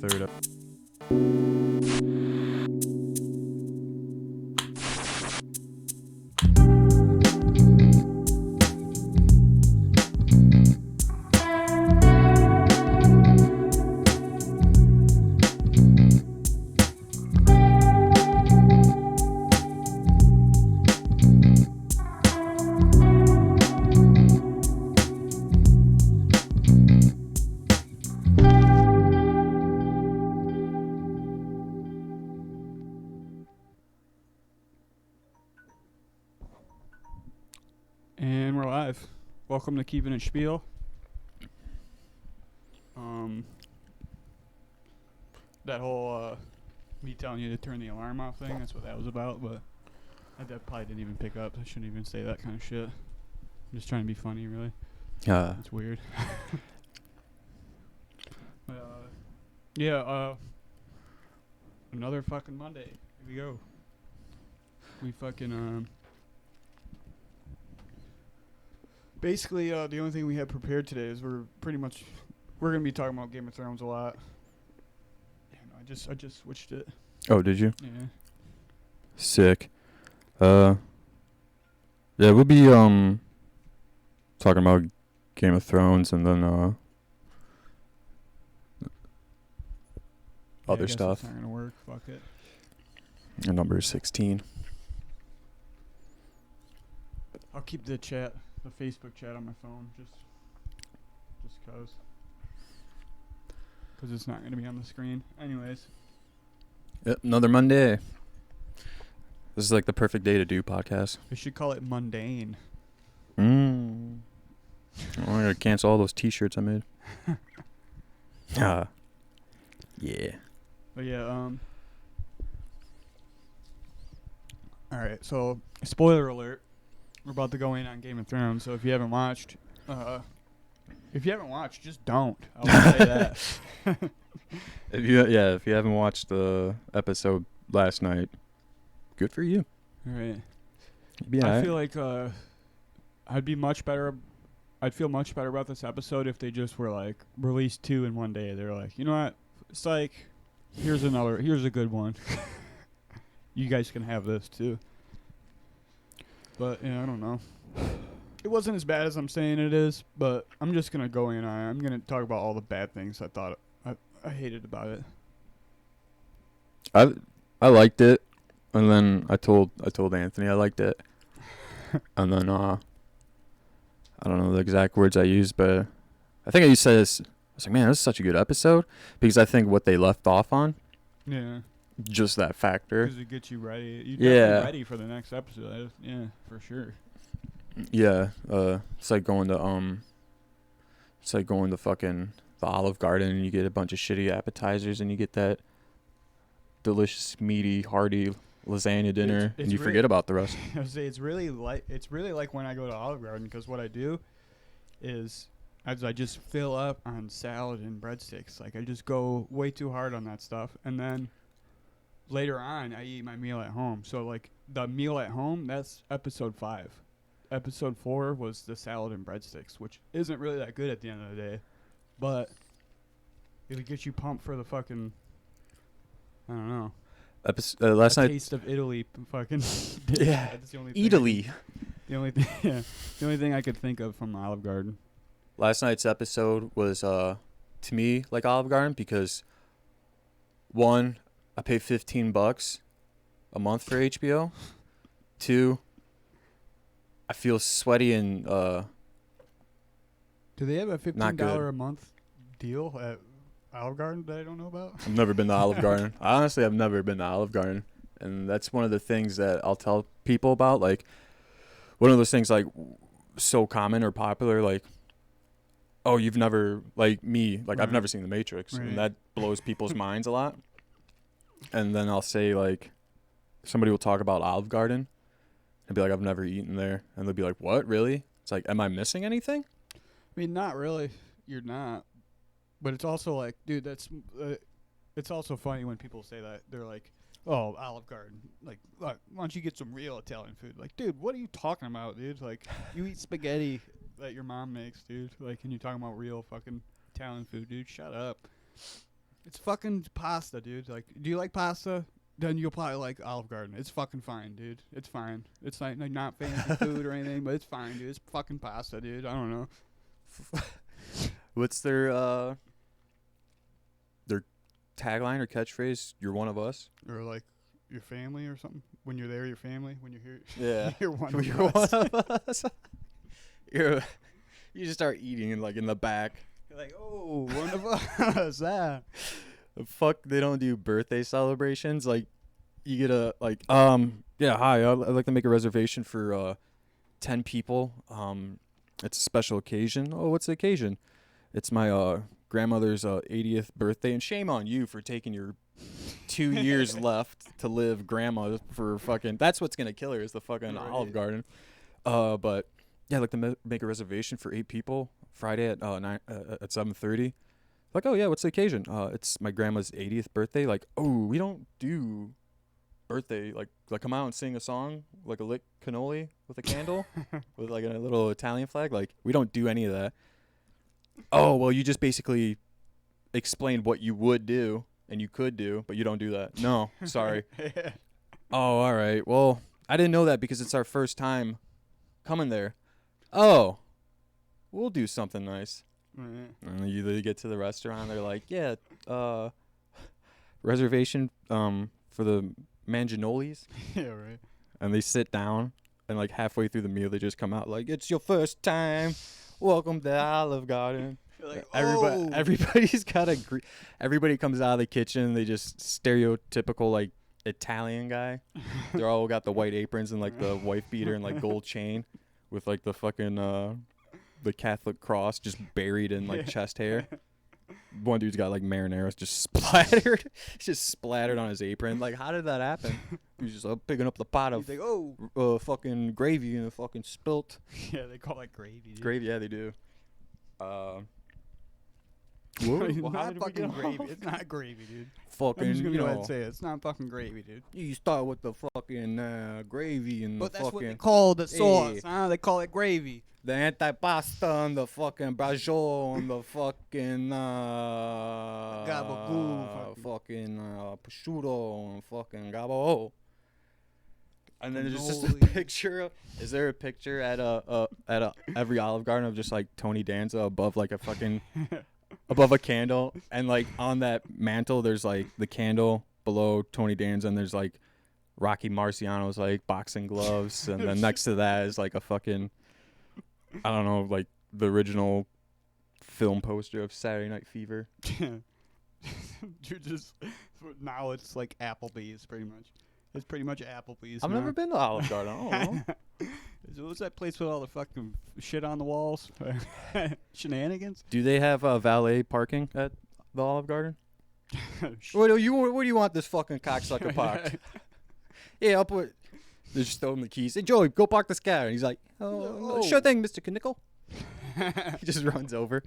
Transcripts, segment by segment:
third. And we're live. Welcome to Keepin and Spiel. That whole me telling you to turn the alarm off thing, that's what that was about, but that probably didn't even pick up. I shouldn't even say that kind of shit. I'm just trying to be funny, really. It's weird. Another fucking Monday. Here we go. We fucking basically, the only thing we have prepared today is we're gonna be talking about Game of Thrones a lot. Yeah, no, I just switched it. Oh, did you? Yeah. Sick. Yeah, we'll be talking about Game of Thrones and then other stuff. It's not gonna work. Fuck it. And number 16. I'll keep the Facebook chat on my phone, just cause it's not gonna be on the screen. Anyways. Yep, another Monday. This is like the perfect day to do podcasts. We should call it mundane. Oh, I gotta cancel all those T-shirts I made. Yeah. But yeah, alright, so spoiler alert. We're about to go in on Game of Thrones, so if you haven't watched, just don't. I will say that. If you haven't watched the episode last night, good for you. Alright. Yeah. I feel like I'd feel much better about this episode if they just were like released 2 in one day. They're like, you know what? It's like here's a good one. You guys can have this too. But yeah, I don't know. It wasn't as bad as I'm saying it is, but I'm just gonna go in on it. I'm gonna talk about all the bad things I thought I hated about it. I liked it, and then I told Anthony I liked it, and then I don't know the exact words I used, but I think I said this. I was like, man, this is such a good episode because I think what they left off on. Yeah. Just that factor. Because it gets you ready. You're ready for the next episode. Yeah, for sure. Yeah. It's like going to fucking the Olive Garden and you get a bunch of shitty appetizers and you get that delicious, meaty, hearty lasagna dinner and you forget about the rest. I would say it's really like when I go to Olive Garden, because what I do is I just fill up on salad and breadsticks. Like I just go way too hard on that stuff, and then later on, I eat my meal at home. So, like, the meal at home, that's episode 5. Episode 4 was the salad and breadsticks, which isn't really that good at the end of the day. But it'll get you pumped for the fucking, I don't know. Last night. Taste of Italy fucking. Yeah. That's the only thing Italy. The only thing I could think of from Olive Garden. Last night's episode was, to me, like Olive Garden because, one, I pay $15 a month for HBO. 2, I feel sweaty and Do they have a $15 a month deal at Olive Garden that I don't know about? I've never been to Olive Garden. Honestly, I've never been to Olive Garden, and that's one of the things that I'll tell people about. Like, one of those things like so common or popular, like, oh, you've never, like me, like right. I've never seen The Matrix, right. And that blows people's minds a lot. And then I'll say, like, somebody will talk about Olive Garden and be like, I've never eaten there. And they'll be like, what, really? It's like, am I missing anything? I mean, not really. You're not. But it's also like, dude, that's it's also funny when people say that. They're like, oh, Olive Garden. Like, why don't you get some real Italian food? Like, dude, what are you talking about, dude? Like, you eat spaghetti that your mom makes, dude. Like, and you're talking about real fucking Italian food, dude. Shut up. It's fucking pasta, dude. Like, do you like pasta? Then you'll probably like Olive Garden. It's fucking fine, dude. It's fine. It's like not fancy food or anything, but it's fine, dude. It's fucking pasta, dude. I don't know. What's their tagline or catchphrase? You're one of us. Or like your family or something. When you're there, your family. When you're here, Yeah. you're one of You're us. one of us. You just start eating in like in the back. You're like, oh, one of us. Ah. Fuck, they don't do birthday celebrations. Like, you get a yeah, hi, I'd like to make a reservation for 10 people. It's a special occasion. Oh, what's the occasion? It's my grandmother's 80th birthday, and shame on you for taking your 2 years left to live grandma for fucking. That's what's gonna kill her is the fucking Olive Garden. But yeah, I'd like to make a reservation for 8 people Friday at 7:30. Like, oh yeah, what's the occasion? It's my grandma's 80th birthday. Like, oh, we don't do birthday like come out and sing a song like a lick cannoli with a candle with like a little Italian flag. Like, we don't do any of that. Oh, well, you just basically explained what you would do and you could do, but you don't do that. No, sorry. Oh, all right. Well, I didn't know that because it's our first time coming there. Oh, we'll do something nice. And you get to the restaurant, they're like, yeah, reservation for the Manginolis. Yeah, right. And they sit down, and like halfway through the meal, they just come out like, it's your first time. Welcome to Olive Garden. Like, everybody's got everybody comes out of the kitchen. They just stereotypical like Italian guy. They're all got the white aprons and like the wife beater and like gold chain with like the fucking the Catholic cross just buried in like chest hair. One dude's got like marinara just splattered on his apron. Like, how did that happen? He's just picking up the pot of like, fucking gravy and fucking spilt. Yeah, they call it gravy. Dude. Gravy, yeah, they do. It's not fucking gravy. It's not gravy, dude. Fucking, I'm just gonna go ahead and say it. It's not fucking gravy, dude. You start with the fucking gravy and but the that's fucking. what they call the sauce, huh? They call it gravy. The antipasta and the fucking braciole and the fucking gabagool, fucking prosciutto and fucking gabo. And then there's just a picture. Is there a picture at every Olive Garden of just like Tony Danza above like a fucking above a candle, and like on that mantle there's like the candle below Tony Danza, and there's like Rocky Marciano's like boxing gloves, and then next to that is like a fucking, I don't know, like the original film poster of Saturday Night Fever. You're just now it's like Applebee's pretty much. It's pretty much Applebee's. I've never been to Olive Garden. I don't know. What's that place with all the fucking shit on the walls? Shenanigans? Do they have valet parking at the Olive Garden? Where do you want this fucking cocksucker parked? Yeah, I'll put. They just throw him the keys. Hey, Joey, go park this car. And he's like, oh, sure thing, Mr. Knickel. He just runs over.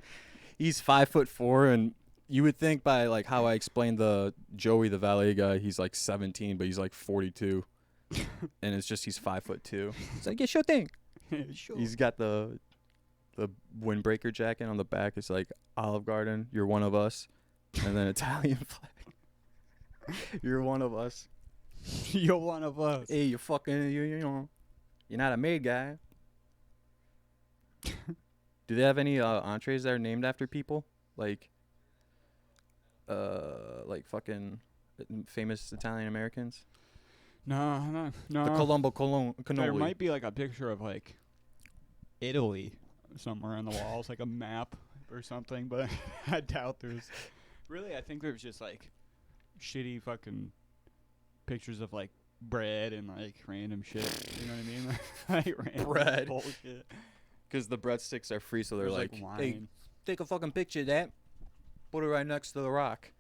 He's 5'4", and you would think by like how I explained the Joey, the valet guy, he's like 17, but he's like 42, and it's just he's 5'2". He's like, yeah, sure thing. Sure. He's got the windbreaker jacket on the back. It's like Olive Garden, you're one of us, and then Italian flag. You're one of us. You're one of us. Hey, you're fucking you know, you're not a maid guy. Do they have any entrees that are named after people like fucking famous Italian Americans? No. The Colombo cannoli. There might be like a picture of like Italy somewhere on the walls, like a map or something, but I doubt there's. Really, I think there's just like shitty fucking pictures of like bread and like random shit. You know what I mean? Like random Bread. bullshit. Because the breadsticks are free, so they're There's, like, wine. hey, take a fucking picture of that. Put it right next to the rock.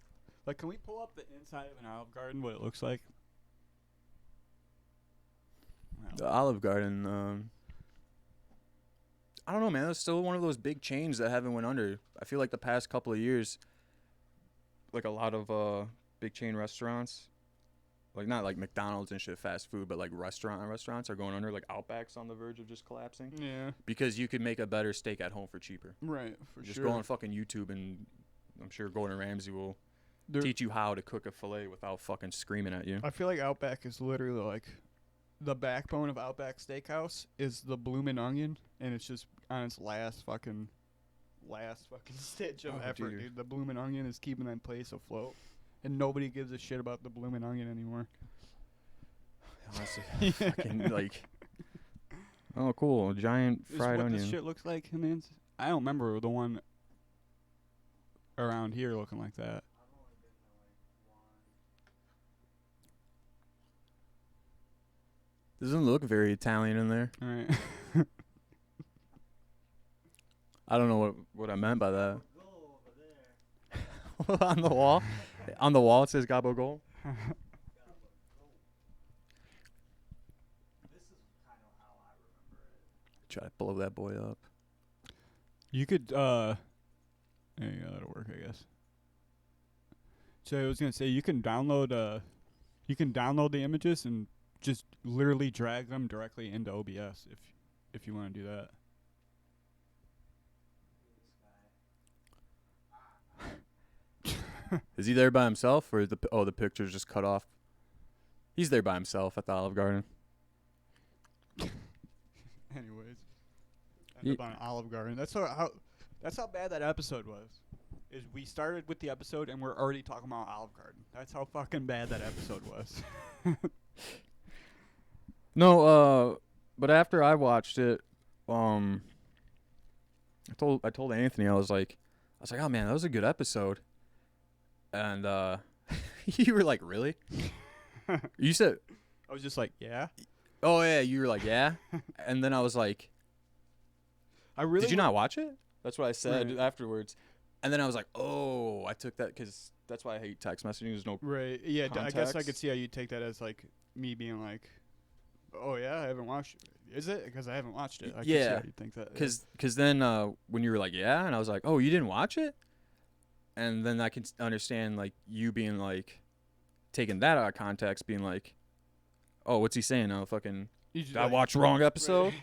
Like, can we pull up the inside of an Olive Garden, what it looks like? The Olive Garden, I don't know, man. It's still one of those big chains that haven't went under. I feel like the past couple of years, like a lot of big chain restaurants, like not like McDonald's and shit, fast food, but like restaurants are going under. Like Outback's on the verge of just collapsing. Yeah. Because you could make a better steak at home for cheaper. Right, for Just sure. go on fucking YouTube, and I'm sure Gordon Ramsay will teach you how to cook a fillet without fucking screaming at you. I feel like Outback is literally like the backbone of Outback Steakhouse is the bloomin' onion, and it's just on its last fucking stitch of effort, dude. The bloomin' onion is keeping that place afloat, and nobody gives a shit about the bloomin' onion anymore. Honestly, fucking like, oh cool, giant fried onion. This shit looks like, man. I don't remember the one around here looking like that. Doesn't look very Italian in there. All right. I don't know what I meant by that. On the wall? On the wall it says Gabo Goal? This is kind of how I remember it. Try to blow that boy up. You could, yeah, that'll work, I guess. So I was gonna say you can download the images and just literally drag them directly into OBS if you want to do that. Is he there by himself, or the picture's just cut off? He's there by himself at the Olive Garden. Anyways, end up on an Olive Garden. That's how bad that episode was. Is we started with the episode and we're already talking about Olive Garden. That's how fucking bad that episode was. No, but after I watched it, I told Anthony, I was like, oh man, that was a good episode. And you were like, really? You said, I was just like, yeah. oh yeah, you were like, yeah. And then I was like, did you not watch it? That's what I said afterwards. And then I was like, oh, I took that because that's why I hate text messaging. There's no right. Yeah, context. I guess I could see how you take that as like me being like, oh yeah, I haven't watched it. Is it? Because I haven't watched it. I can see how you think that. Because then when you were like, yeah, and I was like, oh, you didn't watch it? And then I can understand like you being like, taking that out of context, being like, oh, what's he saying now? Fucking, I watched wrong episode?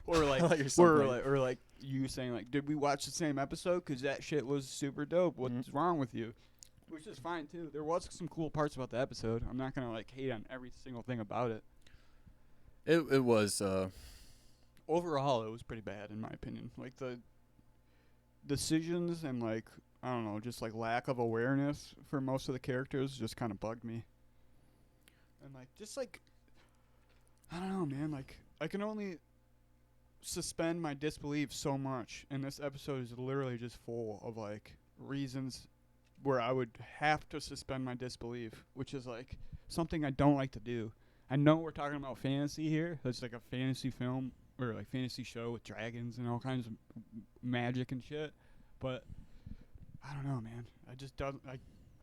Right. or like you saying like, did we watch the same episode? Because that shit was super dope. What's wrong with you? Which is fine too. There was some cool parts about the episode. I'm not gonna like hate on every single thing about it. It was overall it was pretty bad in my opinion. Like the decisions and like I don't know, just like lack of awareness for most of the characters just kind of bugged me. And like just like I don't know, man. Like I can only suspend my disbelief so much, and this episode is literally just full of like reasons where I would have to suspend my disbelief, which is like something I don't like to do. I know we're talking about fantasy here. It's like a fantasy film or like fantasy show with dragons and all kinds of magic and shit, but I don't know, man. I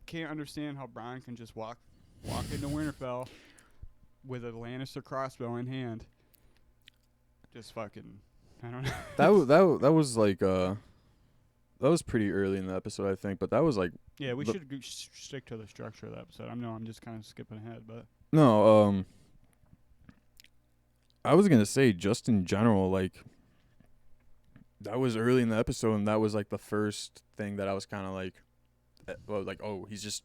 can't understand how Bronn can just walk into Winterfell with a Lannister crossbow in hand. Just fucking, I don't know. that was like that was pretty early in the episode, I think, but that was like yeah. We should stick to the structure of the episode. I'm just kind of skipping ahead, but no. I was gonna say just in general, like that was early in the episode, and that was like the first thing that I was kind of like, oh, he's just,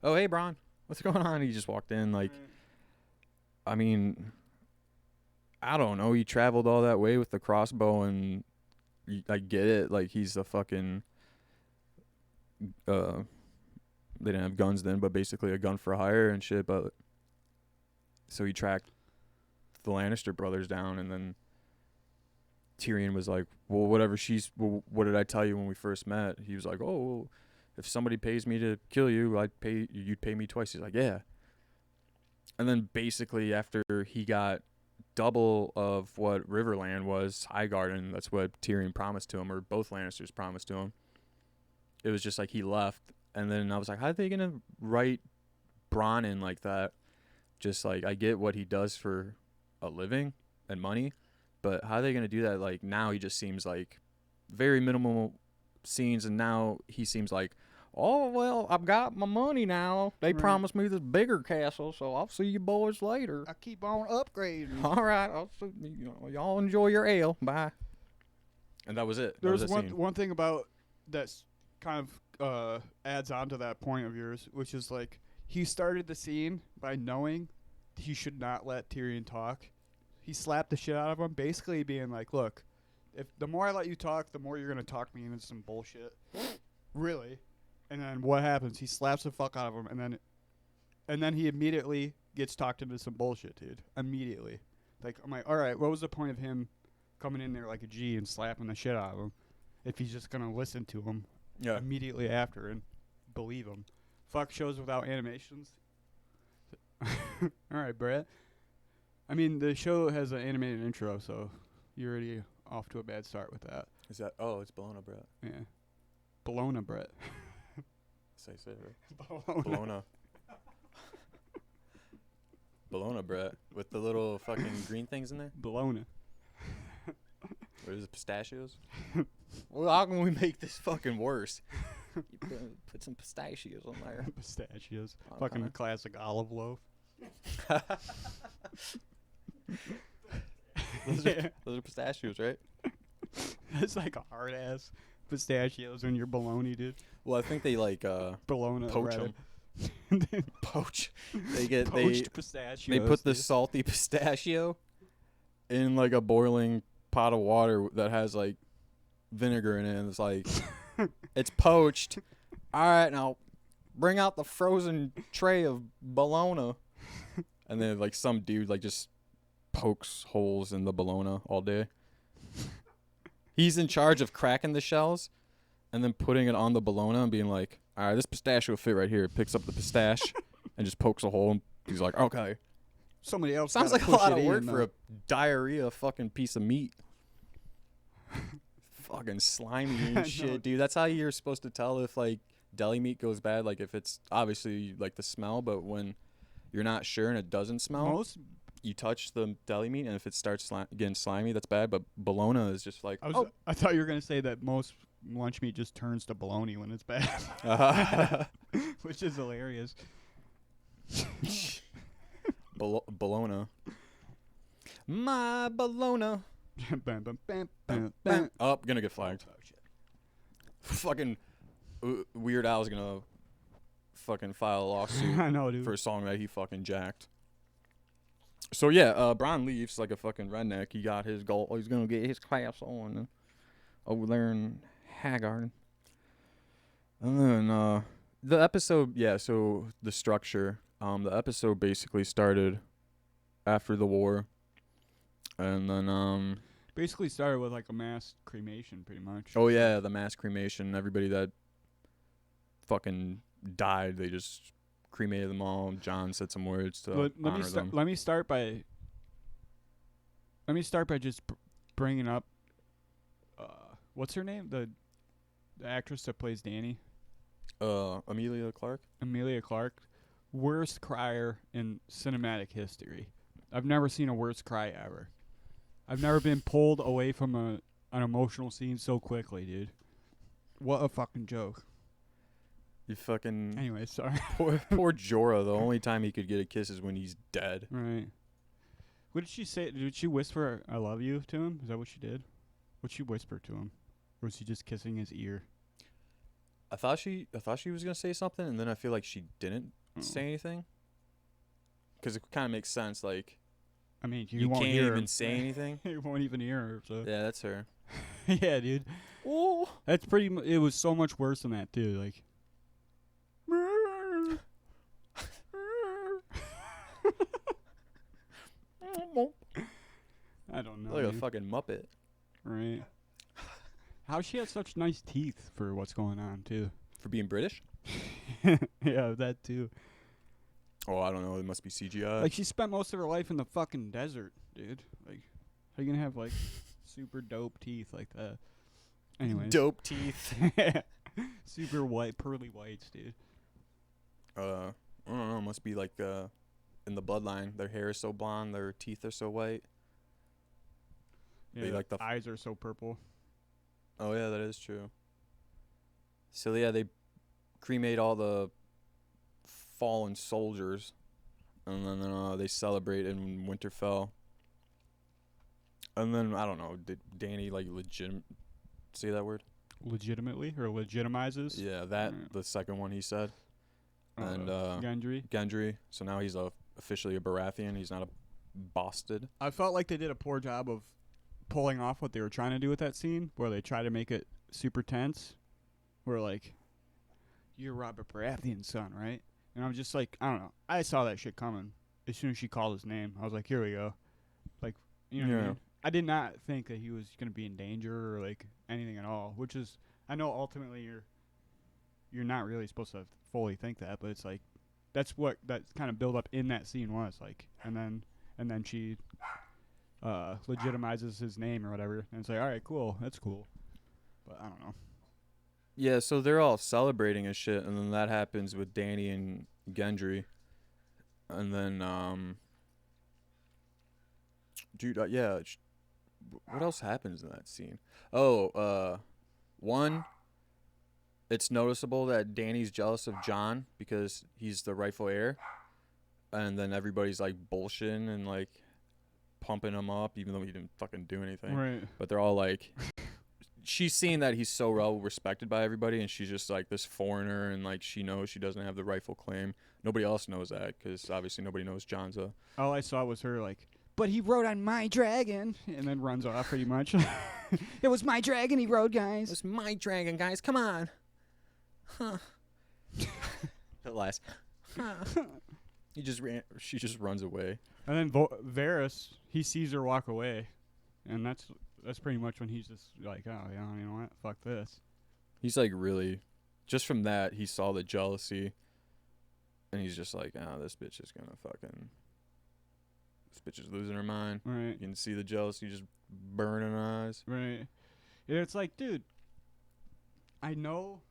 oh hey, Bronn, what's going on? He just walked in, like, I mean. I don't know. He traveled all that way with the crossbow, and I get it. Like, he's a fucking... they didn't have guns then, but basically a gun for hire and shit. But so he tracked the Lannister brothers down, and then Tyrion was like, well, whatever what did I tell you when we first met? He was like, oh, well, if somebody pays me to kill you, you'd pay me twice. He's like, yeah. And then basically after he got double of what Riverland was, Highgarden, that's what Tyrion promised to him, or both Lannisters promised to him. It was just like he left, and then I was like, how are they gonna write Bronn in like that? Just like, I get what he does for a living and money, but how are they gonna do that? Like, now he just seems like very minimal scenes, and now he seems like, oh, well, I've got my money now. They promised me this bigger castle, so I'll see you boys later. I keep on upgrading. All right, I'll see, y'all enjoy your ale. Bye. And that was it. There's one thing about that's kind of adds on to that point of yours, which is like he started the scene by knowing he should not let Tyrion talk. He slapped the shit out of him, basically being like, "Look, if the more I let you talk, the more you're gonna talk me into some bullshit." Really. And then what happens? He slaps the fuck out of him, and then he immediately gets talked into some bullshit, dude. Immediately. Like, I'm like, all right, what was the point of him coming in there like a G and slapping the shit out of him if he's just gonna listen to him immediately after and believe him? Fuck shows without animations. All right, Brett. I mean, the show has an animated intro, so you're already off to a bad start with that. Is that? Oh, it's Bologna Brett. Yeah. Bologna, Brett. Say it right. Bologna. Bologna Brett with the little fucking green things in there. Bologna. What is it? Pistachios? Well, how can we make this fucking worse? You put some pistachios on there. Pistachios. Okay. Fucking classic olive loaf. Those are pistachios, right? That's like a hard ass pistachios in your bologna, dude. Well, I think they like Bologna. poach rather. them. Poach. Poached pistachios. They put the dude. salty pistachio in like a boiling pot of water that has like vinegar in it, and it's like it's poached. All right, now bring out the frozen tray of bologna, and then like some dude like just pokes holes in the bologna all day. He's in charge of cracking the shells and then putting it on the bologna and being like, all right, this pistachio will fit right here. Picks up the pistache and just pokes a hole. And he's like, okay. Somebody else Sounds gotta like a push lot it of work in, for a diarrhea fucking piece of meat. Fucking slimy I know. and shit, dude. That's how you're supposed to tell if like deli meat goes bad. Like if it's obviously like the smell, but when you're not sure and it doesn't smell, Most you touch the deli meat, and if it starts getting slimy, that's bad. But bologna is just like, I thought you were gonna say that most lunch meat just turns to bologna when it's bad, which is hilarious. Bologna. My bologna. Bam, bam, bam, bam, bam. Bam. Oh, gonna get flagged. Oh, shit. Fucking Weird Al's gonna fucking file a lawsuit I know, dude. for a song that he fucking jacked. So yeah, Brian leaves like a fucking redneck. He got his goal. He's gonna get his class on over there in Haggard. And then the episode, yeah. So the structure, the episode basically started after the war, and then Basically started with like a mass cremation, pretty much. oh yeah, the mass cremation. Everybody that fucking died, they just cremated them all. John said some words to honor them. Let me start by just bringing up what's her name, the actress that plays Dany, Emilia Clarke. Emilia Clarke, worst crier in cinematic history. I've never seen a worse cry ever. I've never been pulled away from an emotional scene so quickly, dude. What a fucking joke. You fucking Anyway, sorry. poor Jorah. The only time he could get a kiss is when he's dead. Right. What did she say? Did she whisper "I love you" to him? Is that what she did? What'd she whisper to him? Or was she just kissing his ear? I thought she was gonna say something, and then I feel like she didn't say anything. Because it kind of makes sense. Like I mean, you won't can't hear even her. say anything. You won't even hear her. So. Yeah, that's her. Yeah, dude. Oh. That's pretty. It was so much worse than that, too. Like. I don't know. Like a man. fucking Muppet. Right. How she has such nice teeth for what's going on, too. For being British? Yeah, that too. Oh, I don't know. It must be CGI. Like, she spent most of her life in the fucking desert, dude. Like, how you gonna have, like, super dope teeth like that? Anyways. Dope teeth. Super white, pearly whites, dude. I don't know. It must be like in the bloodline. Their hair is so blonde. Their teeth are so white. Yeah, They like the eyes are so purple. Oh yeah, that is true. So yeah, they cremate all the fallen soldiers, and then they celebrate in Winterfell. And then I don't know, did Dany like legit say that word? legitimately or legitimizes. Yeah, that Right. the second one he said. And Gendry. Gendry. So now he's officially a Baratheon. He's not a Bastard. I felt like they did a poor job of pulling off what they were trying to do with that scene, where they try to make it super tense. Where like, you're Robert Baratheon's son, right? And I'm just like, I don't know. I saw that shit coming as soon as she called his name. I was like, here we go. Like, you know what I mean? I did not think that he was going to be in danger or like anything at all, which is, I know ultimately you're not really supposed to fully think that, but it's like, that's what that kind of build up in that scene was like. And then she legitimizes his name or whatever, and it's like, all right, cool, that's cool. But I don't know. Yeah, so they're all celebrating and shit, and then that happens with Dany and Gendry. And then, dude, what else happens in that scene? Oh, one, it's noticeable that Dany's jealous of Jon because he's the rightful heir. And then everybody's, like, bullshitting and, like, pumping him up, even though he didn't fucking do anything. Right. But they're all, like... She's seeing that he's so well respected by everybody, and she's just like this foreigner, and like she knows she doesn't have the rightful claim. Nobody else knows that because obviously nobody knows Jon's a. All I saw was her like, but he rode on my dragon, and then runs off pretty much. It was my dragon he rode, guys. It's my dragon, guys. Come on. Huh. At last. Huh. She just runs away. And then Varys, he sees her walk away, and that's pretty much when he's just like, oh, yeah, you know what? Fuck this. He's like really, just from that, he saw the jealousy, and he's just like, oh, this bitch is losing her mind. Right. You can see the jealousy just burning in her eyes. Right. Yeah, it's like, dude, I know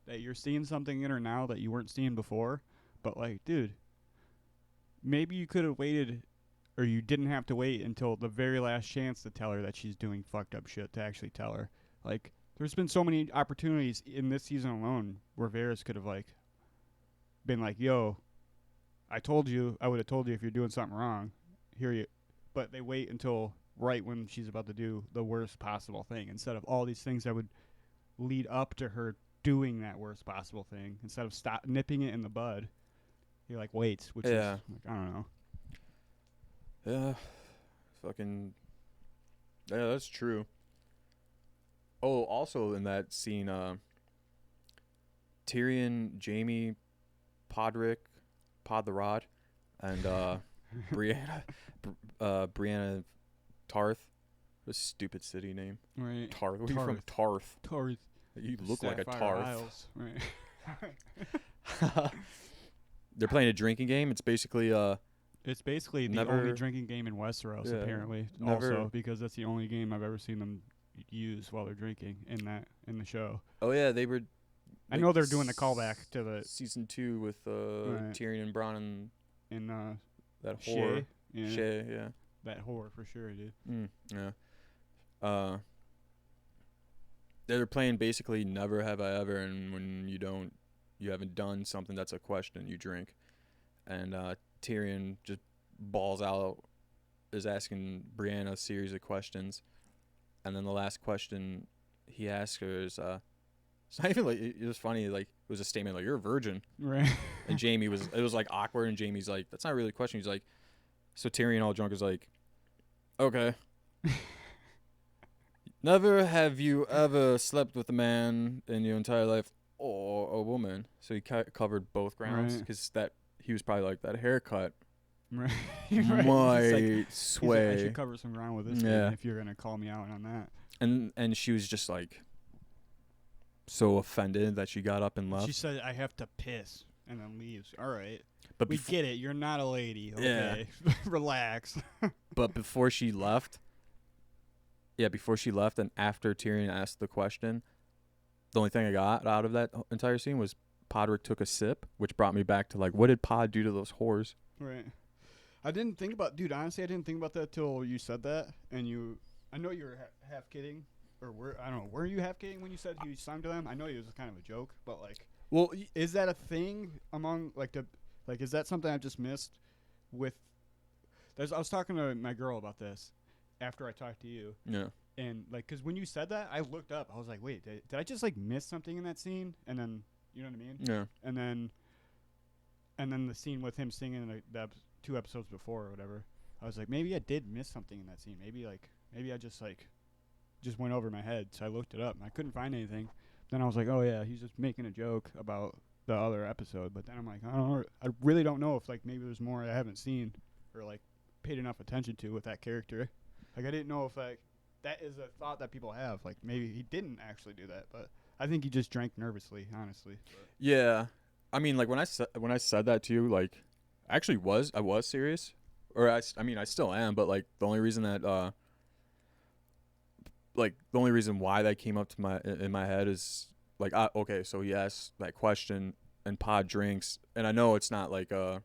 that you're seeing something in her now that you weren't seeing before, but like, dude, maybe you could have waited. Or you didn't have to wait until the very last chance to tell her that she's doing fucked up shit to actually tell her. Like, there's been so many opportunities in this season alone where Varys could have, like, been like, yo, I would have told you if you're doing something wrong. Here you. But they wait until right when she's about to do the worst possible thing instead of all these things that would lead up to her doing that worst possible thing. Instead of nipping it in the bud, he, like, waits, which is, like, I don't know. Yeah, fucking. Yeah, that's true. Oh, also in that scene, Tyrion, Jaime, Podrick, Pod the Rod, and Brianna Tarth. A stupid city name. Right. Tarth. Where are you from? Tarth. Tarth. You look like a Sapphire Tarth. Isles. Right. They're playing a drinking game. It's basically It's basically the only drinking game in Westeros, apparently. Also, because that's the only game I've ever seen them use while they're drinking in the show. Oh yeah, they were. I know they're doing the callback to the season 2 with Tyrion and Bronn and that Shay. whore. Yeah. Shay, yeah. That whore for sure, dude. Yeah. They're playing basically Never Have I Ever, and when you haven't done something that's a question, you drink. And Tyrion just balls out, is asking Brianna a series of questions, and then the last question he asks her is, it's not even like, it was funny, like, it was a statement like, you're a virgin. Right. And it was like awkward, and Jaime's like, that's not really a question. He's like, so Tyrion all drunk is like, okay. Never have you ever slept with a man in your entire life or a woman. So he covered both grounds because he was probably like, that haircut Right. might sway. I should cover some ground with this Yeah. thing if you're going to call me out on that. And she was just like so offended that she got up and left. She said, I have to piss, and then leaves. All right. But We get it. You're not a lady. Okay. Yeah. Relax. But before she left, and after Tyrion asked the question, the only thing I got out of that entire scene was Podrick took a sip, which brought me back to, like, what did Pod do to those whores? Right. I didn't think about, dude, honestly, I didn't think about that till you said that. And I know you were half kidding. Or I don't know, were you half kidding when you said he sung to them? I know it was kind of a joke, but, like, Well, is that a thing among, like, is that something I've just missed with, I was talking to my girl about this after I talked to you. yeah. And like, cause when you said that, I looked up. I was like, wait, did I just like miss something in that scene? And then, you know what I mean? Yeah. And then the scene with him singing the 2 episodes before or whatever. I was like, maybe I did miss something in that scene. Maybe I just went over my head. So I looked it up and I couldn't find anything. Then I was like, oh yeah, he's just making a joke about the other episode. But then I'm like, I really don't know if like maybe there's more I haven't seen or like paid enough attention to with that character. Like I didn't know if like that is a thought that people have. Like maybe he didn't actually do that, but I think he just drank nervously, honestly. But Yeah. I mean, like when I said that to you, like I was serious, or I mean I still am, but like the only reason that like the only reason why that came up to in my head is like okay, so he asked that question and Pod drinks, and I know it's not like a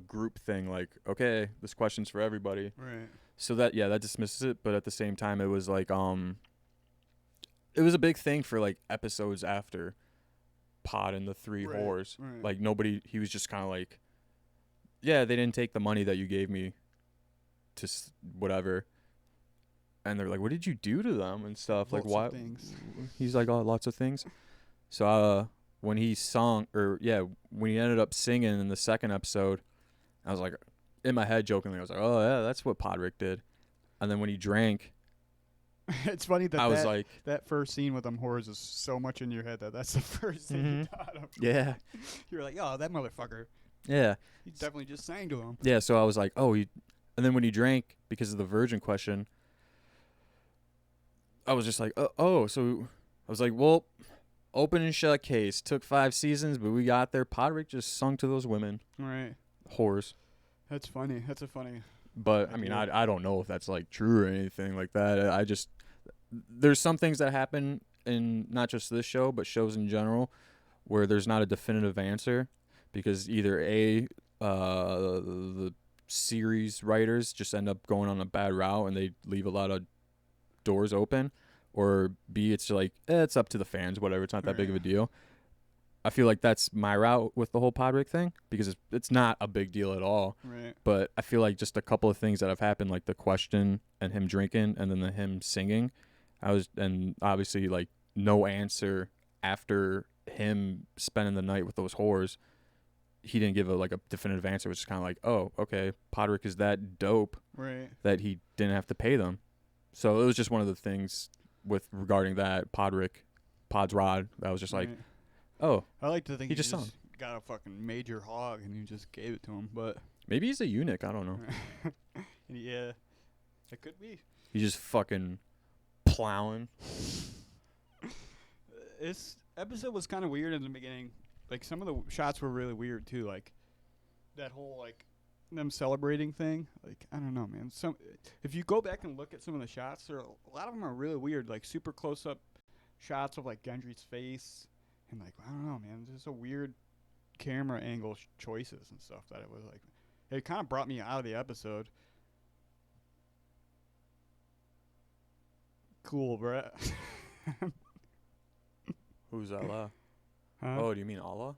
group thing, like okay, this question's for everybody. right. So that dismisses it, but at the same time it was like it was a big thing for like episodes after Pod and the 3 Right, whores. right. Like nobody, he was just kind of like, yeah, they didn't take the money that you gave me to whatever. And they're like, what did you do to them and stuff? Like Lots why? of things. He's like, oh, lots of things. So when he when he ended up singing in the second episode, I was like, in my head jokingly, I was like, oh yeah, that's what Podrick did. And then when he drank, It's funny that I was like, that first scene with them whores is so much in your head that's the first thing you thought of. yeah, You're like, oh, that motherfucker. yeah. He definitely just sang to him. Yeah, so I was like, oh, and then when he drank, because of the virgin question, I was just like, oh, so I was like, well, open and shut case. Took 5 seasons, but we got there. Podrick just sung to those women. Right. Whores. That's funny. That's a funny. But, I mean, I don't know if that's, like, true or anything like that. I just, there's some things that happen in not just this show, but shows in general, where there's not a definitive answer. Because either the series writers just end up going on a bad route and they leave a lot of doors open, or B, it's like it's up to the fans, whatever, it's not that big of a deal. I feel like that's my route with the whole Podrick thing, because it's not a big deal at all. Right. But I feel like just a couple of things that have happened, like the question and him drinking and then the him singing, and obviously like no answer after him spending the night with those whores. He didn't give a definitive answer, which is kind of like, oh, okay, Podrick is that dope Right. that he didn't have to pay them. So it was just one of the things regarding that Pod's rod. That was just like, Right. oh, I like to think he just sung. got a fucking major hog and you just gave it to him, but maybe he's a eunuch. I don't know. yeah, it could be. He's just fucking plowing. This episode was kind of weird in the beginning. Like some of the shots were really weird too. Like that whole like them celebrating thing. Like I don't know, man. If you go back and look at some of the shots, a lot of them are really weird. Like super close up shots of like Gendry's face, and like I don't know, man. There's a weird camera angle choices and stuff that it was like. It kind of brought me out of the episode. Cool, bruh. Who's Allah? Huh? Oh, do you mean Allah?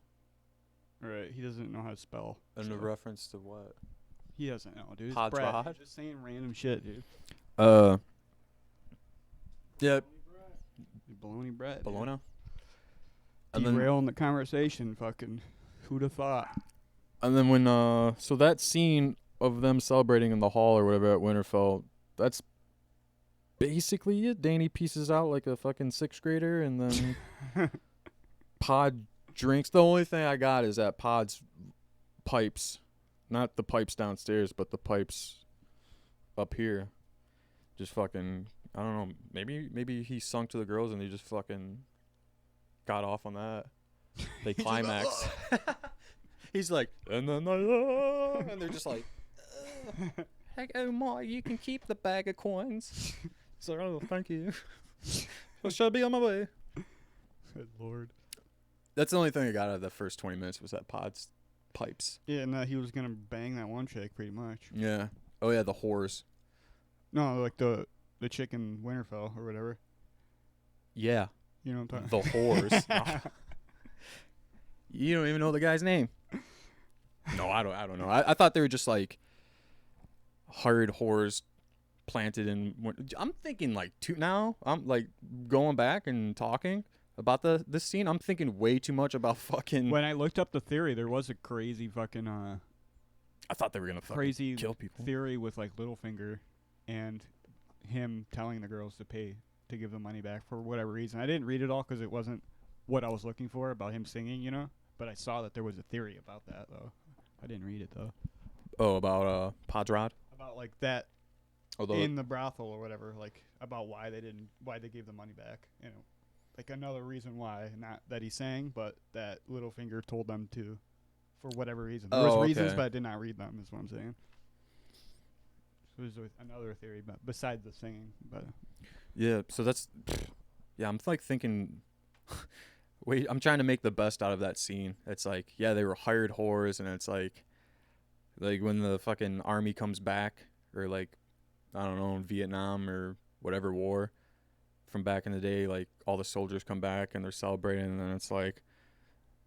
Right, he doesn't know how to spell. In so. reference to what? He doesn't know, dude. It's Pod's Brett. rod? He's just saying random shit, dude. Yeah. Baloney Brett. Bologna. Derailing the conversation, fucking. Who'd have thought? And then when so that scene of them celebrating in the hall or whatever at Winterfell, that's basically it. Danny pieces out like a fucking 6th grader, and then Pod drinks. The only thing I got is that Pod's pipes, not the pipes downstairs, but the pipes up here, just fucking. I don't know. Maybe he sung to the girls and they just fucking got off on that. They climaxed. He's like, and then and they're just like, heck, oh my, you can keep the bag of coins. It's like, oh, thank you. I shall be on my way. Good lord. That's the only thing I got out of the first 20 minutes was that Pod's pipes. Yeah, and he was gonna bang that one chick pretty much. Yeah. Oh yeah, the whores. No, like the chick in Winterfell or whatever. Yeah. You know what I'm talking The whores. You don't even know the guy's name. No, I don't know. I thought they were just like hired whores planted in. I'm thinking like two now. I'm like going back and talking about this scene. I'm thinking way too much about fucking. When I looked up the theory, there was a crazy fucking I thought they were gonna fucking crazy kill people. theory with like Littlefinger and him telling the girls to pay to give the money back for whatever reason. I didn't read it all because it wasn't what I was looking for about him singing, you know. But I saw that there was a theory about that though. I didn't read it though. Oh, about Podrad. About like that Although in the brothel or whatever, like about why they gave the money back, you know. Like another reason why, not that he sang, but that Littlefinger told them to, for whatever reason. There was reasons, okay. but I did not read them. Is what I'm saying. So there's another theory, but besides the singing, but yeah, so that's yeah. I'm like thinking. Wait, I'm trying to make the best out of that scene. It's like, yeah, they were hired whores, and it's like when the fucking army comes back, or like, I don't know, in Vietnam or whatever war from back in the day, like all the soldiers come back and they're celebrating, and then it's like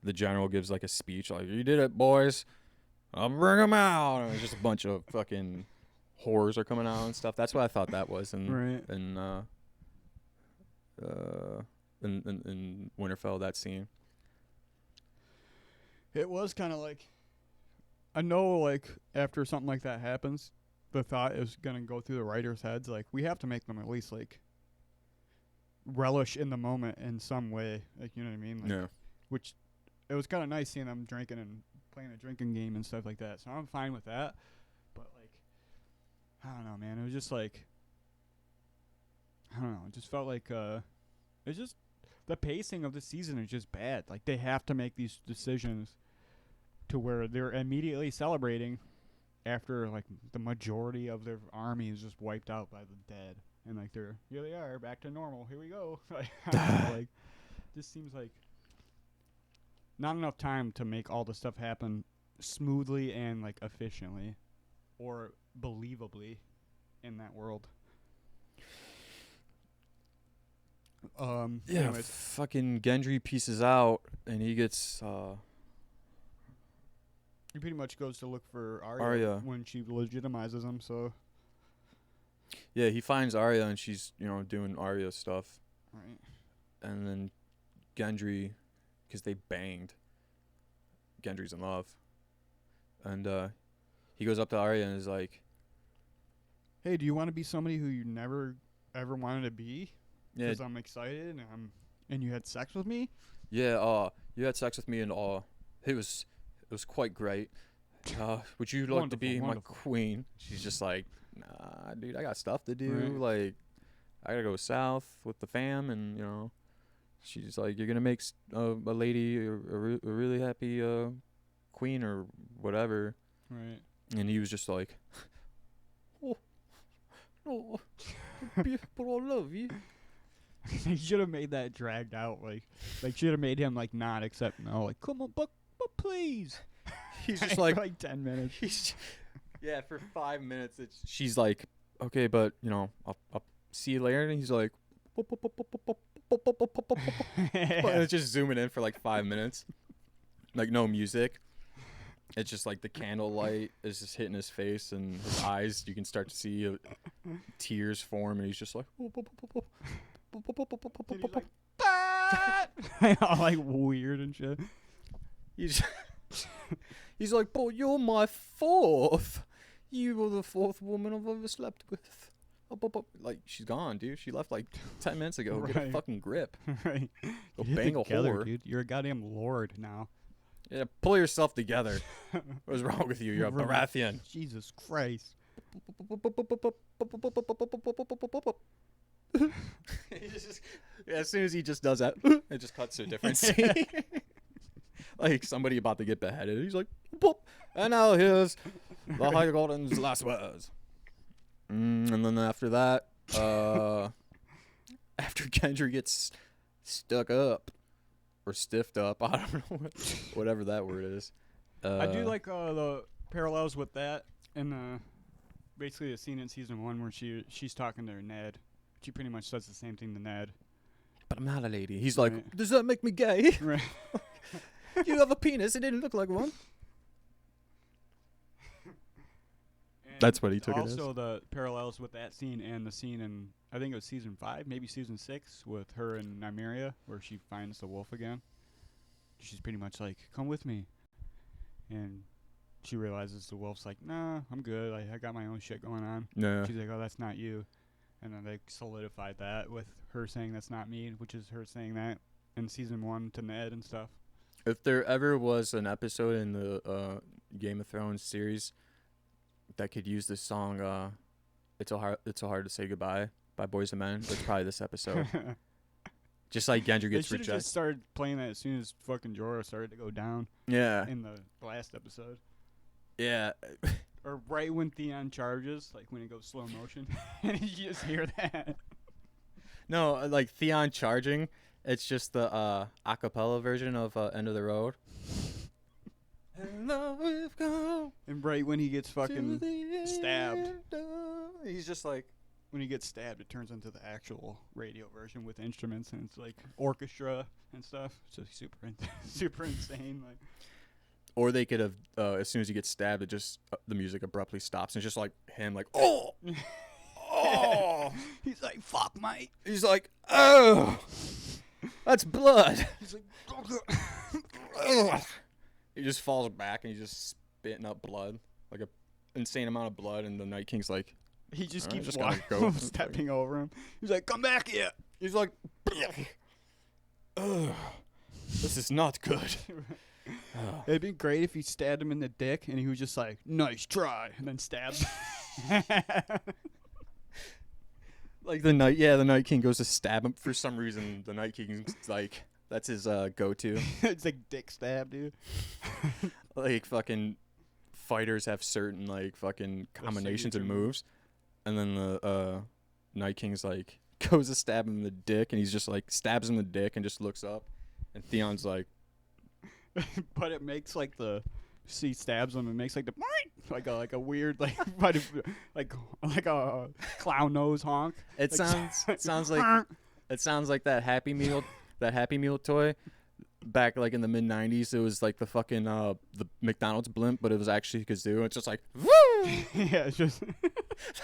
the general gives like a speech, like, "You did it, boys. I'll bring them out." And it's just a bunch of fucking whores are coming out and stuff. That's what I thought that was, and right. In Winterfell, that scene. It was kind of like, I know, like after something like that happens, the thought is gonna go through the writers' heads, like we have to make them at least like relish in the moment in some way, like, you know what I mean? Like, Yeah. which it was kind of nice seeing them drinking and playing a drinking game and stuff like that. So I'm fine with that. But like, I don't know, man. It was just like, I don't know. It just felt like it's just the pacing of the season is just bad. Like they have to make these decisions to where they're immediately celebrating after like the majority of their army is just wiped out by the dead, and like they're here they are back to normal. Here we go. Like, I don't know, like this seems like not enough time to make all the stuff happen smoothly and like efficiently or believably in that world. Yeah, anyways. fucking Gendry pieces out, and he gets He pretty much goes to look for Arya. Arya when she legitimizes him. So yeah, he finds Arya, and she's, you know, doing Arya stuff, right. and then Gendry, because they banged, Gendry's in love, and he goes up to Arya and is like, Hey, do you want to be somebody who you never ever wanted to be? yeah, Because I'm excited and you had sex with me. yeah, you had sex with me, and it was quite great. Would you like to be wonderful. my queen? She's just like, nah, dude, I got stuff to do. Right. Like, I gotta go south with the fam, and, you know, she's like, you're gonna make a lady a really happy queen or whatever. Right. And he was just like, oh, but I love you. They should have made that dragged out. Like should have made him like not accept no. Like, come on, but please. He's just For like, like 10 minutes. yeah, for 5 minutes. She's like, okay, but, you know, I'll see you later. And he's like, and it's just zooming in for like 5 minutes, like no music. It's just like the candlelight is just hitting his face, and his eyes, you can start to see tears form, and he's just like, And he's like, all like weird and shit. He's like, but you're my fourth. You were the fourth woman I've ever slept with. Like, she's gone, dude. She left like 10 minutes ago. Get a Right. fucking grip. Right. Go Get it bang a together, whore. dude. You're a goddamn lord now. Yeah, pull yourself together. What's wrong with you? You're a Right. Baratheon. Jesus Christ. As soon as he just does that, it just cuts to a different scene. Like somebody about to get beheaded. He's like, boop. And now here's the High Garden's last words. And then after that, after Gendry gets stuck up or stiffed up, I don't know, whatever that word is. I do like the parallels with that and basically the scene in season 1 where she's talking to her Ned. She pretty much says the same thing to Ned. But I'm not a lady. He's like, Right. does that make me gay? Right. You have a penis. It didn't look like one. That's what he took it as. Also, the parallels with that scene and the scene in, I think it was season 5, maybe season 6, with her and Nymeria, where she finds the wolf again. She's pretty much like, come with me. And she realizes the wolf's like, nah, I'm good. I got my own shit going on. Yeah. She's like, oh, that's not you. And then they solidified that with her saying that's not me, which is her saying that in season 1 to Ned and stuff. If there ever was an episode in the Game of Thrones series that could use this song, it's so hard to say goodbye by Boys and Men, it's probably this episode. Just like Gendry They gets should have rejected. just started playing that as soon as fucking Jorah started to go down Yeah. in the last episode. Yeah. Or right when Theon charges, like when it goes slow motion, and you just hear that. No, like Theon charging, it's just the acapella version of End of the Road. Hello, we've come And right when he gets fucking stabbed. He's just like, when he gets stabbed, it turns into the actual radio version with instruments, and it's like orchestra and stuff. It's just super insane. Like, or they could have, as soon as he gets stabbed, it just the music abruptly stops, and it's just like him, like, oh, oh. he's like, "Fuck, mate." He's like, oh, that's blood. He's like, Ugh. He just falls back and he's just spitting up blood, like a insane amount of blood, and the Night King's like, he just Alright, keeps just gotta go. stepping over him. He's like, "Come back here." he's like, ugh, this is not good. It'd be great if he stabbed him in the dick and he was just like, "Nice try," and then stabbed. Like the Night King goes to stab him for some reason. The Night King's like, that's his go-to. It's like dick stab, dude. Like fucking fighters have certain like fucking combinations and signature moves, and then the Night King's like goes to stab him in the dick, and he's just like stabs him in the dick and just looks up, and Theon's like, But it makes like the he stabs him and makes like the like a weird like like a clown nose honk. it Like, sounds like that Happy Meal toy. Back like in the mid '90s, it was like the fucking the McDonald's blimp, but it was actually Kazoo. It's just like woo. Yeah, it's just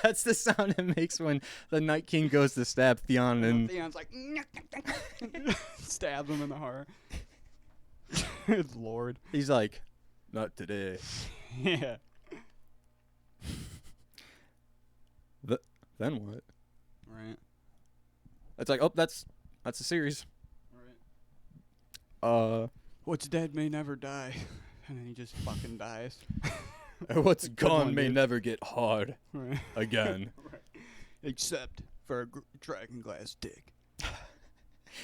That's the sound it makes when the Night King goes to stab Theon, and Theon's like stabs him in the heart. It's Lord. he's like, not today. Yeah. Then what? Right. It's like, oh, that's the series. Right. What's dead may never die, and then he just fucking dies. What's Good gone one, may dude. never get hard Right. again. Right. Except for a dragon glass dick.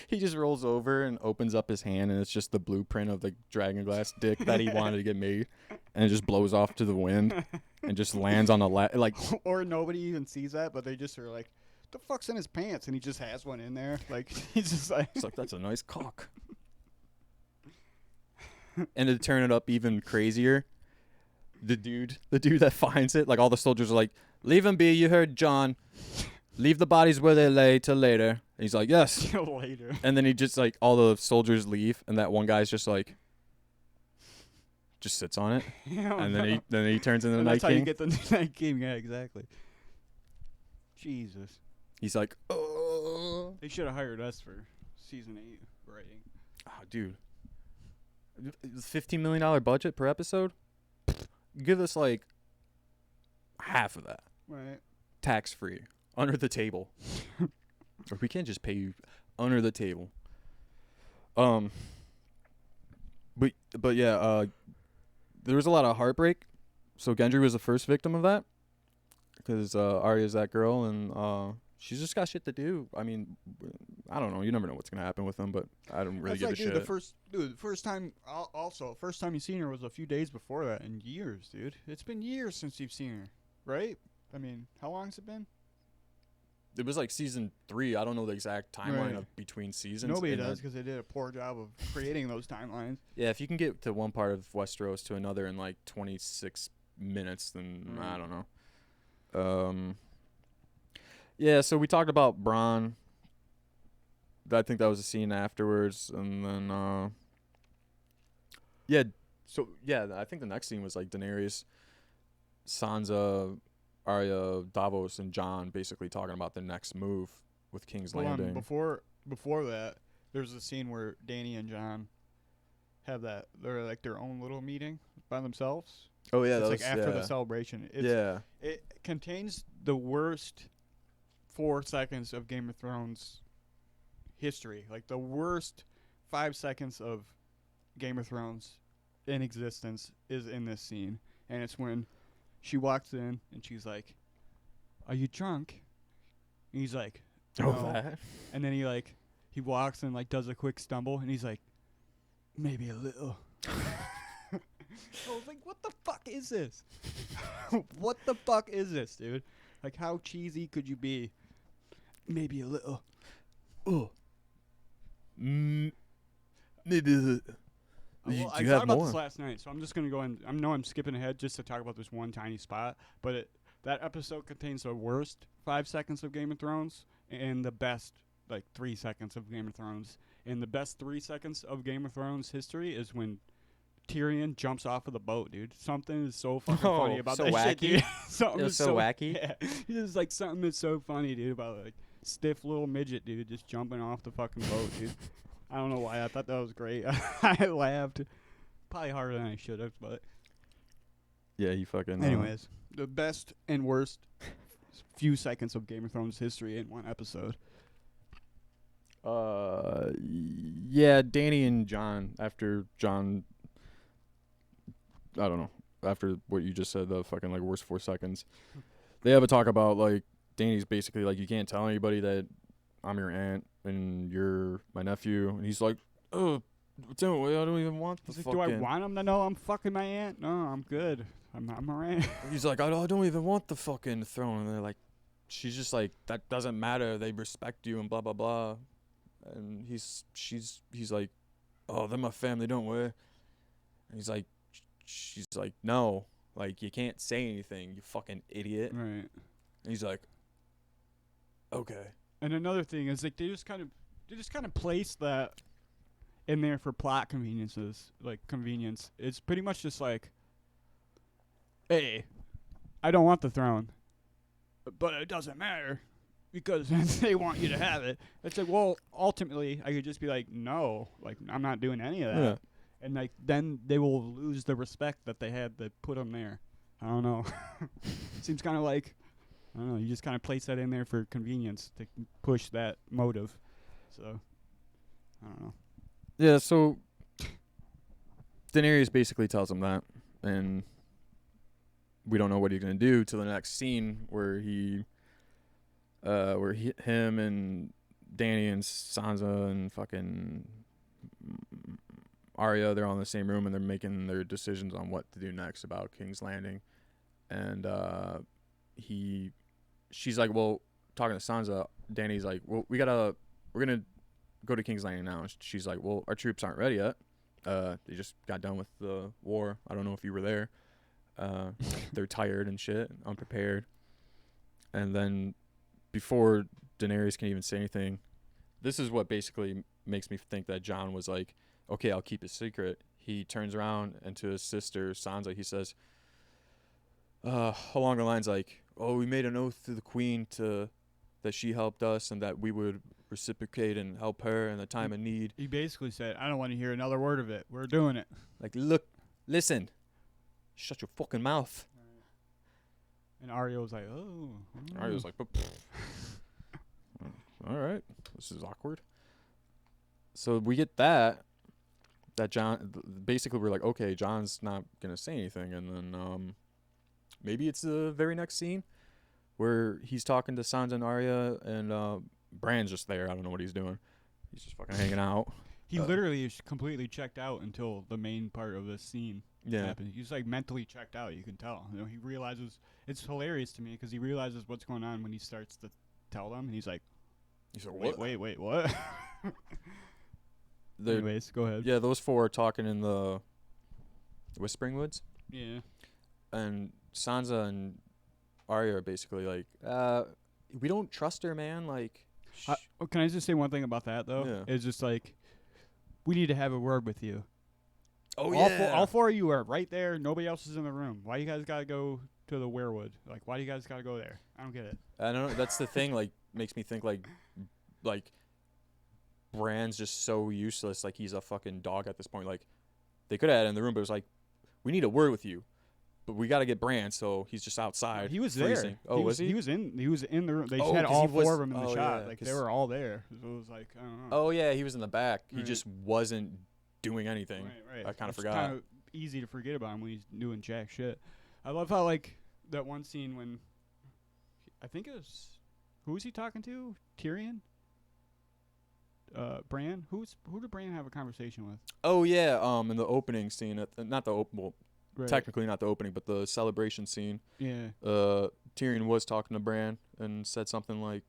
He just rolls over and opens up his hand, and it's just the blueprint of the dragon glass dick that he wanted to get made, and it just blows off to the wind and just lands on the like. Or nobody even sees that, but they just are like, "The fuck's in his pants?" And he just has one in there. Like he's just like, It's like, that's a nice cock. And to turn it up even crazier, the dude that finds it, like all the soldiers are like, "Leave him be, you heard John. Leave the bodies where they lay till later." And he's like, "Yes." later. And then he just like, all the soldiers leave, and that one guy's just like, just sits on it, and then he turns into the And Night that's how you King. get the Night King. Yeah, exactly. Jesus. He's like, oh, They should have hired us for season 8 writing. dude, $15 million budget per episode. Give us like half of that, Right. tax free, under the table, or we can't just pay you under the table. But yeah, there was a lot of heartbreak. So Gendry was the first victim of that, because Arya's that girl, and she's just got shit to do. I mean, I don't know. You never know what's gonna happen with them, but I don't really That's give like, a dude, shit. the first time, first time you seen her was a few days before that in years, dude. It's been years since you've seen her, right? I mean, how long's it been? It was like season 3. I don't know the exact timeline Right. of between seasons. Nobody and does that- because they did a poor job of creating those timelines. Yeah, if you can get to one part of Westeros to another in like 26 minutes, then I don't know. Yeah, so we talked about Bronn. I think that was a scene afterwards, and then yeah. So yeah, I think the next scene was like Daenerys, Sansa, Arya, Davos, and Jon basically talking about the next move with King's Hold on, Landing. before that, there's a scene where Dany and Jon have they're like their own little meeting by themselves. Oh yeah, It's that like was, after yeah. the celebration. It contains the worst 4 seconds of Game of Thrones history. Like the worst 5 seconds of Game of Thrones in existence is in this scene. And it's when she walks in and she's like, "Are you drunk?" And he's like, "No." that. And then he walks and like does a quick stumble and he's like, "Maybe a little." I was like, what the fuck is this? What the fuck is this, dude? Like, how cheesy could you be? Maybe a little. Oh. Maybe. Well, I you thought have about more. this last night, so I'm just gonna go and I know I'm skipping ahead just to talk about this one tiny spot, but that episode contains the worst 5 seconds of Game of Thrones and the best 3 seconds of Game of Thrones. And the best 3 seconds of Game of Thrones history is when Tyrion jumps off of the boat, dude. Something is so fucking funny about so that shit, wacky. dude. Something It was is so wacky. Yeah, it's like something that's so funny, dude, about stiff little midget, dude, just jumping off the fucking boat, dude. I don't know why I thought that was great. I laughed probably harder than I should have, but Yeah, he fucking. anyways, the best and worst few seconds of Game of Thrones history in one episode. Yeah, Dany and Jon. After Jon, I don't know. After what you just said, the fucking worst 4 seconds, they have a talk about Dany's basically you can't tell anybody that I'm your aunt and you're my nephew, and he's like, oh, I don't even want the He's like, fucking. do I want him to know I'm fucking my aunt? No, I'm good. I'm alright. He's like, I don't even want the fucking throne, and they're like, she's just like, that doesn't matter. They respect you and blah blah blah, and he's like, oh, they're my family, don't worry. And he's like, she's like, no, you can't say anything, you fucking idiot. Right. And he's like, okay. And another thing is they just kind of place that in there for plot conveniences, convenience. It's pretty much just hey, I don't want the throne, but it doesn't matter because they want you to have it. It's like, well, ultimately, I could just be like, no, I'm not doing any of that. Yeah. And then they will lose the respect that they had that put them there. I don't know. Seems kind of I don't know. You just kind of place that in there for convenience to push that motive. So, I don't know. Yeah, so Daenerys basically tells him that, and we don't know what he's gonna do till the next scene where him and Dany and Sansa and fucking Arya, they're all in the same room and they're making their decisions on what to do next about King's Landing, and she's like, well, talking to Sansa, Dany's like, well, we're gonna go to King's Landing now. And she's like, well, our troops aren't ready yet. They just got done with the war. I don't know if you were there. They're tired and shit, unprepared. And then before Daenerys can even say anything, this is what basically makes me think that Jon was like, okay, I'll keep it secret. He turns around and to his sister Sansa, he says, along the lines oh, we made an oath to the queen that she helped us and that we would reciprocate and help her in the time of need. He basically said, I don't want to hear another word of it. We're doing it. Listen, shut your fucking mouth. And Arya was like, oh. Arya was like, all right, this is awkward. So we get that Jon, basically we're like, okay, Jon's not going to say anything. And then maybe it's the very next scene where he's talking to Sansa and Arya and Bran's just there. I don't know what he's doing. He's just fucking hanging out. He literally is completely checked out until the main part of this scene Yeah. happened. He's mentally checked out. You can tell. He realizes. It's hilarious to me because he realizes what's going on when he starts to tell them, and he's like, wait, what? Anyways, go ahead. Yeah, those four are talking in the Whispering Woods. Yeah. And Sansa and Arya are basically like, we don't trust her, man. Can I just say one thing about that, though? Yeah. It's just we need to have a word with you. Oh, All four of you are right there. Nobody else is in the room. Why you guys got to go to the werewood? Like, why do you guys gotta go there? I don't get it. I don't know. That's the thing. Like, makes me think like Brand's just so useless. Like, he's a fucking dog at this point. Like, they could have had it in the room, but it was like, we need a word with you, but we got to get Brand, so he's just outside. He was freezing. there. Oh, was he? He was in the room. They Oh, had 'cause all he was- four of them in the oh, shot. yeah, Like, 'cause- they were all there. So it was like, I don't know. Oh yeah, he was in the back. He Right. just wasn't doing anything. Right. I kinda It's forgot. kind of easy to forget about him when he's doing jack shit. I love how, like, that one scene when I think it was, who was he talking to? Tyrion? Bran? Who did Bran have a conversation with? Oh yeah, in the opening scene, not the well, Right. technically not the opening, but the celebration scene. Yeah. Tyrion was talking to Bran and said something like,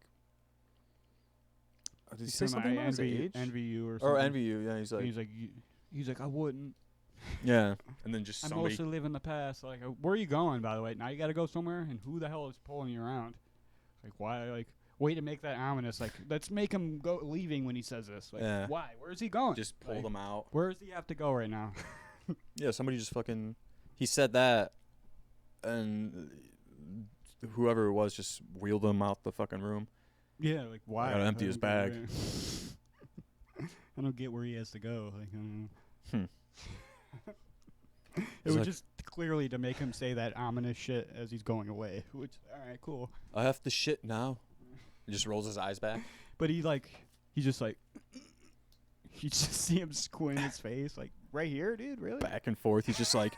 did he say something about his age? Envy you or something. Or envy you? Yeah, he's like, he's like, I wouldn't. yeah, and then just I somebody. mostly live in the past. Like, where are you going, by the way? Now you got to go somewhere, and who the hell is pulling you around? Like, why? Like, way to make that ominous. Like, let's make him go leaving when he says this. Like, Yeah. why? Where is he going? Just pull Like, them out. Where does he have to go right now? Yeah, somebody just fucking. He said that, and whoever it was just wheeled him out the fucking room. Yeah, like, why? Gotta empty his I don't bag. get it. I don't get where he has to go. Like, I don't know. It It's was like- just clearly to make him say that ominous shit as he's going away. Which, all right, cool. I have to shit now. He just rolls his eyes back. But he's just like, you just see him squint his face, like, right here, dude, really? Back and forth. He's just like,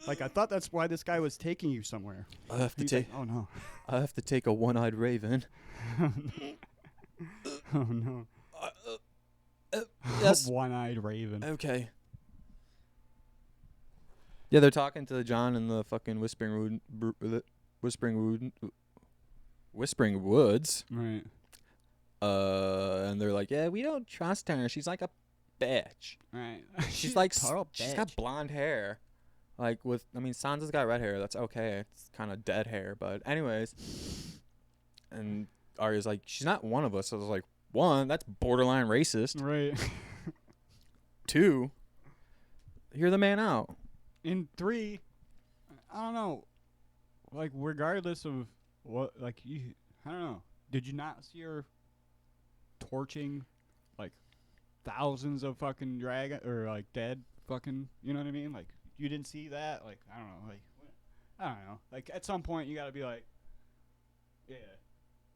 Like, I thought that's why this guy was taking you somewhere. I have to He's take. like, oh no. I have to take a one-eyed raven. Oh no. Yes. One-eyed raven. Okay. Yeah, they're talking to John in the fucking Whispering Woods. Right. And they're like, yeah, we don't trust her. She's like a bitch. Right. She's like, total she's got bitch. blonde hair. Like Sansa's got red hair. That's okay. It's kind of dead hair, but anyways. And Arya's like, she's not one of us. So I was like, one, that's borderline racist. Right. Two, hear the man out. In 3, I don't know. Like, regardless of what, like, I don't know. Did you not see her torching, like, thousands of fucking dragon or like dead fucking? You know what I mean? Like, you didn't see that? Like, I don't know. Like, I don't know. Like, at some point, you gotta be like, yeah,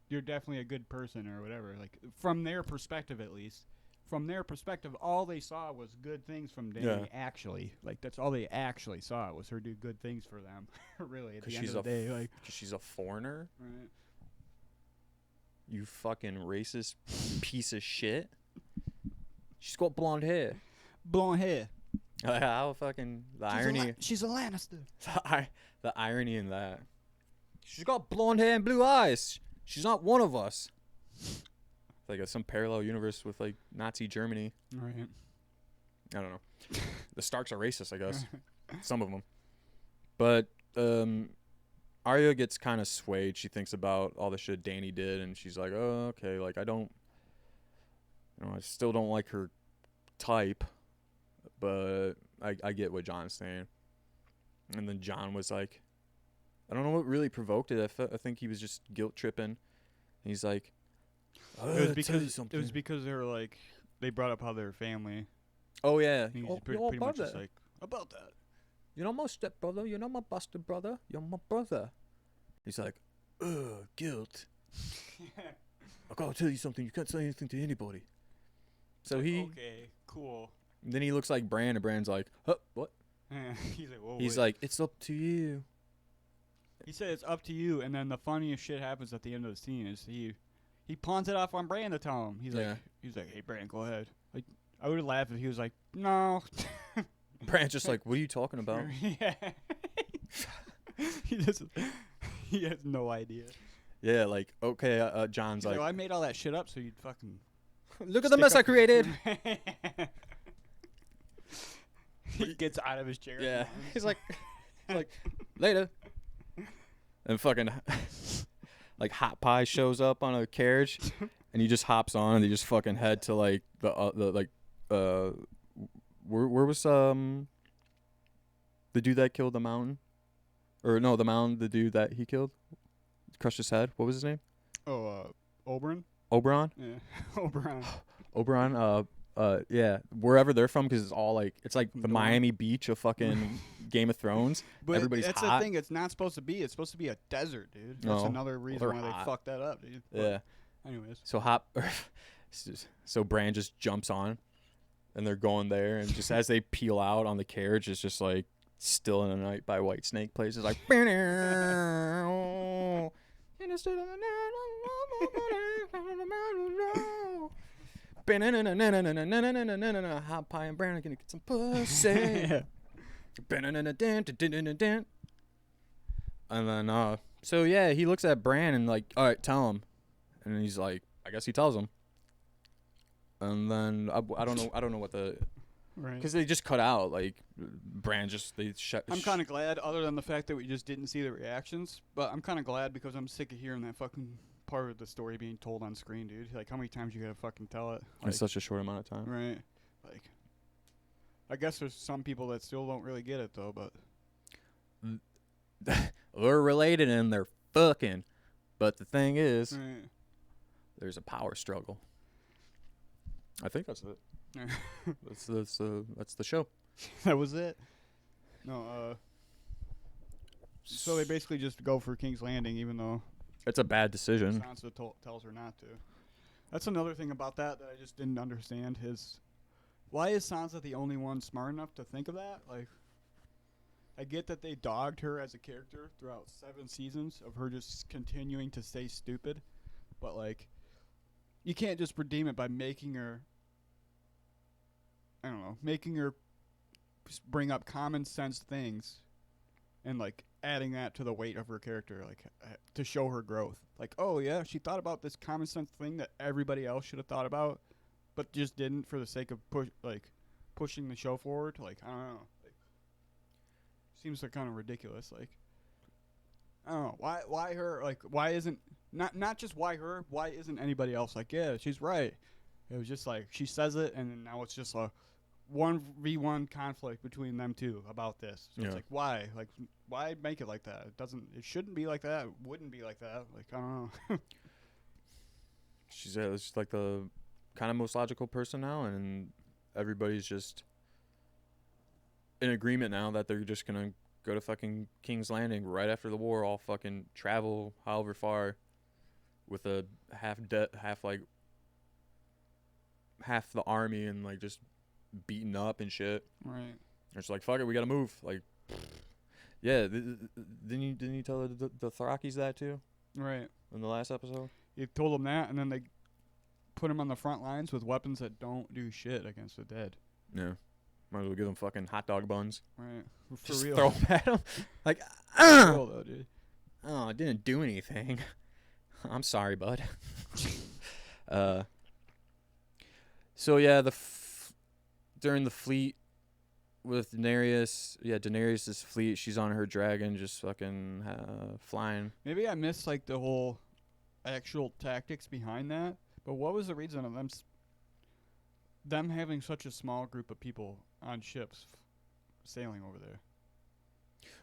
you're definitely a good person or whatever. Like, from their perspective, at least. From their perspective, all they saw was good things from Dany. Yeah. Actually, like, that's all they actually saw was her do good things for them. Really, at 'Cause the end she's of the day, like, 'Cause she's a foreigner. right. You fucking racist piece of shit. She's got blonde hair. Blonde hair. How fucking the irony. She's a Lannister. The irony in that. She's got blonde hair and blue eyes. She's not one of us. Like some parallel universe with like Nazi Germany. Right. I don't know. The Starks are racist, I guess. Some of them. But Arya gets kind of swayed. She thinks about all the shit Dany did, and she's like, "Oh, okay. Like I still don't like her type, but I get what John's saying." And then John was like, I don't know what really provoked it. I think he was just guilt tripping. He's like, It was because they were like, they brought up how their family. oh yeah, He's oh, pretty you're much brother. just like, about that. You're not my stepbrother. You're not my bastard brother. You're my brother. He's like, ugh, guilt. I gotta tell you something. You can't say anything to anybody. So he, Okay, cool. then he looks like Bran, and Bran's like, huh, what? He's like, whoa. He's wait. like, it's up to you. He said it's up to you, and then the funniest shit happens at the end of the scene is he pawns it off on Bran to tell him. He's Yeah. like, hey Bran, go ahead. Like, I would have laughed if he was like, no. Bran's just like, what are you talking about? Yeah. He has no idea. Yeah, like, okay, John's He's like, like, well, I made all that shit up so you'd fucking. look at the stick mess I up- created. He gets out of his chair. Yeah. He's like, later. And fucking, like, Hot Pie shows up on a carriage, and he just hops on, and they just fucking head to, like, where was, The dude that killed the mountain, or no, the mountain. The dude that he killed, crushed his head. What was his name? Oh, Oberon? Oberon. Yeah. Oberon. Oberon. Yeah, wherever they're from, because it's all like it's like the Dorm. Miami Beach of fucking Game of Thrones. But Everybody's that's hot. the thing. It's not supposed to be. It's supposed to be a desert, dude. No. That's another reason they're why hot. they fucked that up, dude. But Yeah. anyways. So so Bran just jumps on, and they're going there, and just as they peel out on the carriage, it's just like "Still in the Night" by Whitesnake plays. It's like hot pie and Bran are gonna get some pussy. Yeah. And then so yeah, he looks at Bran and like, all right, tell him, and he's like, I guess he tells him. And then I don't know what the, Right. because they just cut out like Bran just they shut. I'm kind of glad, other than the fact that we just didn't see the reactions, but I'm kind of glad because I'm sick of hearing that fucking part of the story being told on screen, dude. Like, how many times you gotta fucking tell it? in such a short amount of time. Right. Like, I guess there's some people that still don't really get it, though, but. They're related and they're fucking, but the thing is, Right. there's a power struggle. I think that's it. That's the show. That was it? No, so they basically just go for King's Landing, even though It's a bad decision. Sansa tells her not to. That's another thing about that I just didn't understand is why is Sansa the only one smart enough to think of that? Like, I get that they dogged her as a character throughout 7 seasons of her just continuing to stay stupid, but like, you can't just redeem it by making her, I don't know, making her bring up common sense things and like adding that to the weight of her character, like to show her growth. Like, oh yeah, she thought about this common sense thing that everybody else should have thought about, but just didn't for the sake of pushing the show forward. Like, I don't know. Like, seems like kind of ridiculous. Like, I don't know why her. Like, why isn't not just why her? Why isn't anybody else like, yeah, she's right? It was just like she says it, and then now it's just a 1v1 conflict between them two about this. So Yeah. it's like, why? Like, why make it like that? It doesn't. It shouldn't be like that. It wouldn't be like that. Like, I don't know. She's just like the kind of most logical person now, and everybody's just in agreement now that they're just gonna go to fucking King's Landing right after the war, all fucking travel however far with a half the army and like just beaten up and shit. Right. It's like, fuck it, we gotta move. Like, yeah, didn't you tell the Thorakis that too Right. in the last episode? You told them that, and then they put them on the front lines with weapons that don't do shit against the dead. Yeah, might as well give them fucking hot dog buns. Right. For Just real. throw them at them. Like, For real though, dude. oh, it didn't do anything. I'm sorry, bud. So yeah, during the fleet with Daenerys' fleet, she's on her dragon, just fucking flying. Maybe I missed like the whole actual tactics behind that. But what was the reason of them having such a small group of people on ships sailing over there?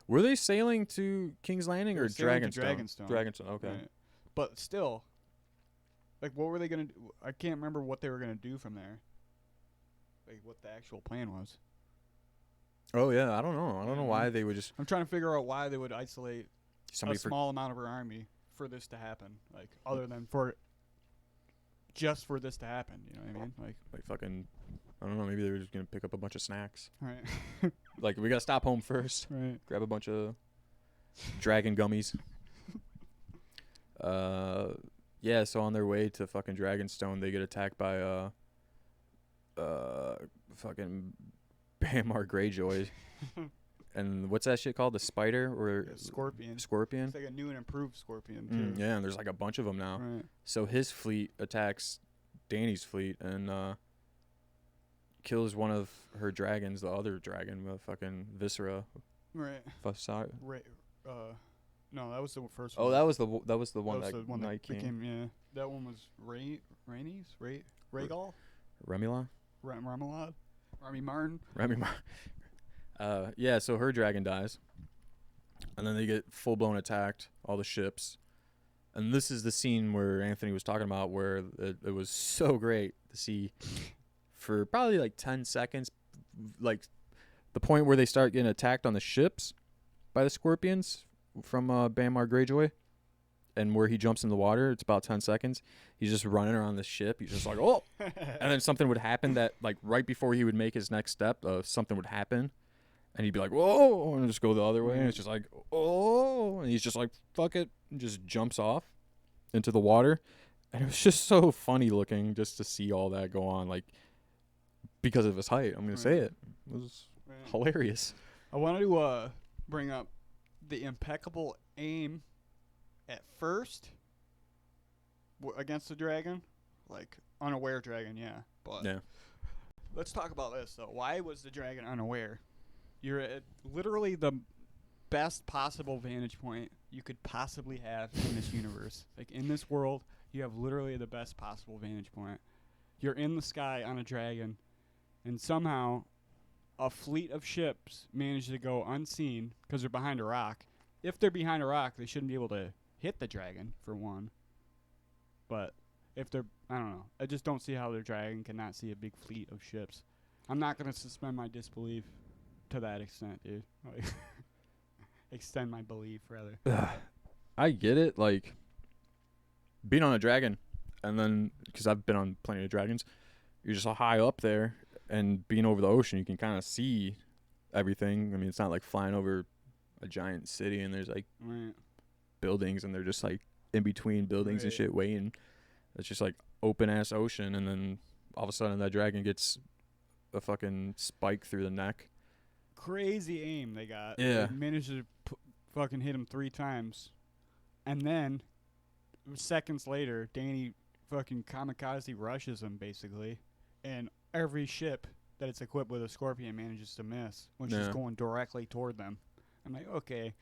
Were they sailing to King's Landing They or were sailing to Dragonstone? Dragonstone, okay. Right. But still, like, what were they gonna do? I can't remember what they were gonna do from there. Like, what the actual plan was. Oh yeah, I don't know. I don't know why they would just I'm trying to figure out why they would isolate somebody a small amount of her army for this to happen. Like, other than just for this to happen. You know what I mean? like fucking, I don't know. Maybe they were just gonna pick up a bunch of snacks. Right. Like, we gotta stop home first. Right. Grab a bunch of dragon gummies. Yeah. So on their way to fucking Dragonstone, they get attacked by fucking Bamar Greyjoy. And what's that shit called? The spider or Scorpion. Scorpion? It's like a new and improved Scorpion too. Yeah, and there's like a bunch of them now. Right. So his fleet attacks Dany's fleet and kills one of her dragons, the other dragon, the fucking Viscera. Right. No, that was the first one. Oh, that was the one that that, was the one Night that King. became, yeah. That one was Rhaenys? Rhaegal? Remula? Remoulade? Remy Martin? Remy Yeah, so her dragon dies. And then they get full-blown attacked, all the ships. And this is the scene where Anthony was talking about where it was so great to see for probably like 10 seconds, like the point where they start getting attacked on the ships by the scorpions from Bamar Greyjoy. And where he jumps in the water, it's about 10 seconds. He's just running around the ship. He's just like, oh. And then something would happen that, like, right before he would make his next step, something would happen. And he'd be like, whoa, and just go the other way. And it's just like, oh. And he's just like, fuck it. And just jumps off into the water. And it was just so funny looking just to see all that go on, like, because of his height. I'm going to say it. It was hilarious. I wanted to bring up the impeccable aim at first against the dragon. Like, unaware dragon, yeah. But Yeah. let's talk about this, though. Why was the dragon unaware? You're at literally the best possible vantage point you could possibly have in this universe. Like, in this world, you have literally the best possible vantage point. You're in the sky on a dragon, and somehow a fleet of ships managed to go unseen because they're behind a rock. If they're behind a rock, they shouldn't be able to hit the dragon, for one. But if they're, I don't know. I just don't see how their dragon cannot see a big fleet of ships. I'm not going to suspend my disbelief to that extent, dude. Like, extend my belief, rather. I get it, like, being on a dragon, and then, because I've been on plenty of dragons, you're just high up there, and being over the ocean, you can kind of see everything. I mean, it's not like flying over a giant city, and there's, like, Right. buildings, and they're just, like, in between buildings and Right. shit waiting. It's just, like, open-ass ocean, and then all of a sudden that dragon gets a fucking spike through the neck. Crazy aim they got. Yeah. They managed to fucking hit him 3 times. And then, seconds later, Danny fucking kamikaze rushes him, basically. And every ship that it's equipped with a scorpion manages to miss when she's Yeah. going directly toward them. I'm like, okay.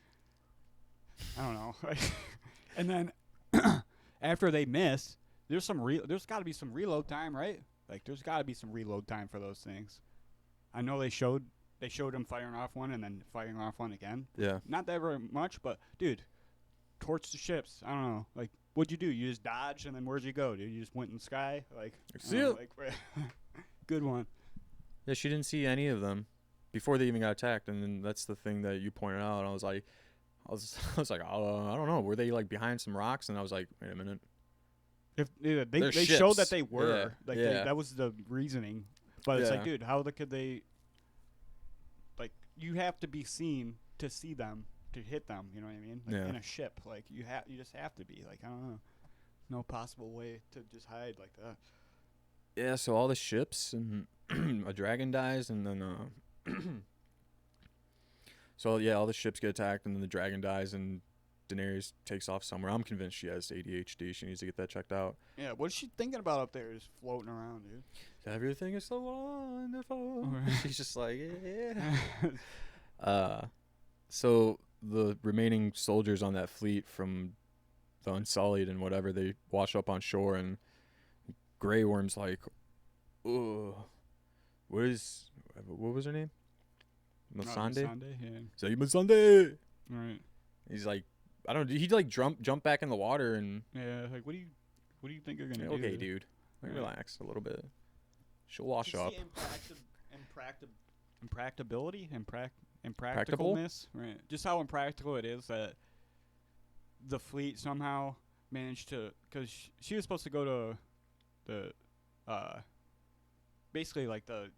I don't know. And then, after they miss, there's got to be some reload time, right? Like, there's got to be some reload time for those things. I know they showed him firing off one and then firing off one again. Yeah. Not that very much, but dude, torch the ships. I don't know. Like, what'd you do? You just dodged, and then where'd you go, dude? You just went in the sky, like. See I don't ya. know, like, good one. Yeah, she didn't see any of them before they even got attacked, and then that's the thing that you pointed out. And I was like, I don't know. Were they like behind some rocks? And I was like, wait a minute. If they They're showed that ships. they were Yeah, like yeah. that was the reasoning, but it's like, Yeah. dude, could they? Like, you have to be seen to see them to hit them. You know what I mean? Like, Yeah. in a ship, like you just have to be. Like, I don't know, no possible way to just hide like that. Yeah, so all the ships and a dragon dies, and then so yeah, all the ships get attacked, and then the dragon dies, and Daenerys takes off somewhere. I'm convinced she has ADHD. She needs to get that checked out. Yeah, what's she thinking about up there, just floating around, dude? Everything is so wonderful. She's just like, yeah. So the remaining soldiers on that fleet from the Unsullied and whatever, they wash up on shore, and Grey Worm's like, ugh, what was her name? Masande? Sunday, yeah. Say Masande. Right. He's like, I don't know. He'd like jump back in the water and Yeah, like, what do you think you're gonna do? okay, dude, like, Right. relax a little bit. She'll wash up. Impracticability? Practical? Impracticalness? Right. Just how impractical it is that the fleet somehow managed to, because she was supposed to go to the, basically like the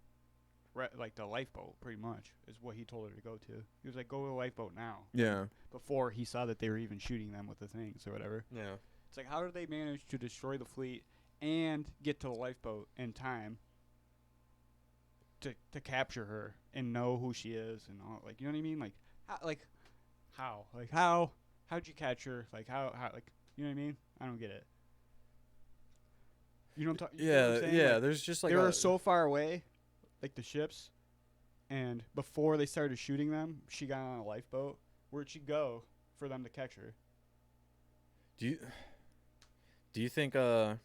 lifeboat, pretty much, is what he told her to go to. He was like, go to the lifeboat now. Yeah. Before he saw that they were even shooting them with the things or whatever. Yeah. It's like, how did they manage to destroy the fleet and get to the lifeboat in time to capture her and know who she is and all? Like, you know what I mean? Like, how'd you catch her? Like, how, like, you know what I mean? I don't get it. You know what I'm talking? Yeah. Yeah. Like, there's just like they were so far away, like the ships, and before they started shooting them, she got on a lifeboat. Where'd she go for them to catch her? Do you think like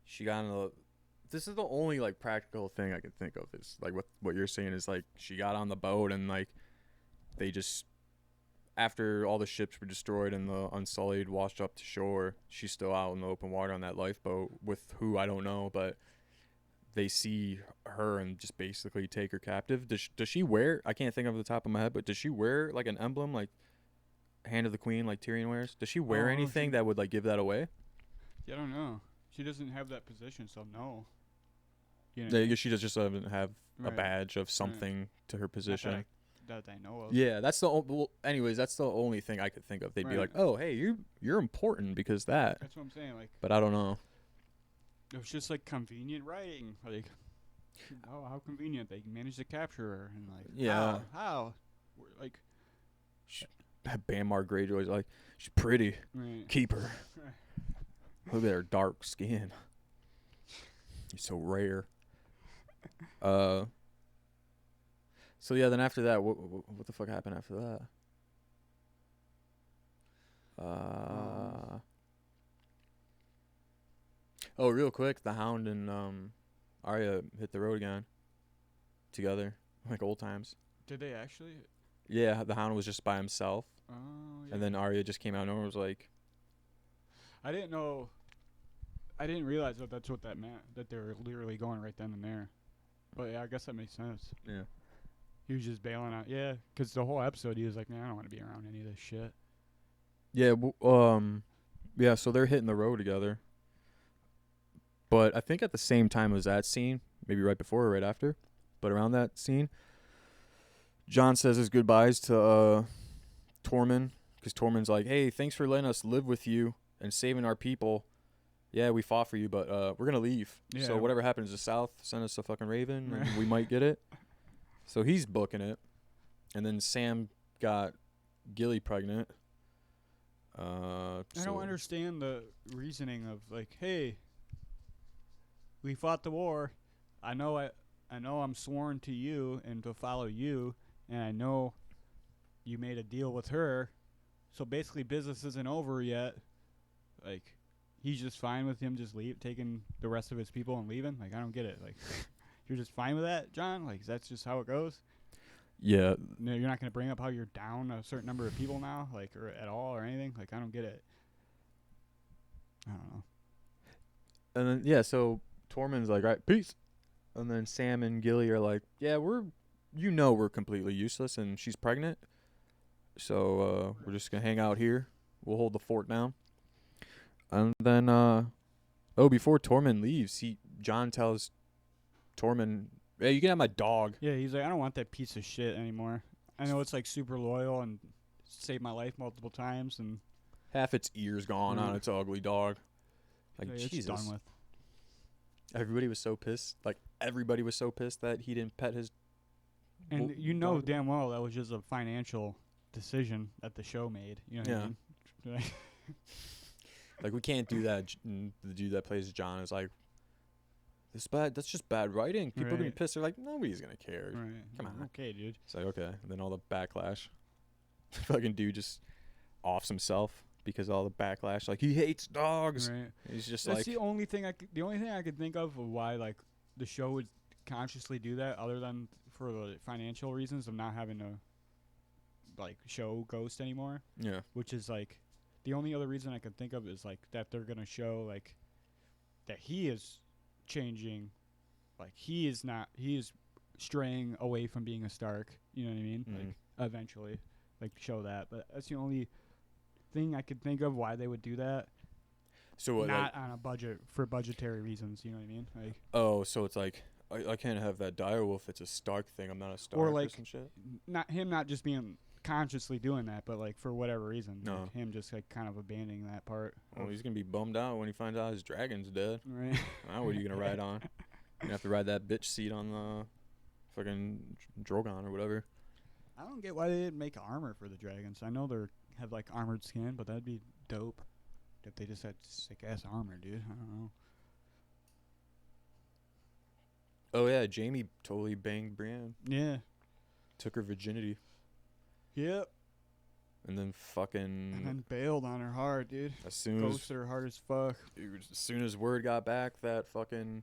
she got on this is the only like practical thing I could think of is like what you're saying is like she got on the boat and like they just after all the ships were destroyed and the Unsullied washed up to shore, she's still out in the open water on that lifeboat with who I don't know, but they see her and just basically take her captive. Does she wear? I can't think of the top of my head, but does she wear like an emblem like Hand of the Queen like Tyrion wears? Does she wear anything that would like give that away? Yeah, I don't know. She doesn't have that position, so no. You Yeah, she just doesn't have a Right. badge of something to her position. That I know of. Yeah, that's the well, anyways, that's the only thing I could think of. They'd be like, "Oh, hey, you're important because that." That's what I'm saying. Like, but I don't know. it was just like convenient writing. Like, oh, how convenient they managed to capture her and like, Yeah. how? Like, Bam Greyjoy's like, she's pretty. right. Keep her. Look at her dark skin. She's so rare. So yeah, then after that, what the fuck happened after that? Oh, real quick, the Hound and Arya hit the road again. Together, like old times. Did they actually? Yeah, the Hound was just by himself, Oh, yeah. and then Arya just came out and was like, I didn't know. I didn't realize that that's what that meant. That they were literally going right then and there. But yeah, I guess that makes sense. yeah. He was just bailing out. Yeah, because the whole episode he was like, man, I don't want to be around any of this shit. Yeah, yeah, so they're hitting the road together. But I think at the same time as that scene, maybe right before or right after, but around that scene, Jon says his goodbyes to Tormund, because Tormund's like, hey, thanks for letting us live with you and saving our people. Yeah, we fought for you, but we're going to leave. Yeah. So whatever happens to South, send us a fucking raven, and we might get it. So he's booking it. And then Sam got Gilly pregnant. I don't understand the reasoning of like, hey, we fought the war. I know I'm sworn to you and to follow you, and I know you made a deal with her. So basically business isn't over yet. Like, he's just fine with him just taking the rest of his people and leaving? Like, I don't get it. Like, you're just fine with that, John? Like, that's just how it goes? Yeah. No, you're not going to bring up how you're down a certain number of people now, like, or at all or anything? Like, I don't get it. I don't know. And then, yeah, so Tormund's like, right, peace. And then Sam and Gilly are like, yeah, we're completely useless, and she's pregnant. So we're just going to hang out here. We'll hold the fort down. And then, before Tormund leaves, Jon tells Tormund, hey, you can have my dog. Yeah, he's like, I don't want that piece of shit anymore. I know it's like super loyal and saved my life multiple times, and Half its ears gone on its ugly dog. Like, it's Jesus. done with. Everybody was so pissed. Like, everybody was so pissed that he didn't pet his And you know dog. damn well that was just a financial decision that the show made. You know what I mean? Like, we can't do that. The dude that plays Jon is like, that's just bad writing. People are getting pissed. They're like, nobody's going to care. Right. Come on. Okay, dude. It's like, okay. And then all the backlash. Fucking dude just offs himself because of all the backlash. Like, he hates dogs. Right. He's just That's like, the only thing I could think of why like the show would consciously do that, other than for the financial reasons of not having to like show Ghost anymore. yeah. Which is like the only other reason I could think of is like that they're gonna show like that he is changing, like he is straying away from being a Stark. You know what I mean? Mhm. Like eventually, like show that. But that's the only thing I could think of why they would do that. So what, Not on a budget for budgetary reasons. You know what I mean? Like, oh, so it's like, I can't have that direwolf. It's a Stark thing. I'm not a Stark or like or some shit. not just being consciously doing that, but like for whatever reason, No. like him just like kind of abandoning that part. Well, he's going to be bummed out when he finds out his dragon's dead. Right. Now what are you going to ride on? You have to ride that bitch seat on the fucking Drogon or whatever. I don't get why they didn't make armor for the dragons. I know they have like armored skin, but that'd be dope if they just had sick ass armor, dude. I don't know. Oh, yeah. Jaime totally banged Brienne. Yeah. Took her virginity. Yep. And then fucking... And then bailed on her hard, dude. as soon as Ghosted her hard as fuck. word got back that fucking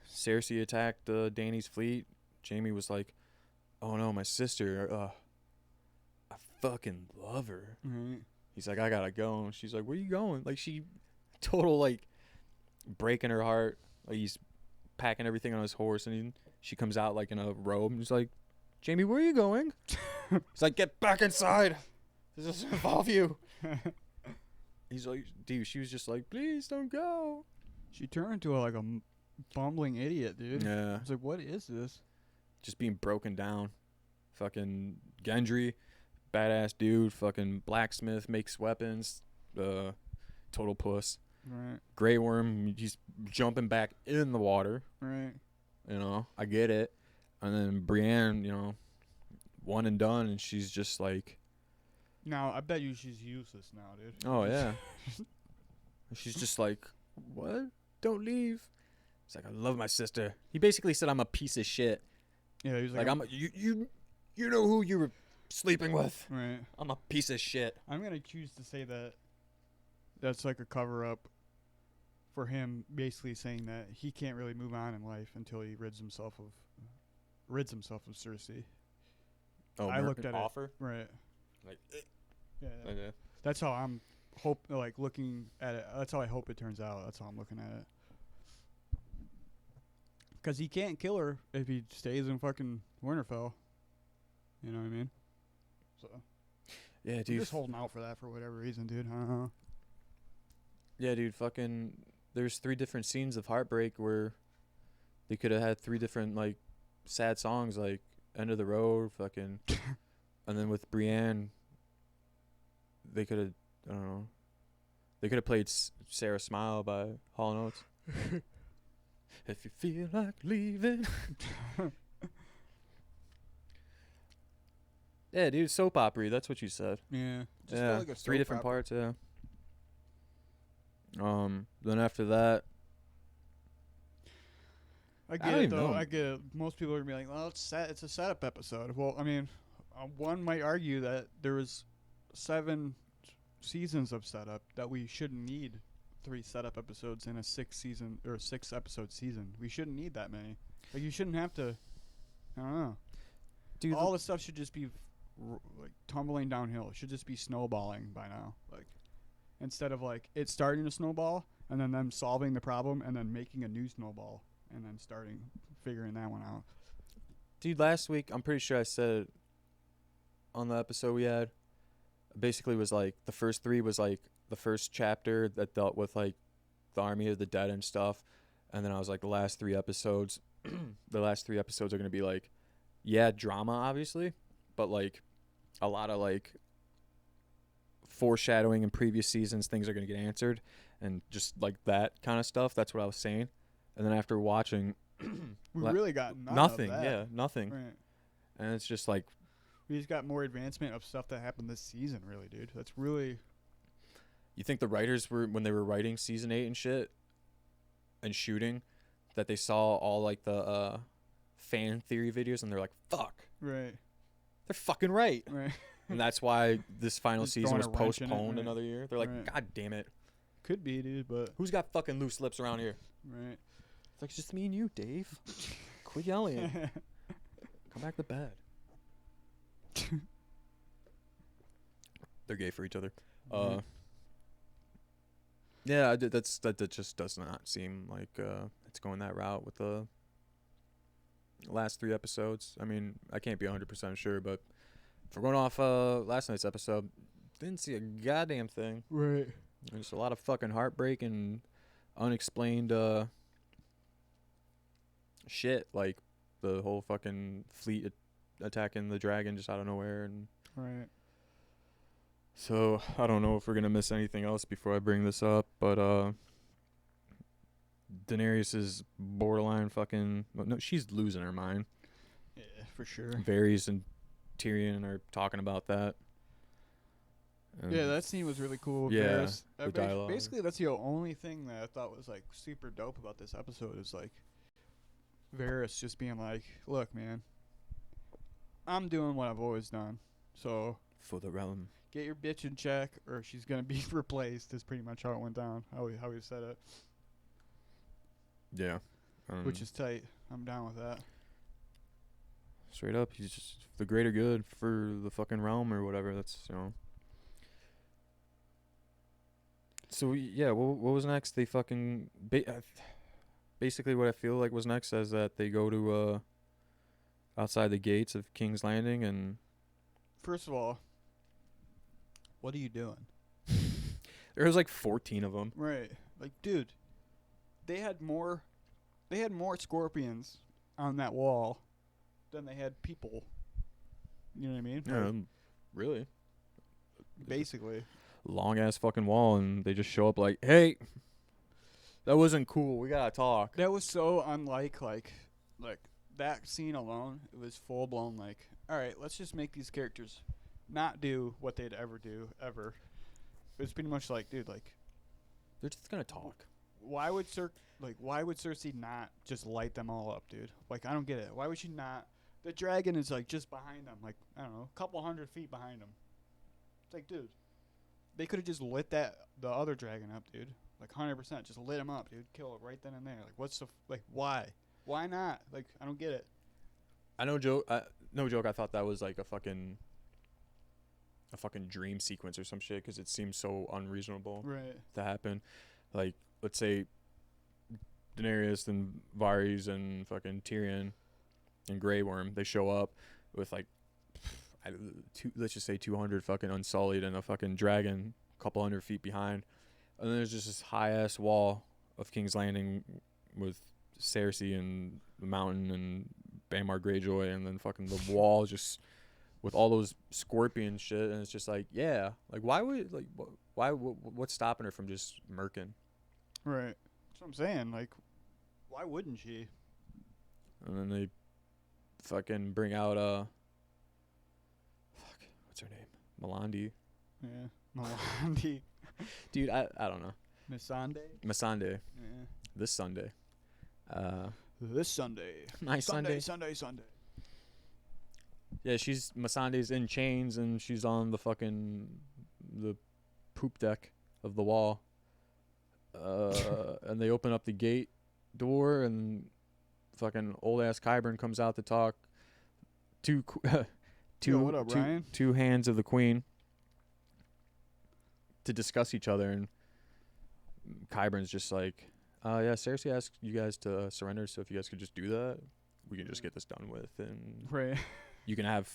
Cersei attacked Dany's fleet, Jaime was like, "Oh no, my sister. I fucking love her." Right. He's like, "I gotta go." And she's like, "Where you going?" Like she, total like, breaking her heart. Like he's packing everything on his horse, and she comes out like in a robe, and he's like, "Jaime, where are you going?" He's like, "Get back inside. This doesn't involve you." He's like, dude, she was just like, "Please don't go." She turned into like a bumbling idiot, dude. Yeah. I was like, what is this? Just being broken down. Fucking Gendry, badass dude. Fucking blacksmith, makes weapons. Total puss. Right. Grey Worm, he's jumping back in the water. Right. You know, I get it. And then Brienne, one and done, and she's just like, Now, I bet you she's useless now, dude. oh yeah. She's just like, what? Don't leave. It's like, I love my sister. He basically said I'm a piece of shit. Yeah, he was Like like, you know who you were sleeping with. right. I'm a piece of shit. I'm going to choose to say that that's like a cover-up for him basically saying that he can't really move on in life until he rids himself of Cersei. Oh, I looked at it. offer? Right. Like, Yeah. okay. That's how I'm looking at it. That's how I hope it turns out. That's how I'm looking at it. Because he can't kill her if he stays in fucking Winterfell. You know what I mean? So Yeah, I'm dude. just holding out for that for whatever reason, dude. I don't know. Yeah, dude. Fucking. There's 3 different scenes of heartbreak where they could have had 3 different like sad songs, like "End of the Road," fucking, and then with Brienne, they could have. I don't know. They could have played "Sarah Smile" by Hall & Oates. If you feel like leaving. Yeah, dude, soap opera. That's what you said. Yeah. Just Yeah, felt like a 3 soap different opera. parts. Yeah. Then after that, I I get don't it even though. know. I get it. Most people are gonna be like, "Well, it's a setup episode." Well, I mean, one might argue that there was 7 seasons of setup that we shouldn't need 3 setup episodes in a 6 episode season. We shouldn't need that many. Like you shouldn't have to. I don't know. dude, All the stuff should just be like tumbling downhill. It should just be snowballing by now. Like instead of like it starting to snowball and then them solving the problem and then making a new snowball and then figuring that one out. dude, last week I'm pretty sure I said on the episode we had, basically was like the first 3 was like the first chapter that dealt with like the army of the dead and stuff, and then I was like the last 3 episodes, the last 3 episodes are gonna be like, yeah, drama obviously, but like a lot of like foreshadowing in previous seasons, things are gonna get answered, and just like that kind of stuff. That's what I was saying, and then after watching, We La- really got nothing, of that. yeah, nothing, Right. and it's just like, We just got more advancement of stuff that happened this season, really, dude. That's really you think the writers were, when they were writing season 8 and shit and shooting, that they saw all like the fan theory videos and they're like, fuck, right. they're fucking right. Right. And that's why this final Just season was throwing a wrench in it, postponed right. another year. They're like, Right. God damn it. Could be, dude, but Who's got fucking loose lips around here? right. It's like, it's just me and you, Dave. Quit yelling. Come back to bed. They're gay for each other. Mhm. Yeah, that just does not seem like it's going that route with the last 3 episodes. I mean, I can't be 100% sure, but if we're going off last night's episode, didn't see a goddamn thing. Right. There's a lot of fucking heartbreak and unexplained shit, like the whole fucking fleet attacking the dragon just out of nowhere, and Right. so I don't know if we're gonna miss anything else before I bring this up, but Daenerys is borderline fucking, no, she's losing her mind. Yeah, for sure. Varys and Tyrion are talking about that. And Yeah, that scene was really cool. Yeah, Varys. the dialogue. Basically, that's the only thing that I thought was like super dope about this episode is like Varys just being like, "Look, man, I'm doing what I've always done. So for the realm. get your bitch in check, or she's gonna be replaced." Is pretty much how it went down. How he said it. Yeah. which is tight. I'm down with that. Straight up, he's just the greater good for the fucking realm or whatever. That's, you know. So yeah, what was next? They fucking basically what I feel like was next is that they go to outside the gates of King's Landing, and First of all, what are you doing? there was like 14 of them. Right. Like, dude, they had more scorpions on that wall than they had people. You know what I mean? Yeah, Like, really. basically. Long ass fucking wall, and they just show up like, hey, that wasn't cool. We gotta talk. That was so unlike like that scene alone. It was full blown like, all right, let's just make these characters not do what they'd ever do ever. It's pretty much like, dude, like, They're just gonna talk. why would Cersei not just light them all up, dude? Like, I don't get it. Why would she not? The dragon is like just behind them, like, I don't know, a couple 100 feet behind them. It's like, dude, they could have just lit the other dragon up, dude. Like 100%, just lit him up, dude. Kill it right then and there. Like, what's the why? Why not? Like, I don't get it. I know, joke. No joke. I thought that was like a fucking dream sequence or some shit, because it seems so unreasonable Right. to happen. Like, let's say Daenerys and Varys and fucking Tyrion and Grey Worm, they show up with like let's just say 200 fucking unsullied and a fucking dragon a couple 100 feet behind, and then there's just this high ass wall of King's Landing with Cersei and the mountain and Baemar Greyjoy, and then fucking the wall just with all those scorpion shit, and it's just like, yeah, like what's stopping her from just murking? Right. That's what I'm saying. Like, why wouldn't she? And then they fucking bring out what's her name? Melandi. Yeah. Melandi. Dude, I don't know. Missandei? Missandei. Yeah. This Sunday. This Sunday. Nice Sunday. Sunday. Yeah, Missandei's in chains, and she's on the poop deck of the wall. And they open up the gate door, and fucking old ass Qyburn comes out to talk. Yo, what up, Ryan? Two hands of the queen to discuss each other, and Qyburn's just like, yeah, Cersei asked you guys to surrender, so if you guys could just do that, we can just get this done with, and Right. you can have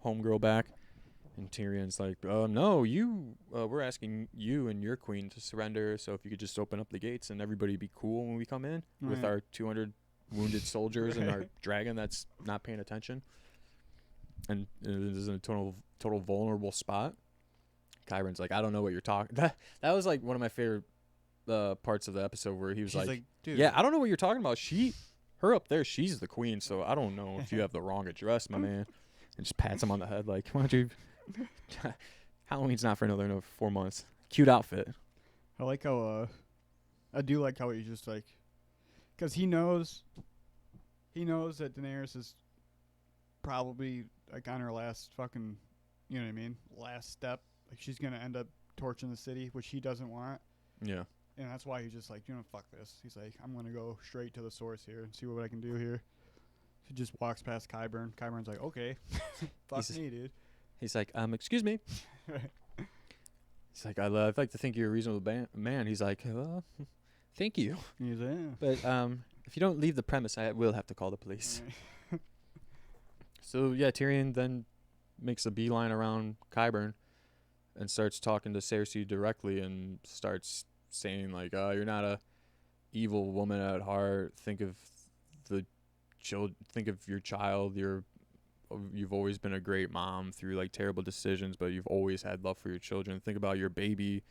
homegirl back. And Tyrion's like, no, we're asking you and your queen to surrender, so if you could just open up the gates and everybody be cool when we come in with Right. our 200 wounded soldiers and our Right. dragon that's not paying attention. And this is in a total vulnerable spot. Qyburn's like, I don't know what you're talking. That was like one of my favorite parts of the episode, where he was She's like, dude. yeah, I don't know what you're talking about. Her up there, she's the queen, so I don't know if you have the wrong address, my man. And just pats him on the head like, why don't you... Halloween's not for another 4 months. Cute outfit. I like how, I do like how he's just like, because he knows that Daenerys is probably like on her last fucking, you know what I mean, last step. Like, she's gonna end up torching the city, which he doesn't want. Yeah. And that's why he's just like, you know, fuck this. He's like, I'm gonna go straight to the source here and see what I can do here. He just walks past Qyburn. Qyburn's like, okay, fuck me, dude. He's like, excuse me. He's like, I'd like to think you're a reasonable man. He's like, thank you. He's like, But if you don't leave the premise, I will have to call the police. Right. So, yeah, Tyrion then makes a beeline around Qyburn and starts talking to Cersei directly, and starts saying, like, you're not a evil woman at heart. Think of your child. You've always been a great mom through like terrible decisions, but you've always had love for your children. Think about your baby.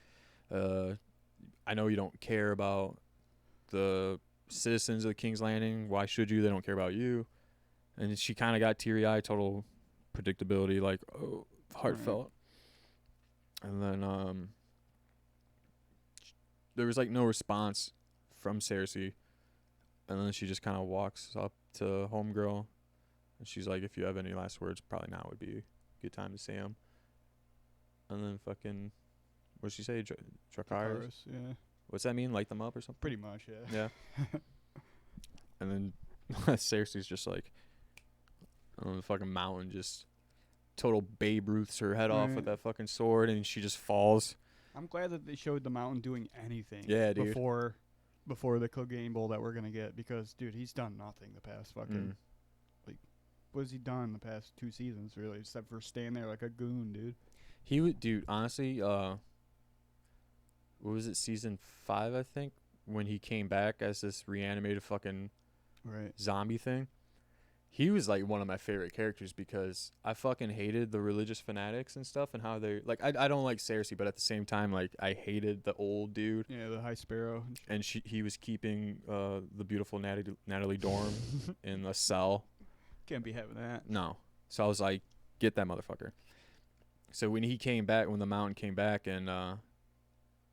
I know you don't care about the citizens of King's Landing. Why should you? They don't care about you. And she kind of got teary-eyed, total predictability, like, oh, heartfelt. Right. And then there was like no response from Cersei. And then she just kind of walks up to homegirl. And she's like, if you have any last words, probably now would be a good time to say them. And then fucking, what did she say? Dracarys? Yeah. What's that mean? Light them up or something? Pretty much, yeah. Yeah. And then Cersei's just like on the fucking mountain, just total Babe Ruths her head off with that fucking sword, and she just falls. I'm glad that they showed the Mountain doing anything. Yeah, dude. Before the Clegane Bowl that we're gonna get, because dude, he's done nothing the past fucking. What has he done the past 2 seasons, really, except for staying there like a goon, dude? He would, dude. Honestly, what was it, season 5, I think, when he came back as this reanimated fucking zombie thing. He was like one of my favorite characters because I fucking hated the religious fanatics and stuff and how they like. I don't like Cersei, but at the same time, like I hated the old dude. Yeah, the High Sparrow. And he was keeping the beautiful Natalie Dorm in a cell. Can't be having that. No. So I was like, get that motherfucker. So when he came back, when the Mountain came back, and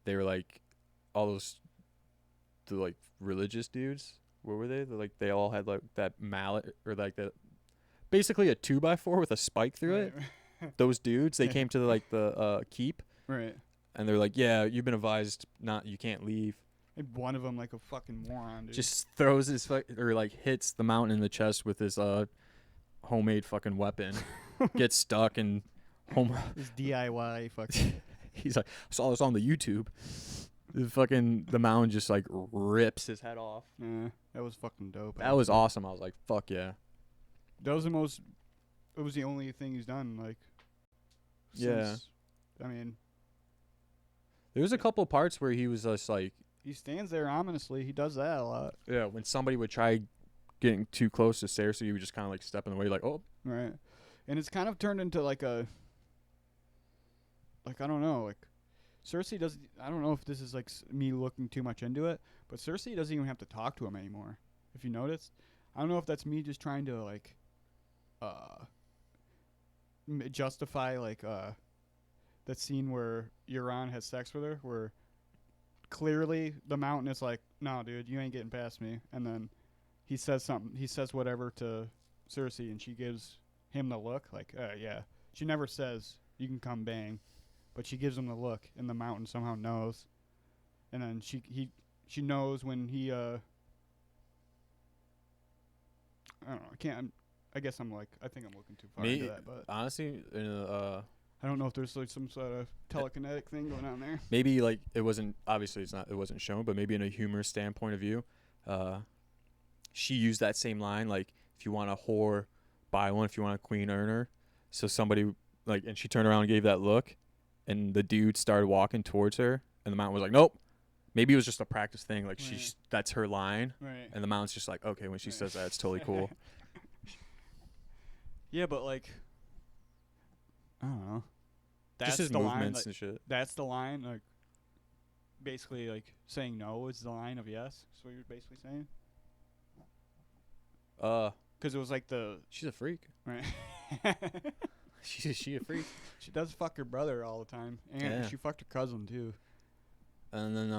they were like, all the like religious dudes. What were they? They all had like that mallet or like that, basically a 2x4 with a spike through it. Those dudes, they came to the keep. Right. And they're like, yeah, you've been advised you can't leave. And one of them like a fucking moron, dude. Just throws his or like hits the Mountain in the chest with his homemade fucking weapon. Gets stuck and his DIY fucking. He's like, I saw this on the YouTube. The Mountain just like rips his head off. Yeah, that was fucking dope. That was awesome. I was like, fuck yeah. That was it was the only thing he's done, like. Since, I mean. There was a couple parts where he was just like. He stands there ominously. He does that a lot. Yeah, when somebody would try getting too close to Cersei, he would just kind of like step in the way, like, oh. Right. And it's kind of turned into like a. Like, I don't know, like. Cersei doesn't. I don't know if this is like me looking too much into it, but Cersei doesn't even have to talk to him anymore. If you noticed, I don't know if that's me just trying to like, justify like that scene where Euron has sex with her, where clearly the Mountain is like, no, dude, you ain't getting past me, and then he says something. He says whatever to Cersei, and she gives him the look, like, yeah. She never says you can come bang. But she gives him the look, and the Mountain somehow knows, and then she knows when he I don't know. I guess I'm like, I think I'm looking too far into that, but honestly, I don't know if there's like some sort of telekinetic thing going on there. Maybe like it wasn't shown, but maybe in a humor standpoint of view, she used that same line, like, if you want a whore, buy one. If you want a queen, earn her. So somebody like, and she turned around and gave that look. And the dude started walking towards her, and the Mountain was like, nope. Maybe it was just a practice thing. Like, that's her line. Right. And the Mountain's just like, okay, when she says that, it's totally cool. Yeah, but, like, I don't know. That's just his the movements line, like, and shit. That's the line, like, basically, like, saying no is the line of yes. That's what you're basically saying? Because it was like she's a freak. Right. She a freak. She does fuck her brother all the time, and she fucked her cousin too. And then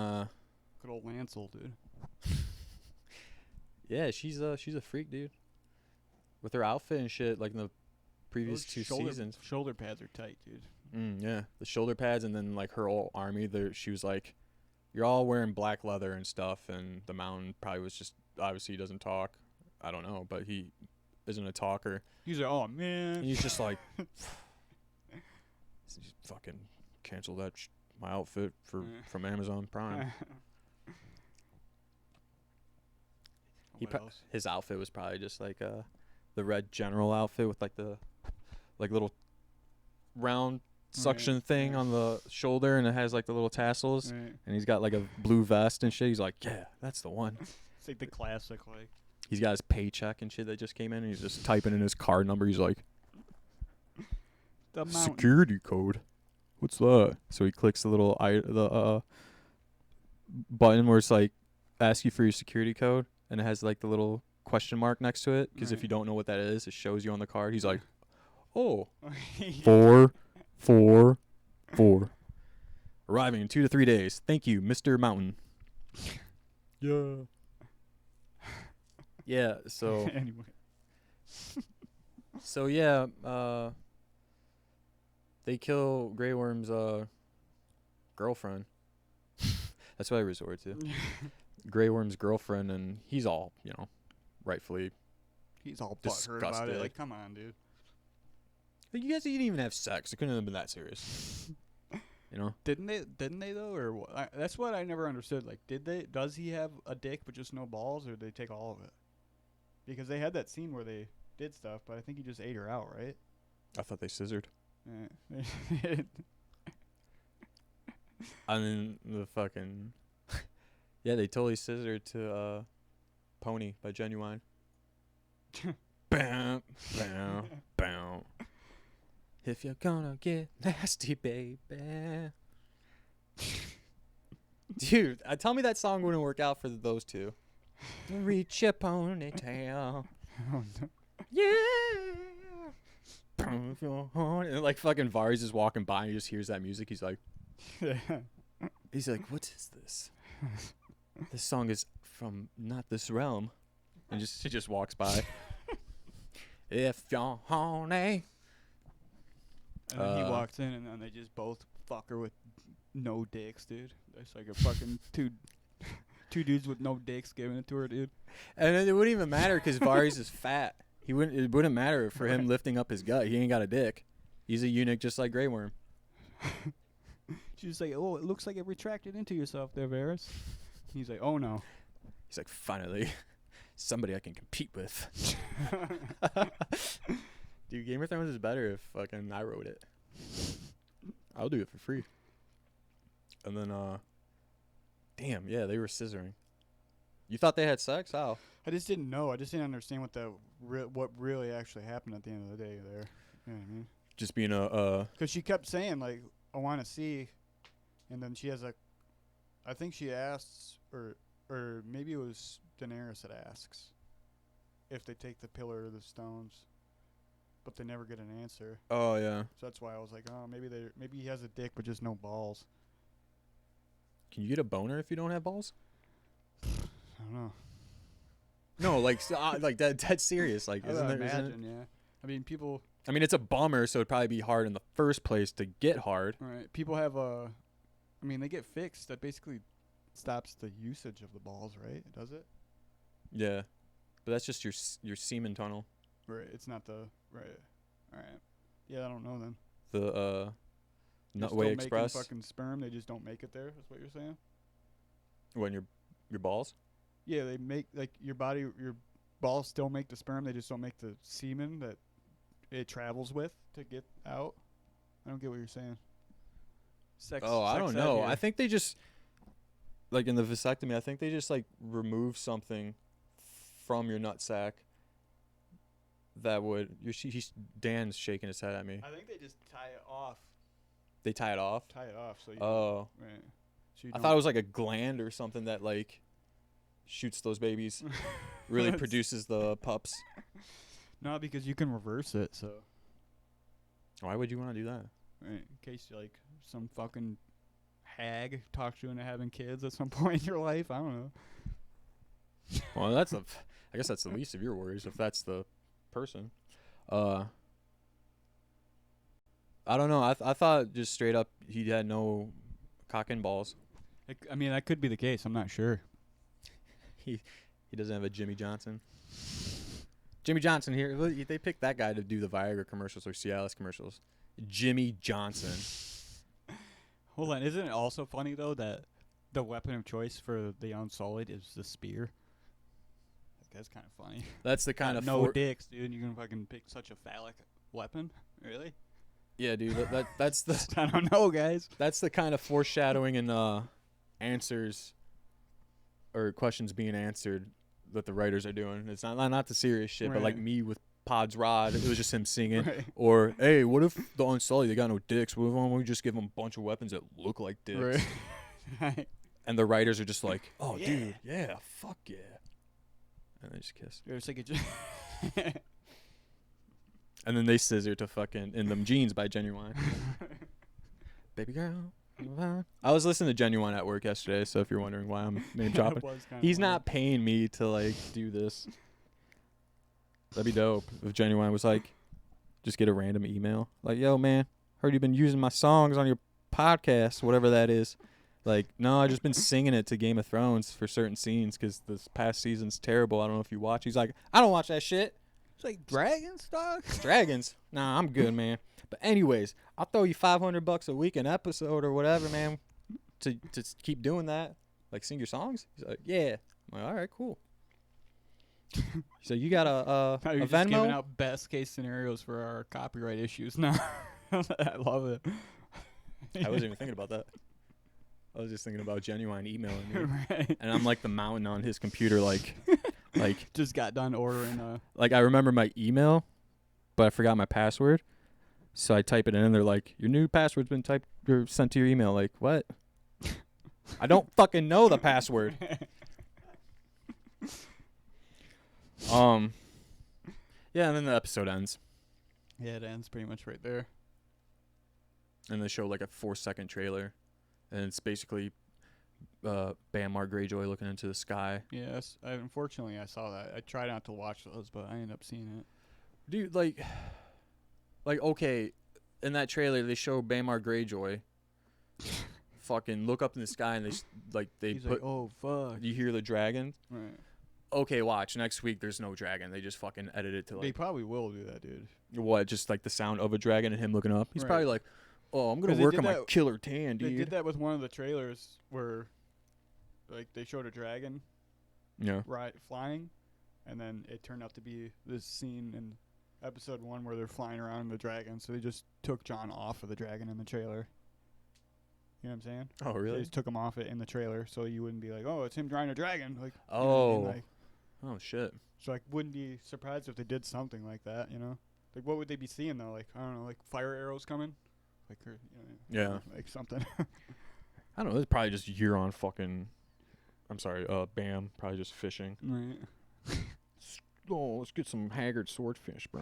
good old Lancel, dude. Yeah, she's a freak, dude. With her outfit and shit, like in the previous 2 seasons. Shoulder pads are tight, dude. Yeah, the shoulder pads, and then like her whole army. She was like, you're all wearing black leather and stuff, and the Mountain probably was just, obviously he doesn't talk. I don't know, but he isn't a talker. He's like, oh man. And he's just like, just fucking cancel that my outfit from Amazon Prime. His outfit was probably just like the red general outfit with like the little round suction thing on the shoulder, and it has like the little tassels, and he's got like a blue vest and shit. He's like, yeah, that's the one. It's like the classic, like. He's got his paycheck and shit that just came in, and he's just typing in his card number. He's like, security code. What's that? So he clicks the little button where it's like, ask you for your security code, and it has like the little question mark next to it, because if you don't know what that is, it shows you on the card. He's like, oh, 444. Arriving in 2 to 3 days. Thank you, Mr. Mountain. Yeah. Yeah, so anyway. So yeah, they kill Grey Worm's girlfriend. That's what I resort to. Grey Worm's girlfriend, and he's all, rightfully. He's all butthurt about it. Disgusted. Like, come on, dude. Like, you guys didn't even have sex. It couldn't have been that serious. You know? Didn't they though? Or that's what I never understood. Like, does he have a dick but just no balls, or did they take all of it? Because they had that scene where they did stuff, but I think he just ate her out, right? I thought they scissored. Yeah. And then the fucking... yeah, they totally scissored to Pony by Genuine. Bam, bam, bam. If you're gonna get nasty, baby. Dude, tell me that song wouldn't work out for those two. Reach your ponytail. Oh, no. Yeah. If you're horny. And like fucking Vari's just walking by and he just hears that music. He's like, what is this? This song is from not this realm. And he just walks by. If you're horny. And then he walks in, and then they just both fuck her with no dicks, dude. That's like a fucking two dudes with no dicks giving it to her, dude. And it wouldn't even matter because Vari's is fat. It wouldn't matter for him lifting up his gut. He ain't got a dick. He's a eunuch just like Grey Worm. She's like, oh, it looks like it retracted into yourself there, Varys. He's like, oh no. He's like, finally, somebody I can compete with. Dude, Game of Thrones is better if fucking I wrote it. I'll do it for free. And then, damn, yeah, they were scissoring. You thought they had sex? How? I just didn't know. I just didn't understand what really actually happened at the end of the day there. You know what I mean? Just being Because she kept saying, like, I want to see, and then she has I think she asks, or maybe it was Daenerys that asks if they take the pillar or the stones, but they never get an answer. Oh yeah. So that's why I was like, oh, maybe he has a dick but just no balls. Can you get a boner if you don't have balls? I don't know. No, like that's serious. Like, I isn't would there? imagine, yeah. I mean, people. I mean, it's a bummer, so it'd probably be hard in the first place to get hard. Right. People have I mean, they get fixed. That basically stops the usage of the balls, right? Does it? Yeah, but that's just your semen tunnel. Right. It's not the right. All right. Yeah, I don't know then. The They're Nutway still Express. making fucking sperm. They just don't make it there. That's what you're saying? When your balls. Yeah, they make like your balls still make the sperm. They just don't make the semen that it travels with to get out. I don't get what you're saying. I don't know. I think they just like in the vasectomy. I think they just like remove something from your nutsack. That would Dan's shaking his head at me. I think they just tie it off. They tie it off. So you right. So I thought it was like a gland or something that like shoots those babies. Really produces the pups. No, because you can reverse it. So why would you want to do that? right, in case like some fucking hag talks you into having kids at some point in your life. I don't know. Well, I guess that's the least of your worries if that's the person. I don't know. I thought just straight up he had no cock and balls. I mean, that could be the case. I'm not sure. He doesn't have a Jimmy Johnson. Jimmy Johnson here. They picked that guy to do the Viagra commercials or Cialis commercials. Jimmy Johnson. Hold on. Isn't it also funny though that the weapon of choice for the Unsullied is the spear? That's kind of funny. That's the kind of no dicks, dude. You can fucking pick such a phallic weapon, really? Yeah, dude. That's the. I don't know, guys. That's the kind of foreshadowing and answers or questions being answered that the writers are doing. It's not the serious shit, but like me with Pod's Rod, it was just him singing. Right. Or hey, what if the Unsullied they got no dicks? What if we just give them a bunch of weapons that look like dicks? Right. And the writers are just like, oh, Yeah. dude, yeah, fuck yeah. And they just kiss. It's like it And then they scissor to fucking In Them Jeans by Genuine. Baby girl. I was listening to Genuine at work yesterday, so if you're wondering why I'm name dropping, he's not paying me to like do this. That'd be dope if Genuine was like, just get a random email like, yo man, heard you've been using my songs on your podcast, whatever that is. Like, no, I just been singing it to Game of Thrones for certain scenes because this past season's terrible. I don't know if you watch. He's like, I don't watch that shit. It's like dragons, dog. Dragons? Nah, I'm good, man. But anyways, I'll throw you $500 a week an episode or whatever, man, to keep doing that. Sing your songs? He's like, yeah. I'm like, all right, cool. So you got a You're just giving Venmo? out best case scenarios for our copyright issues now. I love it. I wasn't even thinking about that. I was just thinking about Genuine emailing me. Right. And I'm like the mountain on his computer, like Just got done ordering. I remember my email, but I forgot my password. So I type it in and they're like, your new password's been typed or sent to your email. Like, what? I don't fucking know the password. Yeah, and then the episode ends. Yeah, it ends pretty much right there. And they show like a 4-second trailer. And it's basically Bam Mark Greyjoy looking into the sky. Yes, unfortunately I saw that. I tried not to watch those, but I ended up seeing it. Dude, like okay, in that trailer they show Bam Mark Greyjoy fucking look up in the sky and they He's put like, oh fuck. you hear the dragon. Right. Okay, watch next week. There's no dragon. They just fucking edit it to They like probably will do that, dude. what? Just like the sound of a dragon and him looking up. He's Right. probably like, oh, I'm gonna 'Cause they work did on my that- killer tan, They dude. did that with one of the trailers where, like, they showed a dragon Yeah. flying, and then it turned out to be this scene in episode 1 where they're flying around the dragon. So they just took John off of the dragon in the trailer. You know what I'm saying? Oh, They really? just took him off it in the trailer, so you wouldn't be like, oh, it's him drawing a dragon. Like, you know what I Oh. mean? Like, Oh shit. so I wouldn't be surprised if they did something like that. You know, like what would they be seeing though? Like I don't know, like fire arrows coming, like or, Yeah. like something. I don't know. It's probably just Euron fucking. I'm sorry. Bam. Probably just fishing. Right. Oh, let's get some haggard swordfish, bro.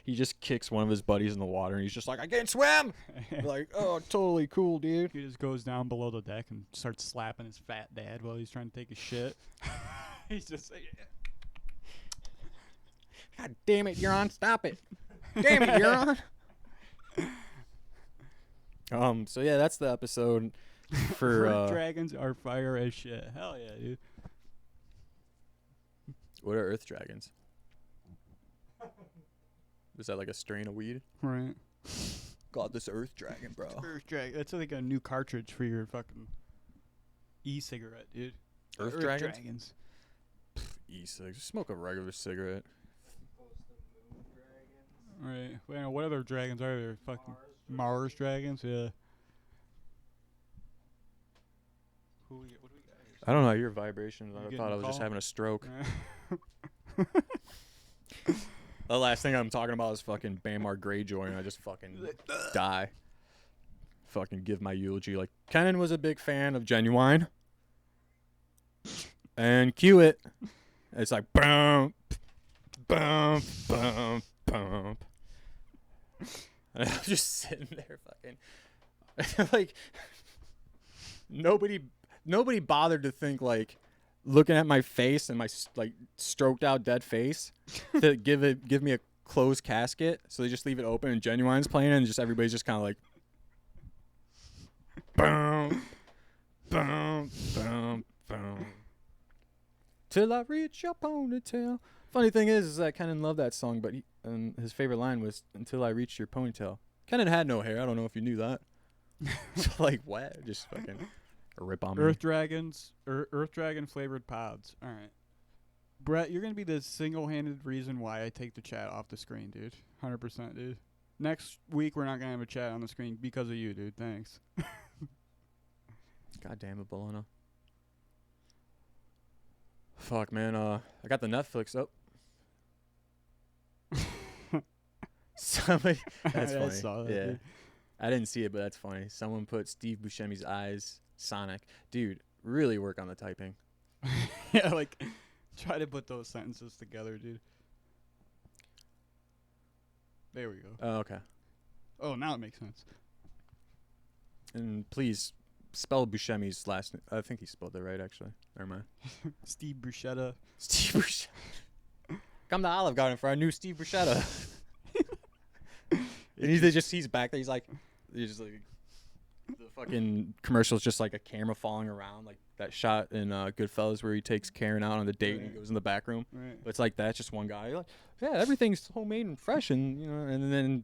He just kicks one of his buddies in the water, and he's just like, I can't swim. We're like, oh, totally cool, dude. He just goes down below the deck and starts slapping his fat dad while he's trying to take a shit. He's just like, God damn it, Euron, stop it. Damn it, Euron. So yeah, that's the episode for dragons are fire as shit. Hell yeah, dude. what are earth dragons? Is that like a strain of weed? Right. God, this earth dragon, bro. Earth dragon. That's like a new cartridge for your fucking e-cigarette, dude. Earth dragons? E-cig. Just smoke a regular cigarette. Supposed to moon dragons. Right. Well, what other dragons are there? Fucking Mars dragons? Yeah. What do we got here? I don't know. Your vibrations. You I getting thought a I was just call? having a stroke. The last thing I'm talking about is fucking Bam Mark Greyjoy, and I just fucking die. Fucking give my eulogy. Like, Kenan was a big fan of Genuine. And cue it. It's like, boom, boom, boom, boom. And I was just sitting there fucking. Like, nobody bothered to think, like, looking at my face and my like stroked out dead face to give me a closed casket, so they just leave it open and Genuine's playing and just everybody's just kind of like boom boom boom boom till I reach your ponytail. Funny thing is that Kenan loved that song, but his favorite line was until I reach your ponytail. Kenan had no hair. I don't know if you knew that. So like what? Just fucking a rip on me. Earth dragons, Earth dragon flavored pods. All right, Brett, you're gonna be the single-handed reason why I take the chat off the screen, dude. 100%, dude. Next week we're not gonna have a chat on the screen because of you, dude. Thanks. God damn it, Bologna. Fuck, man. I got the Netflix up. Somebody. That's I funny. saw that, yeah. dude. I didn't see it, but that's funny. Someone put Steve Buscemi's eyes, Sonic. Dude, really work on the typing. Yeah, like try to put those sentences together, dude. There we go. Oh, okay. Oh, now it makes sense. And please spell Buscemi's last name. I think he spelled it right, actually. Never mind. Steve Bruschetta. Steve Buscemi. Come to Olive Garden for our new Steve Bruschetta. And he's back there. He's just like, the fucking commercial's just like a camera falling around, like that shot in Goodfellas where he takes Karen out on the date and he Right. goes in the back room. Right. But it's like that, just one guy. You're like, yeah, everything's homemade and fresh, and and then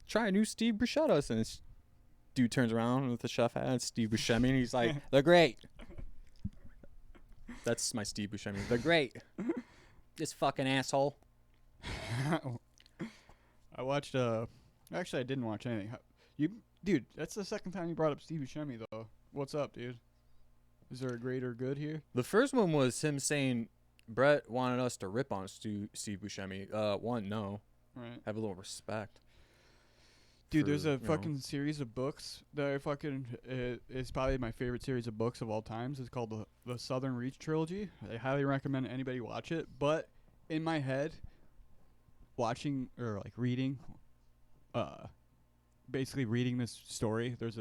try a new Steve Bruschettas, and this dude turns around with the chef hat, and Steve Buscemi, and he's like, they're great. That's my Steve Buscemi. They're great. This fucking asshole. I watched. Actually, I didn't watch anything. Dude, that's the second time you brought up Steve Buscemi, though. What's up, dude? Is there a greater good here? The first one was him saying Brett wanted us to rip on Steve Buscemi. No. Right. Have a little respect. Dude, there's for, a you know, fucking series of books that I fucking. It's probably my favorite series of books of all times. It's called the Southern Reach Trilogy. I highly recommend anybody watch it. But in my head, watching or like reading, basically reading this story, there's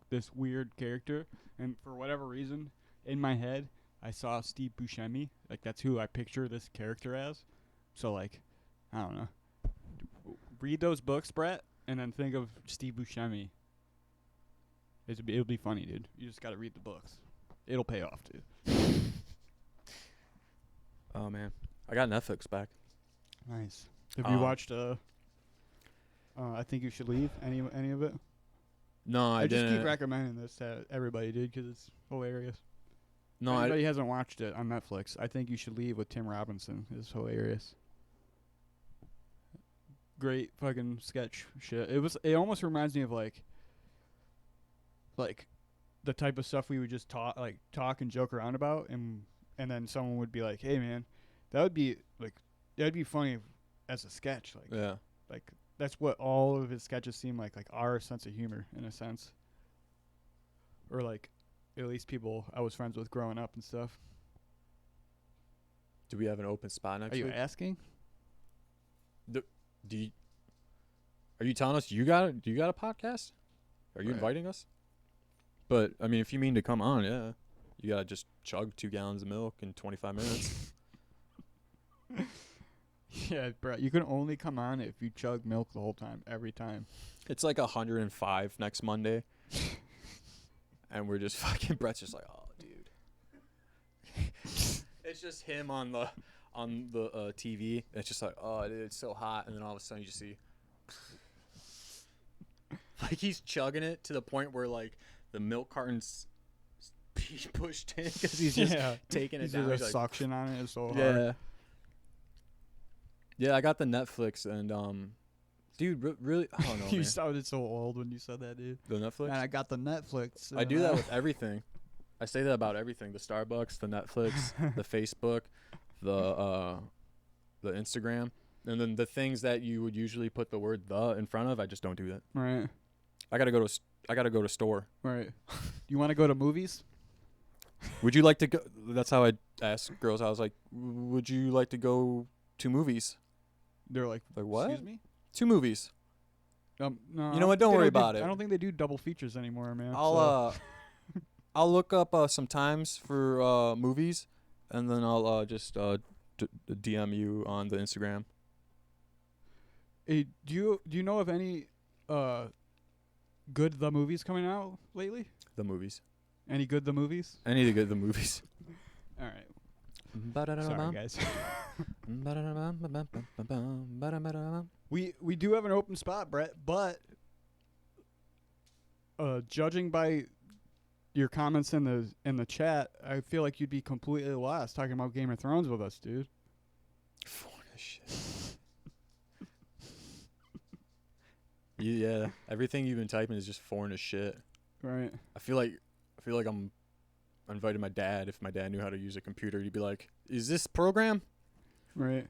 this weird character, and for whatever reason, in my head, I saw Steve Buscemi. Like that's who I picture this character as. So like, I don't know. Read those books, Brett. And then think of Steve Buscemi. It'll be funny, dude. You just got to read the books. It'll pay off, dude. Oh man, I got Netflix back. Nice. Have you watched? I think you should leave. Any of it? No, I just didn't. keep recommending this to everybody, dude, because it's hilarious. No, Anybody hasn't watched it on Netflix, I think you should leave with Tim Robinson. It's hilarious. Great fucking sketch shit. It almost reminds me of like the type of stuff we would just talk and joke around about, and then someone would be like, "Hey man, that'd be funny as a sketch." yeah. Like that's what all of his sketches seem like our sense of humor in a sense, or like at least people I was friends with growing up and stuff. Do we have an open spot next Are you week? asking? Are you telling us do you got a podcast? Are you Right. inviting us? But I mean, if you mean to come on, yeah, you gotta just chug 2 gallons of milk in 25 minutes. Yeah, bro. You can only come on if you chug milk the whole time, every time. It's like 105 next Monday, and we're just fucking. Brett's just like, oh, dude. It's just him on the TV. It's just like, oh, dude, it's so hot, and then all of a sudden you just see, like he's chugging it to the point where like the milk carton's pushed in because he's just taking it He's down. just He's like, suction on it. It's so hard. yeah. Yeah, I got the Netflix and dude, really. Oh no, You man. sounded so old when you said that, dude. The Netflix. Man, I got the Netflix. I do that with everything. I say that about everything: the Starbucks, the Netflix, the Facebook, the Instagram, and then the things that you would usually put the word "the" in front of. I just don't do that. Right. I gotta go to store. Right. You want to go to movies? Would you like to go? That's how I ask girls. I was like, would you like to go to movies? They're like, what? Excuse me? 2 movies. No. You know what? Don't worry about it. I don't think they do double features anymore, man. I'll look up some times for movies, and then I'll just DM you on the Instagram. Hey, do you know of any good the movies coming out lately? The movies. Any good the movies? I need to get the movies. All right. Sorry, guys. We do have an open spot, Brett, but judging by your comments in the chat, I feel like you'd be completely lost talking about Game of Thrones with us, dude. Foreign as shit. Yeah, everything you've been typing is just foreign as shit. Right. I feel like I'm inviting my dad. If my dad knew how to use a computer, he'd be like, "Is this program?" Right.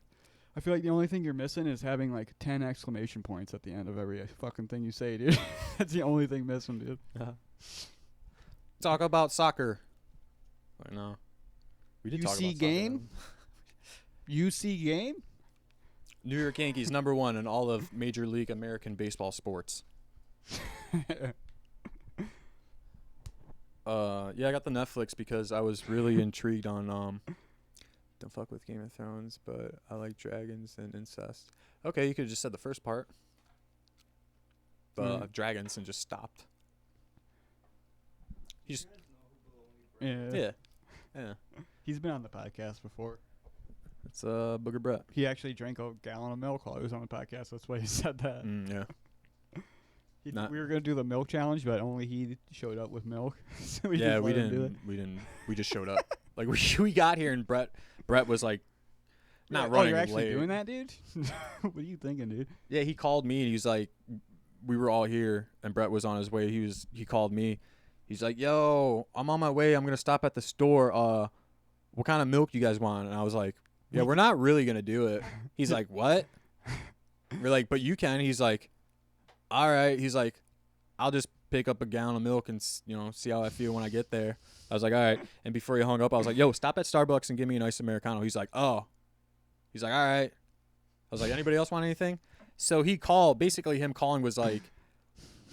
I feel like the only thing you're missing is having like 10 exclamation points at the end of every fucking thing you say, dude. That's the only thing missing, dude. Talk about soccer. I know. We did talk UC about game? UC game? New York Yankees #1 in all of Major League American baseball sports. Yeah, I got the Netflix because I was really intrigued on don't fuck with Game of Thrones, but I like dragons and incest. Okay, you could have just said the first part. Dragons and just stopped. He's Yeah. yeah. He's been on the podcast before. It's Booger Brett. He actually drank a gallon of milk while he was on the podcast. That's why he said that. Yeah. We were gonna do the milk challenge, but only he showed up with milk. So We just let him do it. didn't. We just showed up. Like we got here and Brett was like, not Oh, running you're actually late. doing that, dude? What are you thinking, dude? Yeah, he called me and he's like, we were all here and Brett was on his way. He called me. He's like, yo, I'm on my way. I'm gonna stop at the store. What kind of milk you guys want? And I was like, yeah, we're not really gonna do it. He's like, what? We're like, but you can. He's like, all right. He's like, I'll just pick up a gallon of milk and see how I feel when I get there. I was like, all right. And before he hung up, I was like, yo, stop at Starbucks and give me an iced Americano. He's like, oh. He's like, all right. I was like, anybody else want anything? So he called. Basically, him calling was like,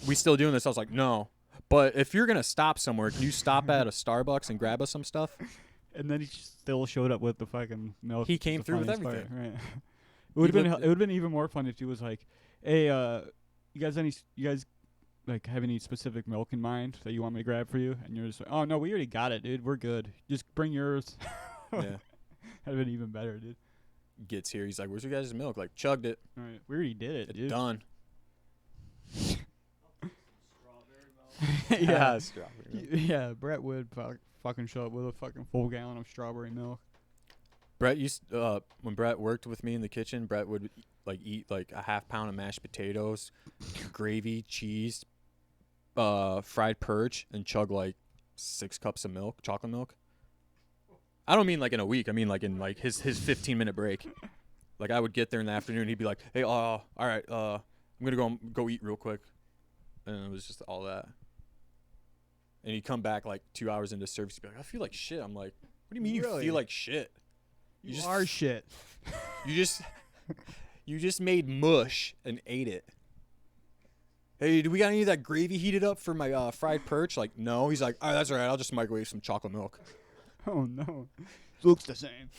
we still doing this? I was like, no. But if you're going to stop somewhere, can you stop at a Starbucks and grab us some stuff? And then he still showed up with the fucking milk. He came The through with funniest part, everything. right? It would have been even more fun if he was like, hey, you guys like have any specific milk in mind that you want me to grab for you? And you're just like, oh no, we already got it, dude. We're good. Just bring yours. Yeah. That'd have been even better, dude. Gets here. He's like, where's your guys' milk? Like, chugged it. All right, we already did it, It's dude. done. Strawberry milk. Yeah. Strawberry milk. Yeah, Brett would fucking show up with a fucking full gallon of strawberry milk. Brett when Brett worked with me in the kitchen, Brett would eat like a half pound of mashed potatoes, gravy, cheese, fried perch, and chug like 6 cups of milk, chocolate milk. I don't mean like in a week. I mean like in like his 15-minute break. Like I would get there in the afternoon. He'd be like, hey, all right, I'm gonna go eat real quick, and it was just all that. And he'd come back like 2 hours into service. He'd be like, I feel like shit. I'm like, what do you mean Really? you feel like shit? You are shit. You just made mush and ate it. Hey, do we got any of that gravy heated up for my fried perch? Like, no. He's like, all right, that's all right. I'll just microwave some chocolate milk. Oh no, looks the same.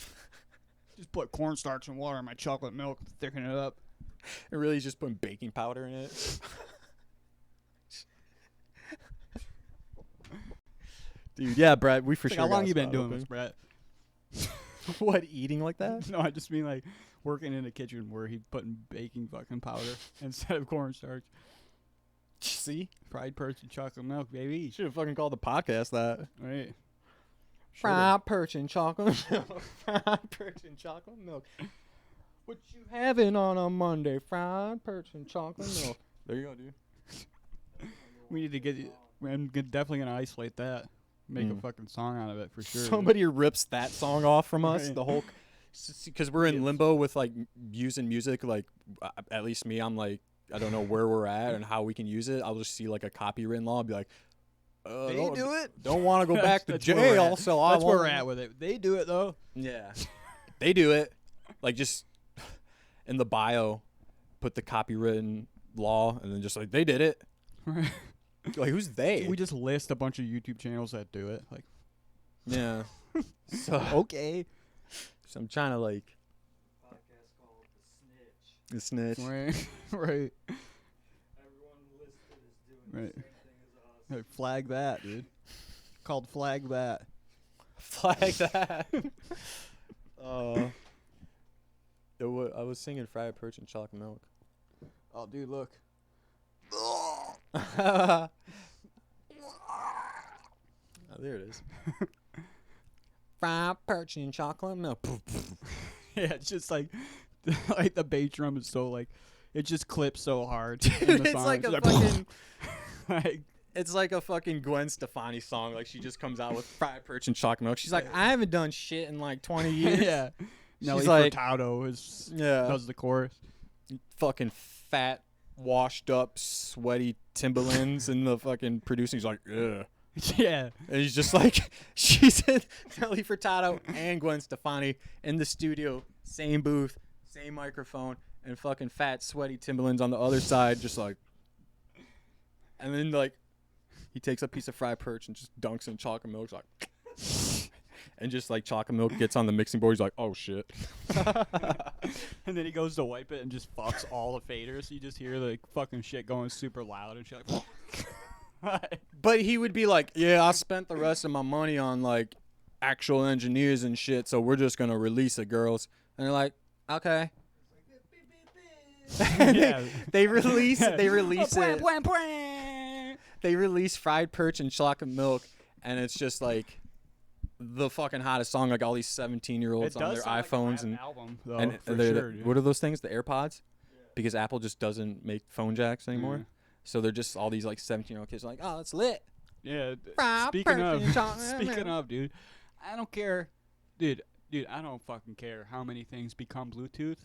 Just put cornstarch and water in my chocolate milk, thicken it up. And really, he's just putting baking powder in it. Dude, yeah, Brett, we for Like, sure. how long got you been spot doing open. this, Brett? What, eating like that? No, I just mean like working in a kitchen where he's putting baking fucking powder instead of cornstarch. See? Fried perch and chocolate milk, baby. Should have fucking called the podcast that. Right. Fried perch and chocolate milk. Fried perch and chocolate milk. What you having on a Monday? Fried perch and chocolate milk. There you go, dude. We need to get. I'm definitely gonna isolate that. Make a Mm. fucking song out of it for sure. Somebody rips that song off from us. Right. The whole, because we're in limbo with like using music. Like at least me, I'm like, I don't know where we're at and how we can use it. I'll just see like a copywritten law and be like, They don't, do it. Don't want to go back to That's where we're jail. at. So I That's where we're won't. at with it. They do it though. Yeah, they do it. Like just in the bio, put the copywritten law, and then just like they did it. Like who's they? We just list a bunch of YouTube channels that do it. Like, Yeah. So, okay. so I'm trying to like Podcast called The Snitch. the snitch. Right. Right. Everyone listed is doing Right. the same thing as us. Hey, flag that, dude. Called flag that. Flag that. I was singing fried perch and chocolate milk. Oh, dude, look. Oh, there it is. Fried perch and chocolate milk. Yeah, it's just like the bass drum is so like it just clips so hard. in Dude, the it's song. like a It's fucking like, it's like a fucking Gwen Stefani song. Like she just comes out with fried perch and chocolate milk. She's like, I haven't done shit in like 20 years. yeah. Nelly She's like, Furtado is yeah, does the chorus. fucking fat, washed up, sweaty Timberlands and the fucking producing. He's like, ugh. Yeah. And he's just like, she's in Nelly Furtado and Gwen Stefani in the studio, same booth, same microphone, and fucking fat, sweaty Timberlands on the other side, just like. And then, like, he takes a piece of fried perch and just dunks in chocolate milk, like, and just like chocolate milk gets on the mixing board. He's like, oh shit. And then he goes to wipe it and just fucks all the faders. You just hear the fucking shit going super loud and shit. Like, But he would be like, yeah, I spent the rest of my money on like actual engineers and shit, so we're just gonna release it, girls. And they're like, okay. Yeah. They release it. Bwah. They release Fried Perch and Chocolate Milk, and it's just like the fucking hottest song. Like all these 17-year-olds on their iPhones an album, though, and for they're sure, dude. what are those things? The AirPods, because Apple just doesn't make phone jacks anymore. Yeah. So they're just all these like 17-year-old kids are like, oh, it's lit. Yeah. Fried Speaking Perch of, and Chocolate Milk. speaking of, dude, I don't care, dude. I don't fucking care how many things become Bluetooth.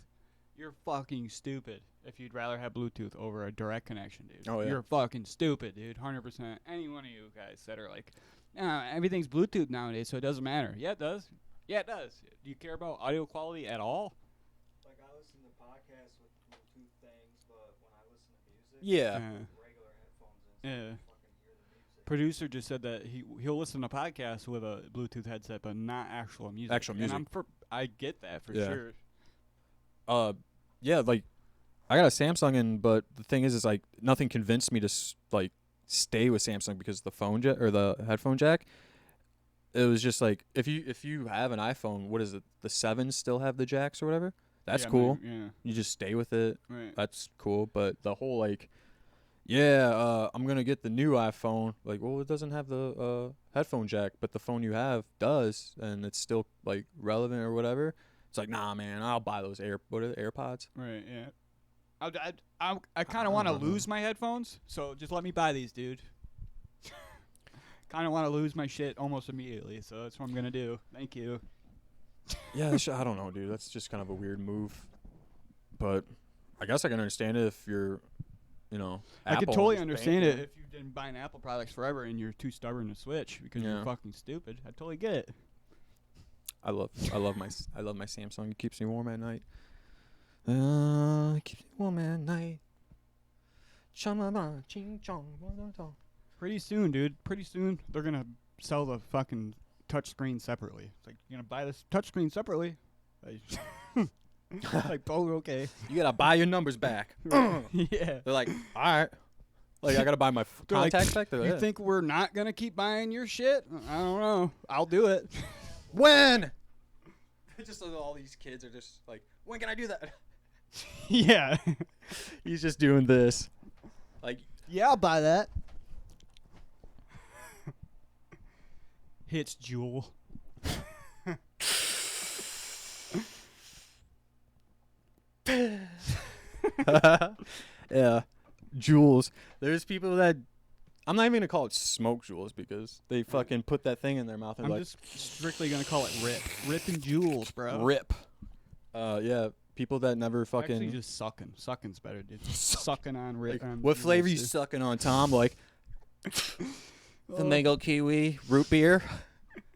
You're fucking stupid if you'd rather have Bluetooth over a direct connection, dude. Oh, yeah. You're fucking stupid, dude. 100%. Any one of you guys that are like, everything's Bluetooth nowadays, so it doesn't matter. Yeah, it does. Yeah, it does. Do you care about audio quality at all? Like I listen to podcasts with Bluetooth things, but when I listen to music, Yeah. regular headphones in, so I Yeah. can fucking hear the music. Producer just said that he'll listen to podcasts with a Bluetooth headset, but not actual music. Actual music. And I get that for Yeah. sure. Yeah, like I got a Samsung, but the thing is like nothing convinced me to like stay with Samsung because the phone jack or the headphone jack. It was just like if you have an iPhone, what is it? The 7s still have the jacks or whatever. That's Yeah, cool. Yeah. You just stay with it. Right. That's cool. But the whole like, I'm gonna get the new iPhone. Like, well, it doesn't have the headphone jack, but the phone you have does, and it's still like relevant or whatever. It's like, nah, man, I'll buy those AirPods. Right. Yeah. I kind of want to lose my headphones, so just let me buy these, dude. Kind of want to lose my shit almost immediately, so that's what I'm gonna do. Thank you. Yeah, I don't know, dude. That's just kind of a weird move. But I guess I can understand it if you're, I could Apple totally and just understand bank it if you've been buying Apple products forever and you're too stubborn to switch because Yeah. you're fucking stupid. I totally get it. I love my Samsung. It keeps me warm at night. Keeps me warm at night. Pretty soon, dude. Pretty soon they're gonna sell the fucking touchscreen separately. It's like you're gonna buy this touchscreen separately. Like, oh, okay. You gotta buy your numbers back. Yeah. They're like, all right. Like I gotta buy my They're like, contacts back. They're You like, think we're not gonna keep buying your shit? I don't know. I'll do it. when? Just all these kids are just like, when can I do that? Yeah. He's just doing this. Like, Yeah, I'll buy that. Hits Jewel. yeah, jewels. There's people that I'm not even gonna call it smoke jewels because they fucking put that thing in their mouth and I'm like just strictly gonna call it rip. Ripping jewels, bro. rip. Yeah, people that never Actually, fucking. just sucking. Sucking's better, dude. Sucking on rip. Like, on what flavor you jewels, sucking on, Tom? Like dude. the mango kiwi root beer.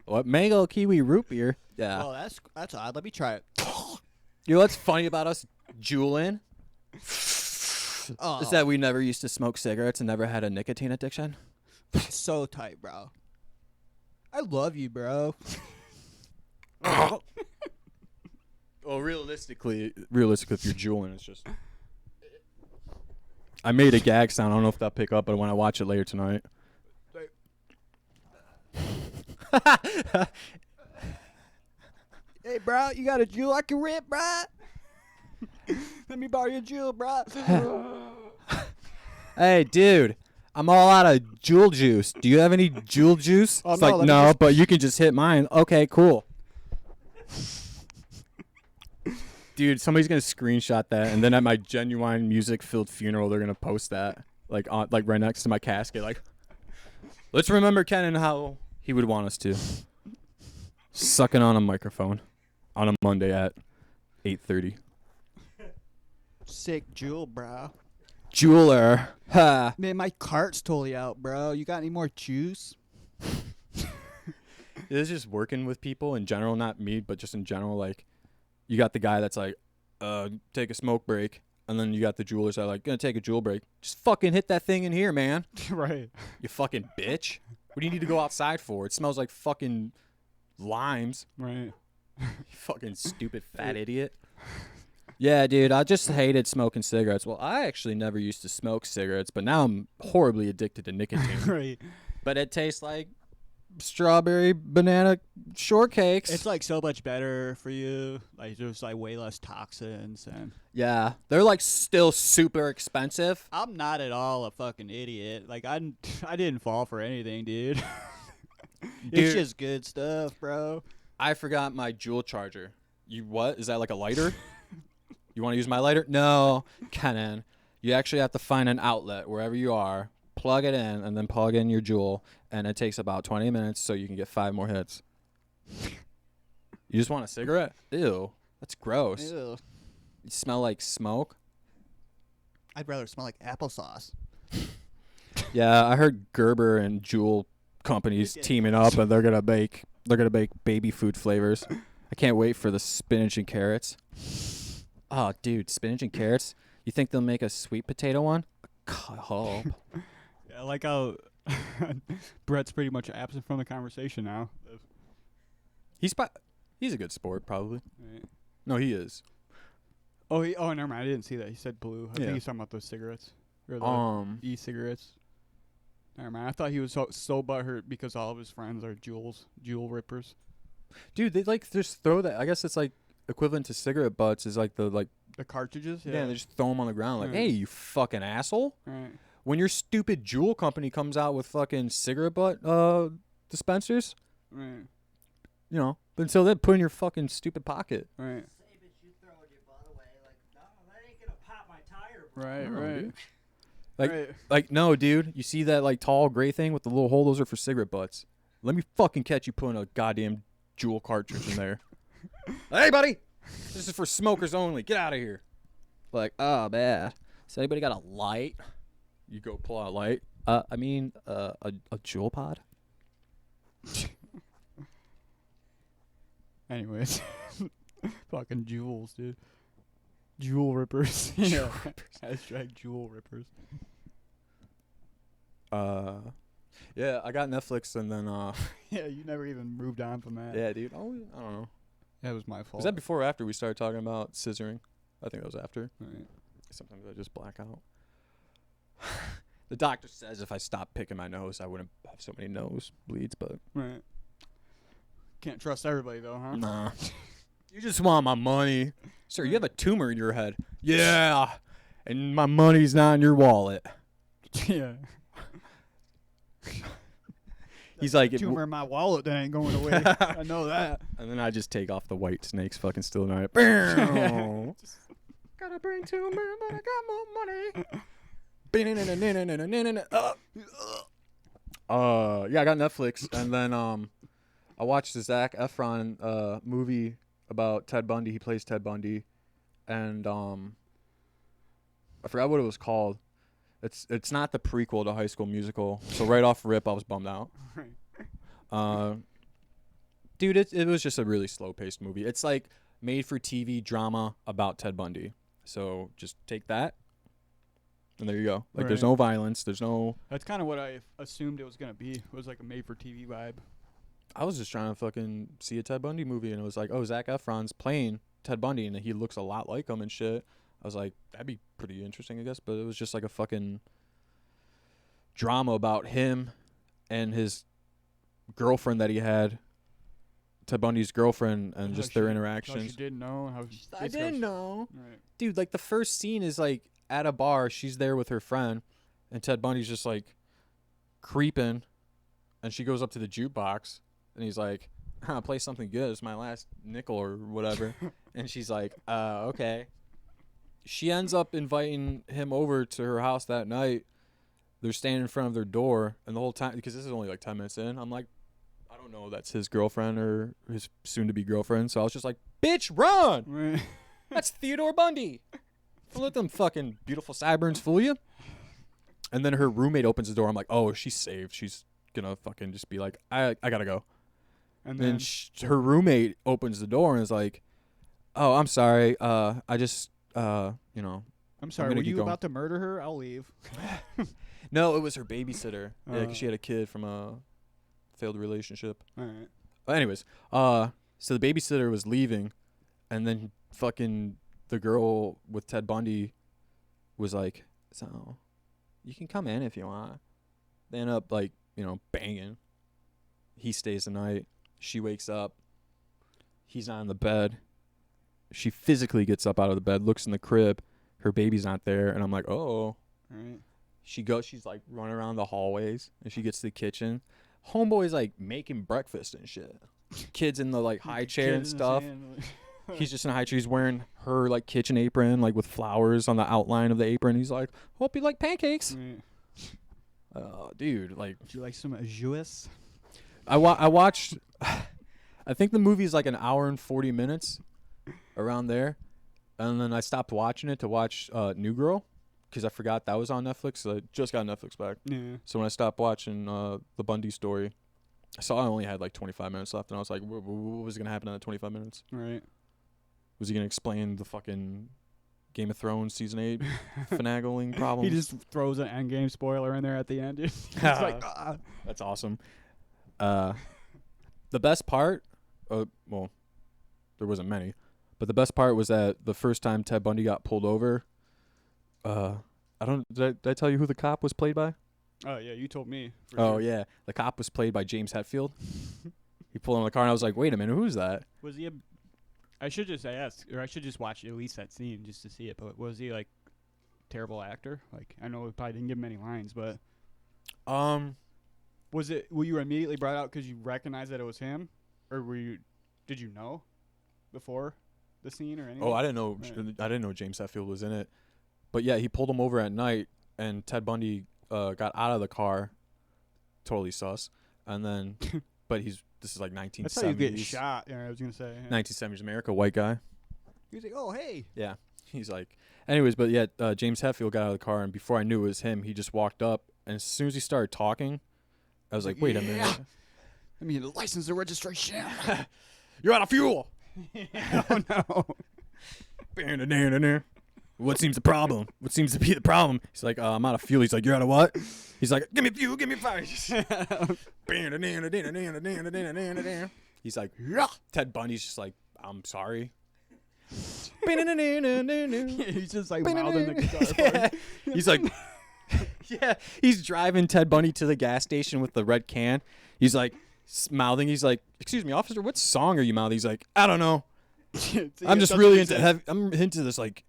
What mango kiwi root beer? Yeah. Well, that's odd. Let me try it. You know what's funny about us juuling? Oh, Is that we never used to smoke cigarettes and never had a nicotine addiction. so tight, bro. I love you, bro. Well, realistically, if you're juuling, it's just. I made a gag sound. I don't know if that'll pick up, but when I watch it later tonight. Hey, bro, you got a jewel I can rip, bro? Let me borrow your jewel, bro. Hey, dude, I'm all out of jewel juice. Do you have any jewel juice? Oh, It's no, like, let me no, just- but you can just hit mine. Okay, cool. Dude, somebody's gonna screenshot that, and then at my genuine music-filled funeral, they're gonna post that, like right next to my casket. Like, let's remember Ken and how he would want us to. Sucking on a microphone on a Monday at 8:30. Sick jewel, bro. Jeweler, ha. Man, my cart's totally out, bro. You got any more juice? It's just working with people in general, not me, but just in general. Like, you got the guy that's like, take a smoke break, and then you got the jewelers that are like, gonna take a jewel break. Just fucking hit that thing in here, man. Right. You fucking bitch. What do you need to go outside for? It smells like fucking limes. Right. You fucking stupid fat idiot. Yeah, dude, I just hated smoking cigarettes. Well, I actually never used to smoke cigarettes, but now I'm horribly addicted to nicotine. Right. But it tastes like strawberry banana shortcakes. It's like so much better for you. Like there's like way less toxins, and Yeah, they're like still super expensive. I'm not at all a fucking idiot. Like I didn't fall for anything, dude. It's Dude. just good stuff, bro. I forgot my Juul charger. You what? Is that like a lighter? You want to use my lighter? No, Kenan. You actually have to find an outlet wherever you are, plug it in, and then plug in your Juul, and it takes about 20 minutes so you can get 5 more hits. You just want a cigarette? Ew, that's gross. Ew. You smell like smoke? I'd rather smell like applesauce. Yeah, I heard Gerber and Juul companies teaming up, and they're gonna make baby food flavors. I can't wait for the spinach and carrots. Oh, dude, spinach and carrots. You think they'll make a sweet potato one? God, hope. Yeah, I like how Brett's pretty much absent from the conversation now. He's a good sport, probably. Right. No, he is. Oh, never mind. I didn't see that. He said blue. I Yeah. think he's talking about those cigarettes or the e-cigarettes. Never mind. I thought he was so butthurt because all of his friends are Juul rippers. Dude, they like just throw that. I guess it's like equivalent to cigarette butts. Is like the The cartridges. yeah. They just throw them on the ground. Like, Yeah. hey, you fucking asshole. Right. When your stupid Juul company comes out with fucking cigarette butt dispensers, Right. you know, but until then, put in your fucking stupid pocket. Right. Save it, you throw your butt away. Like, no, that ain't gonna pop my tire, bro. Right. No, Right. dude. Like- right. Like, no, dude. You see that like tall gray thing with the little hole? Those are for cigarette butts. Let me fucking catch you putting a goddamn Juul cartridge in there. Hey, buddy. This is for smokers only. Get out of here. Like, oh, bad. Has anybody got a light? You go pull out a light. I mean, a Juul pod. Anyways, fucking Juuls, dude. Juul rippers. Yeah. Hashtag Juul rippers. Yeah, I got Netflix and then Yeah, you never even moved on from that. yeah, dude. Oh, I don't know. That was my fault. Was that before or after we started talking about scissoring? I think that was after. Right. Sometimes I just black out. The doctor says if I stopped picking my nose, I wouldn't have so many nose bleeds, but Right. Can't trust everybody though, huh? nah. You just want my money. Sir, you have a tumor in your head. Yeah. And my money's not in your wallet. Yeah. He's like, Tumor in my wallet that ain't going away. I know that. and then I just take off the white snakes fucking still night. Gotta bring tumor, but I got more money. Yeah, I got Netflix, and then I watched the Zac Efron movie about Ted Bundy. He plays Ted Bundy, and I forgot what it was called. It's not the prequel to High School Musical, so right off rip I was bummed out. Dude, it was just a really slow paced movie. It's like made for TV drama about Ted Bundy. So just take that, and there you go. Like there's Right. no violence. There's no. That's kind of what I assumed it was gonna be. It was like a made-for-TV vibe. I was just trying to fucking see a Ted Bundy movie, and it was like, oh, Zac Efron's playing Ted Bundy, and he looks a lot like him and shit. I was like, that'd be pretty interesting, I guess. But it was just like a fucking drama about him and his girlfriend that he had, Ted Bundy's girlfriend, and How just their she- How interactions. she didn't know. How I didn't know. Right. Dude, like the first scene is like at a bar, she's there with her friend, and Ted Bundy's just like creeping, and she goes up to the jukebox, and he's like, play something good. It's my last nickel or whatever. And she's like, okay. She ends up inviting him over to her house that night. They're standing in front of their door, and the whole time, because this is only like 10 minutes in, I'm like, I don't know, that's his girlfriend or his soon-to-be girlfriend. So I was just like, bitch, run! Right. That's Theodore Bundy. Don't let them fucking beautiful sideburns fool you. And then her roommate opens the door. I'm like, oh, she's saved. She's gonna fucking just be like, I gotta go. And Then then her roommate opens the door and is like, oh, I'm sorry. I just, you know. I'm sorry. gonna Were get you going. about to murder her? I'll leave. No, it was her babysitter. Yeah, 'cause Oh. she had a kid from a failed relationship. All right. But anyways, so the babysitter was leaving, and then fucking the girl with Ted Bundy was like, so you can come in if you want. They end up like, banging. He stays the night. She wakes up. He's not in the bed. She physically gets up out of the bed, looks in the crib. Her baby's not there. And I'm like, oh. Right. She's like running around the hallways and she gets to the kitchen. Homeboy's like making breakfast and shit. Kids in the like high chair and stuff. He's just in a high chair. He's wearing her like kitchen apron, like with flowers on the outline of the apron. He's like, hope you like pancakes. Right. Dude, like, Would you like some jus? I watched, I think the movie's like an hour and 40 minutes around there. And then I stopped watching it to watch New Girl because I forgot that was on Netflix. So I just got Netflix back. Yeah. So when I stopped watching the Bundy story, I saw I only had like 25 minutes left. And I was like, what was going to happen in that 25 minutes? Right. Was he going to explain the fucking Game of Thrones Season 8 finagling problems? He just throws an endgame spoiler in there at the end. It's like, That's awesome. The best part, well, there wasn't many, but the best part was that the first time Ted Bundy got pulled over, did I tell you who the cop was played by? Oh, yeah, you told me. For Oh, sure. yeah. The cop was played by James Hetfield. He pulled in the car, and I was like, wait a minute, who's that? Was he I should just ask, or I should just watch at least that scene just to see it, but was he, like, terrible actor? Like, I know we probably didn't give him any lines, but... Were you immediately brought out because you recognized that it was him? Or did you know before the scene or anything? Oh, I didn't know. Right. I didn't know James Hetfield was in it. But yeah, he pulled him over at night, and Ted Bundy got out of the car, totally sus. And then, but this is like 1970s. That's how you get shot. Yeah, I was gonna say. Yeah. 1970s America, white guy. He was like, "Oh, hey." Yeah, he's like. Anyways, but yeah, James Hetfield got out of the car, and before I knew it was him, he just walked up, and as soon as he started talking, I was like, "Wait a minute." I mean, the license and registration. You're out of fuel. Oh no. What seems the problem? What seems to be the problem? He's like, I'm out of fuel. He's like, you're out of what? He's like, give me fuel, give me fire. He's like, Ted Bundy's just like, I'm sorry. He's just like mouthing the guitar part. He's like, yeah, he's driving Ted Bundy to the gas station with the red can. He's like mouthing. He's like, excuse me, officer, what song are you mouthing? He's like, I don't know. I'm just really I'm into this like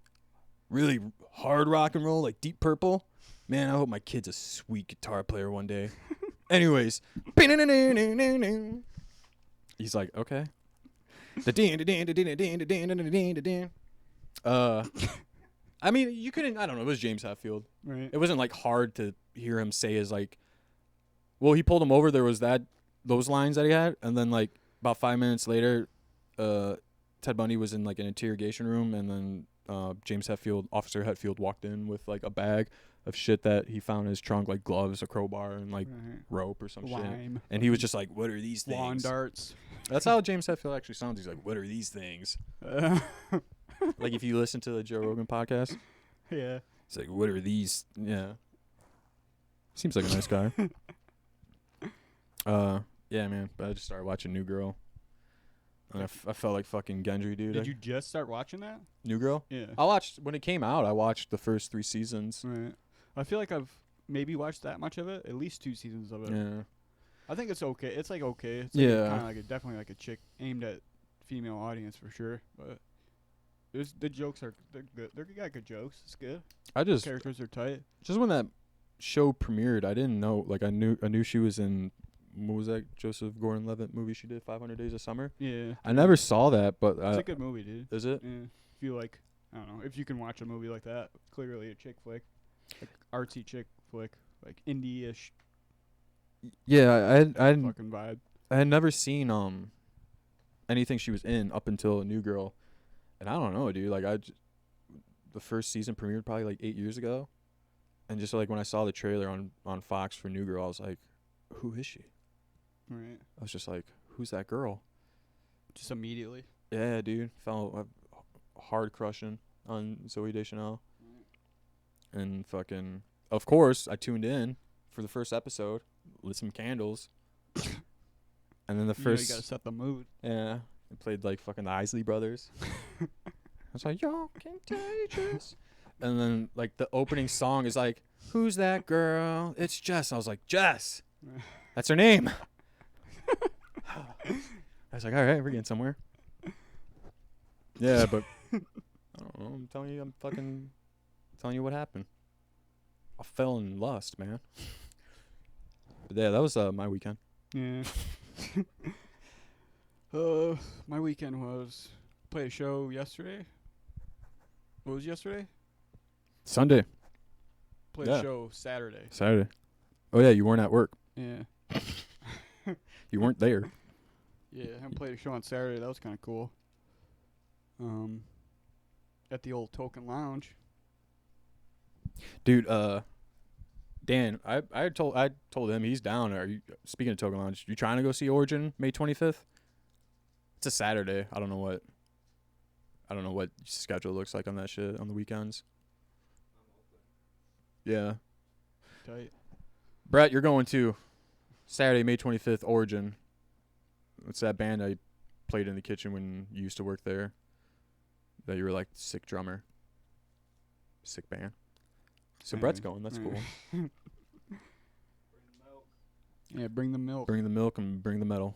really hard rock and roll, like Deep Purple. Man, I hope my kid's a sweet guitar player one day. Anyways, he's like, okay. I mean, you couldn't. I don't know. It was James Hetfield. Right. It wasn't like hard to hear him say his like. Well, he pulled him over. There was those lines that he had, and then like about 5 minutes later, Ted Bundy was in like an interrogation room, and then Officer Hetfield walked in with like a bag of shit that he found in his trunk, like gloves, a crowbar, and like rope or some shit. And he was just like, "What are these things?" Lawn darts. That's how James Hetfield actually sounds. He's like, "What are these things?" Like if you listen to the Joe Rogan podcast, Yeah. it's like, "What are these?" Yeah. Seems like a nice guy. Yeah, man. But I just started watching New Girl. And I felt like fucking Gendry, dude. Did you just start watching that? New Girl? Yeah. I watched, when it came out, I watched the first 3 seasons. Right. I feel like I've maybe watched that much of it. At least 2 seasons of it. Yeah. I think it's okay. It's like okay. It's like Yeah. kind of like definitely like a chick aimed at female audience for sure. But the jokes are they're good. They got good jokes. It's good. I just Characters are tight. when that show premiered, I didn't know, like I knew she was in, what was that Joseph Gordon-Levitt movie she did, 500 Days of Summer? Yeah. I never saw that, but It's a good movie, dude. is it? Yeah. If you like, I don't know, if you can watch a movie like that, clearly a chick flick, like artsy chick flick, like indie-ish Yeah, I fucking vibe. had never seen anything she was in up until New Girl, and I don't know, dude. Like the first season premiered probably like 8 years ago, and just like when I saw the trailer on Fox for New Girl, I was like, who is she? Right. I was just like, who's that girl? Just immediately. Yeah, dude, fell hard crushing on Zooey Deschanel, and fucking, of course, I tuned in for the first episode, lit some candles, and then the You first, gotta set the mood. yeah, it played like fucking the Isley Brothers. was like, y'all contagious. And then like the opening song is like, who's that girl? It's Jess. I was like, Jess. That's her name. I was like, all right, we're getting somewhere. Yeah, but I don't know. I'm telling you, telling you what happened. I fell in lust, man. But yeah, that was my weekend. Yeah. My weekend was played a show yesterday. What was yesterday? Sunday, Played Yeah. a show Saturday. Saturday. Oh yeah, you weren't at work. Yeah. You weren't there. Yeah, I played a show on Saturday. That was kind of cool. At the old Token Lounge. Dude, Dan, I told him he's down. Are you, speaking of Token Lounge, you trying to go see Origin May 25th? It's a Saturday. I don't know what schedule looks like on that shit on the weekends. Yeah. Tight. Brett, you're going to Saturday, May 25th, Origin. It's that band I played in the kitchen when you used to work there. That you were like sick drummer. Sick band. So Brett's going. That's cool. Bring the milk. Yeah, bring the milk. Bring the milk and bring the metal.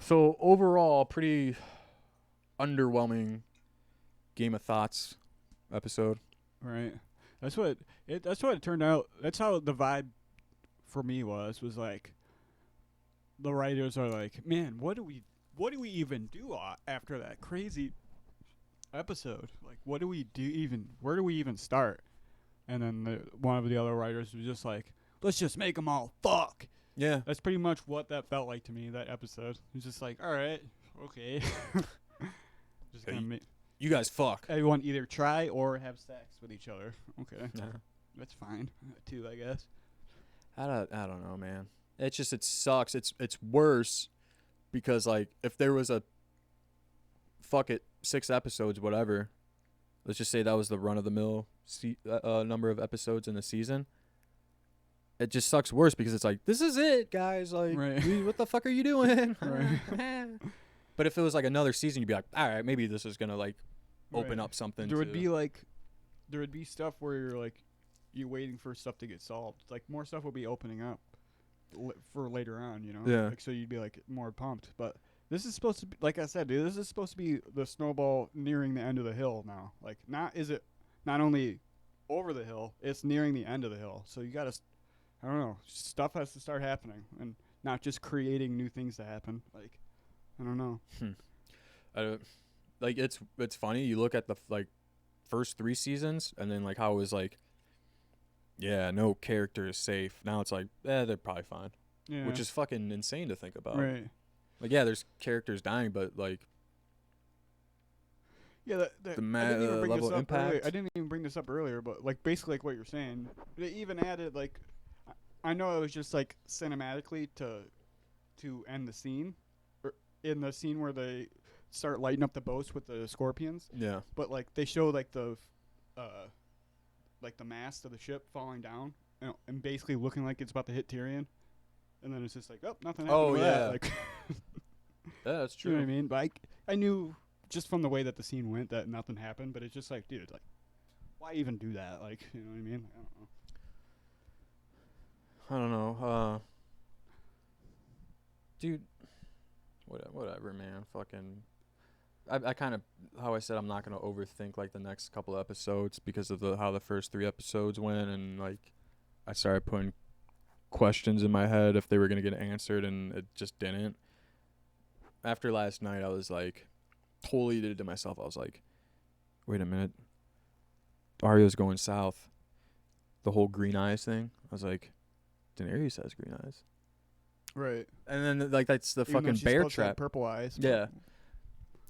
So overall, pretty underwhelming Game of Thoughts episode. Right. That's what it turned out. That's how the vibe for me was like the writers are like, "Man, what do we even do after that crazy episode? Like what do we do even? Where do we even start?" And then one of the other writers was just like, "Let's just make them all fuck." Yeah. That's pretty much what that felt like to me, that episode. It was just like, "All right, okay." Just Hey, gonna make You guys fuck. everyone either try or have sex with each other. Okay. Yeah. That's fine too, I guess. I don't know, man. It sucks. It's worse because like if there was a 6 episodes, whatever. Let's just say that was the run of the mill number of episodes in the season. It just sucks worse because it's like, this is it, guys. Like, Right. what the fuck are you doing? Right. But if it was like another season, you'd be like, all right, maybe this is gonna like open Right. up something. There would be stuff where you're waiting for stuff to get solved. Like more stuff will be opening up for later on, you know. Yeah. Like, so you'd be like more pumped. But this is supposed to be, like I said, dude. This is supposed to be the snowball nearing the end of the hill now. Like, not only over the hill, it's nearing the end of the hill. So you gotta, I don't know, stuff has to start happening and not just creating new things to happen. Like, I don't know. Like it's funny. You look at the first 3 seasons, and then like how it was like, yeah, no character is safe. Now it's like, they're probably fine, Yeah. which is fucking insane to think about. right. Like, yeah, there's characters dying, but like, Yeah, The I didn't even bring level this of up earlier. impact. I didn't even bring this up earlier, but like basically like what you're saying, they even added like, I know it was just like cinematically to end the scene, or in the scene where they start lighting up the boats with the scorpions, yeah, but like they show like the mast of the ship falling down and basically looking like it's about to hit Tyrion, and then it's just like, oh, nothing happened. Oh, with yeah. that. Like, yeah, that's you know true. what I mean? But I knew just from the way that the scene went that nothing happened, but it's just like, dude, like, why even do that? Like, you know what I mean? I don't know. I don't know. Dude, whatever, man. Fucking. I kind of, how I said, I'm not gonna overthink like the next couple episodes because of how the first 3 episodes went, and like I started putting questions in my head if they were gonna get answered, and it just didn't. After last night, I was like, totally did it to myself. I was like, wait a minute, Arya's going south. The whole green eyes thing. I was like, Daenerys has green eyes. Right. And then like that's the Even though fucking she's bear supposed to have trap. purple eyes. but- Yeah.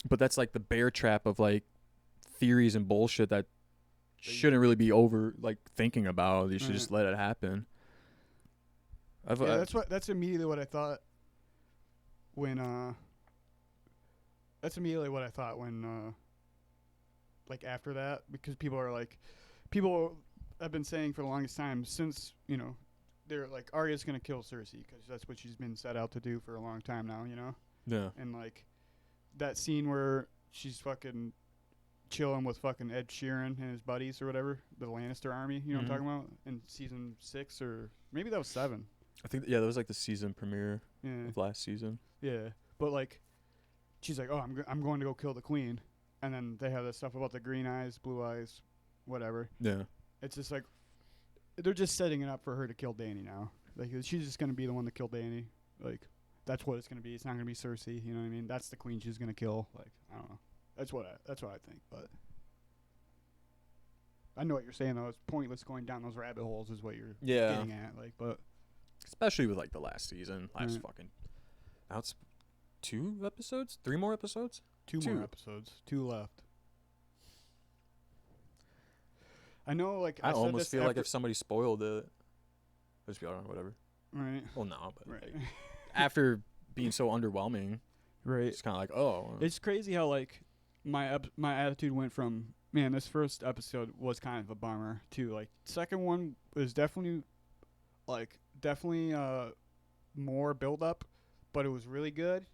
But that's like the bear trap of like theories and bullshit that shouldn't really be over like thinking about. You should just let it happen. Yeah, that's immediately what I thought when like after that, because people have been saying for the longest time since, you know, they're like, Arya's gonna kill Cersei because that's what she's been set out to do for a long time now, you know. Yeah. And like that scene where she's fucking chilling with fucking Ed Sheeran and his buddies or whatever, the Lannister army. You know what I'm talking about? In season 6 or maybe that was 7. I think that was like the season premiere Yeah. of last season. Yeah, but like, she's like, "Oh, I'm going to go kill the queen," and then they have that stuff about the green eyes, blue eyes, whatever. Yeah. It's just like they're just setting it up for her to kill Dany now. Like she's just gonna be the one to kill Dany. Like that's what it's gonna be. It's not gonna be Cersei. You know what I mean? That's the queen she's gonna kill. Like I don't know. That's what I think. But I know what you're saying though. It's pointless going down those rabbit holes. Is what you're getting at. Like, but especially with like the last season, fucking. Now it's 2 episodes, 3 more episodes. 2 more episodes, 2 left. I know, like I almost feel like if somebody spoiled it, I'd just be like, whatever. Right. Well, no, but Right. like, after being so underwhelming, right. it's kind of like, oh. It's crazy how like my attitude went from, man, this first episode was kind of a bummer to like second one was definitely more build up, but it was really good.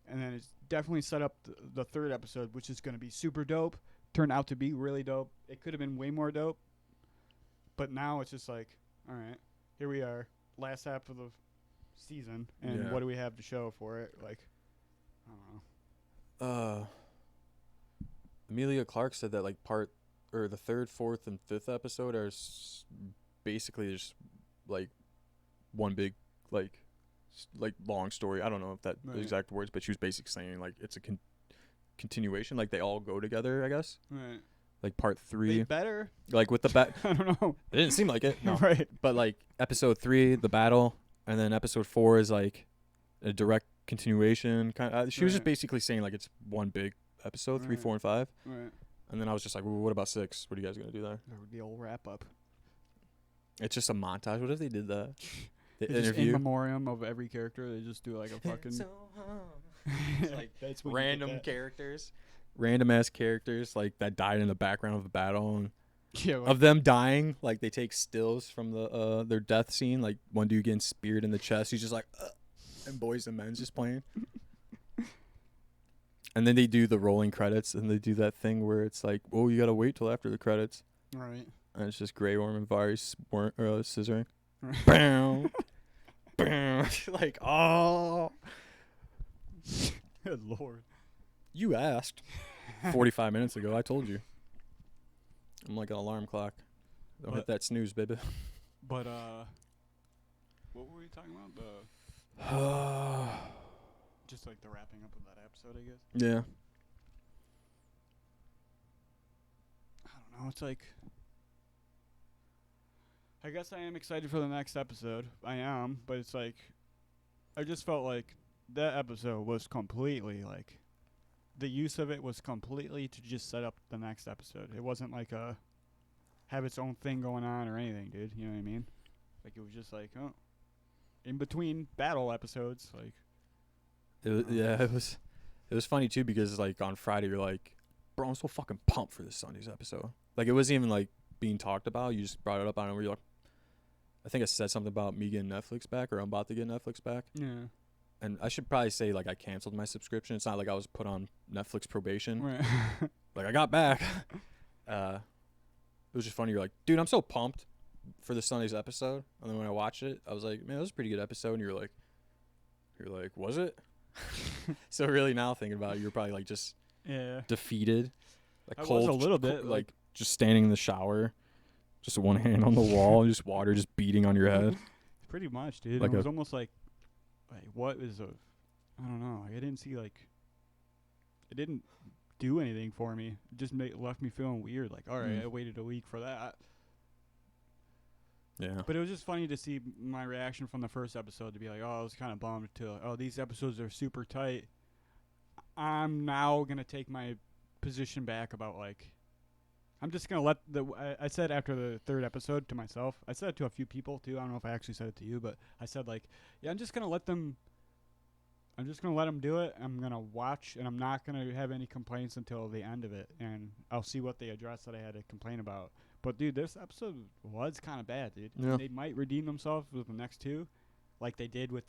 And then it's definitely set up the third episode, which is going to be super dope. Turned out to be really dope. It could have been way more dope. But now it's just like, all right, here we are, last half of the season, and what do we have to show for it? Like, I don't know. Amelia Clark said that like the 3rd, 4th, and 5th episode are basically just like one big like long story. I don't know if that the exact words, but she was basically saying like it's a continuation. Like they all go together, I guess. Right. Like part 3. They better. Like with the I don't know. It didn't seem like it. No. Right. But like episode 3, the battle, and then episode 4 is like a direct continuation. Kind of. She was just basically saying like it's one big episode, 3, 4, and 5. Right. And then I was just like, well, what about 6? What are you guys gonna do there? The old wrap up. It's just a montage. What if they did that? The It's just in interview. memoriam of every character. They just do like a fucking It's like that's when you get random that. characters, random ass characters like that died in the background of the battle. And Yeah, like, of them dying, like they take stills from the their death scene. Like one dude getting speared in the chest. He's just like, and Boys and Men's just playing. And then they do the rolling credits, and they do that thing where it's like, oh, you gotta wait till after the credits. right. And it's just Grey Worm and Varys scissoring. Right. Bam, bam. Like, oh, Good Lord. you asked 45 minutes ago. I told you. I'm like an alarm clock. Don't hit that snooze, baby. But what were we talking about? Just like the wrapping up of that episode, I guess. Yeah. I don't know. It's like, I guess I am excited for the next episode. I am, but it's like, I just felt like that episode was completely like, the use of it was completely to just set up the next episode. It wasn't like have its own thing going on or anything, dude. You know what I mean? Like it was just like, oh, in between battle episodes, like. It was funny too because like on Friday you're like, bro, I'm so fucking pumped for this Sunday's episode. Like it wasn't even like being talked about. You just brought it up on it where you're like, I think I said something about me getting Netflix back or I'm about to get Netflix back. Yeah. And I should probably say like I canceled my subscription. It's not like I was put on Netflix probation. Right. Like I got back. It was just funny. You're like, dude, I'm so pumped for the Sunday's episode. And then when I watched it, I was like, man, that was a pretty good episode. And you're like, was it? So really now thinking about it, you're probably like just defeated. Like I cold, was a little bit like just standing in the shower, just one hand on the wall, just water just beating on your head. Pretty much, dude. Like It was almost like what is I don't know. I didn't see like, it didn't do anything for me. It just left me feeling weird. Like, all right, I waited a week for that. Yeah. But it was just funny to see my reaction from the first episode to be like, oh, I was kind of bummed to, oh, these episodes are super tight. I'm now going to take my position back about like, I'm just going to let I said after the third episode to myself, I said it to a few people too. I don't know if I actually said it to you, but I said like, yeah, I'm just going to let them do it. I'm going to watch and I'm not going to have any complaints until the end of it. And I'll see what they address that I had to complain about. But, dude, this episode was kind of bad, dude. Yeah. They might redeem themselves with the next 2, like they did with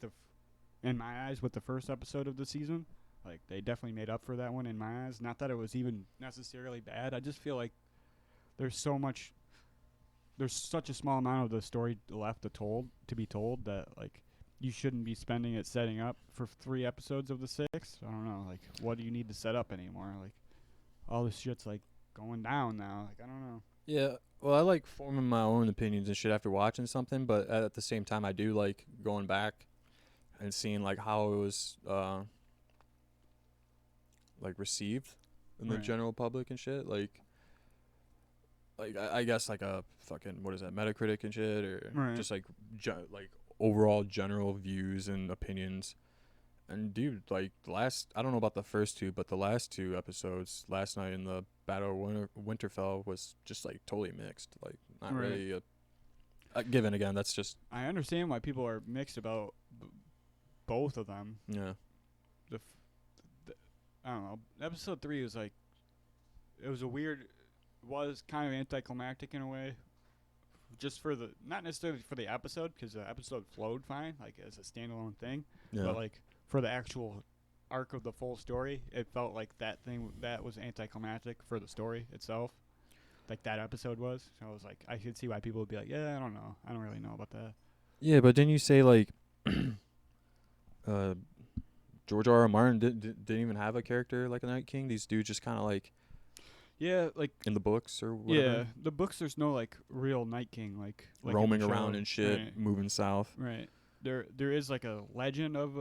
in my eyes, with the first episode of the season. Like, they definitely made up for that one in my eyes. Not that it was even necessarily bad. I just feel like there's such a small amount of the story left to be told that, like, you shouldn't be spending it setting up for 3 episodes of the 6. I don't know. Like, what do you need to set up anymore? Like, all this shit's, like, going down now. Like, I don't know. Yeah, well, I like forming my own opinions and shit after watching something, but at the same time, I do like going back and seeing like how it was like received in the Right. general public and shit. Like I guess like a fucking what is that, Metacritic and shit, or Right. just like like overall general views and opinions. And dude, like I don't know about the first 2, but the last 2 episodes last night in the Battle of Winterfell was just like totally mixed. Like not Right. really given again. That's just I understand why people are mixed about both of them. yeah. I don't know. Episode 3 was like, it was kind of anticlimactic in a way. Just for not necessarily for the episode, because the episode flowed fine, like as a standalone thing. Yeah. But like for the actual arc of the full story, it felt like that was anticlimactic for the story itself. Like that episode was. So I was like, I could see why people would be like, yeah, I don't know. I don't really know about that. Yeah, but didn't you say like George R. R. Martin didn't even have a character like a Night King? These dudes just kind of like Yeah, like in the books or whatever. yeah, the books. There's no like real Night King like in the roaming show. around and shit, Right. moving south. Right. There is like a legend of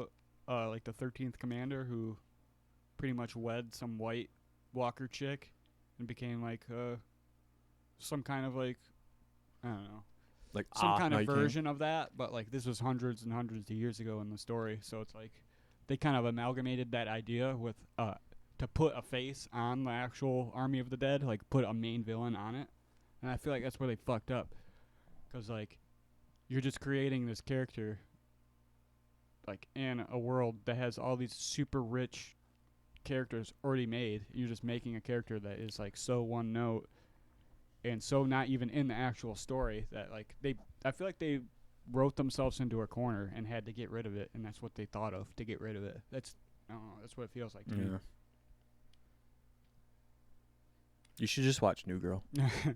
like the 13th commander who pretty much wed some white walker chick and became like some kind of like, I don't know, Like some kind of Night King. version of that, but like this was hundreds and hundreds of years ago in the story, so it's like they kind of amalgamated that idea with to put a face on the actual Army of the Dead, like put a main villain on it. And I feel like that's where they fucked up, because like you're just creating this character like in a world that has all these super rich characters already made. You're just making a character that is like so one note and so not even in the actual story that like I feel like they wrote themselves into a corner and had to get rid of it, and that's what they thought of to get rid of it. That's, I don't know, that's what it feels like to Yeah. You should just watch New Girl. me. I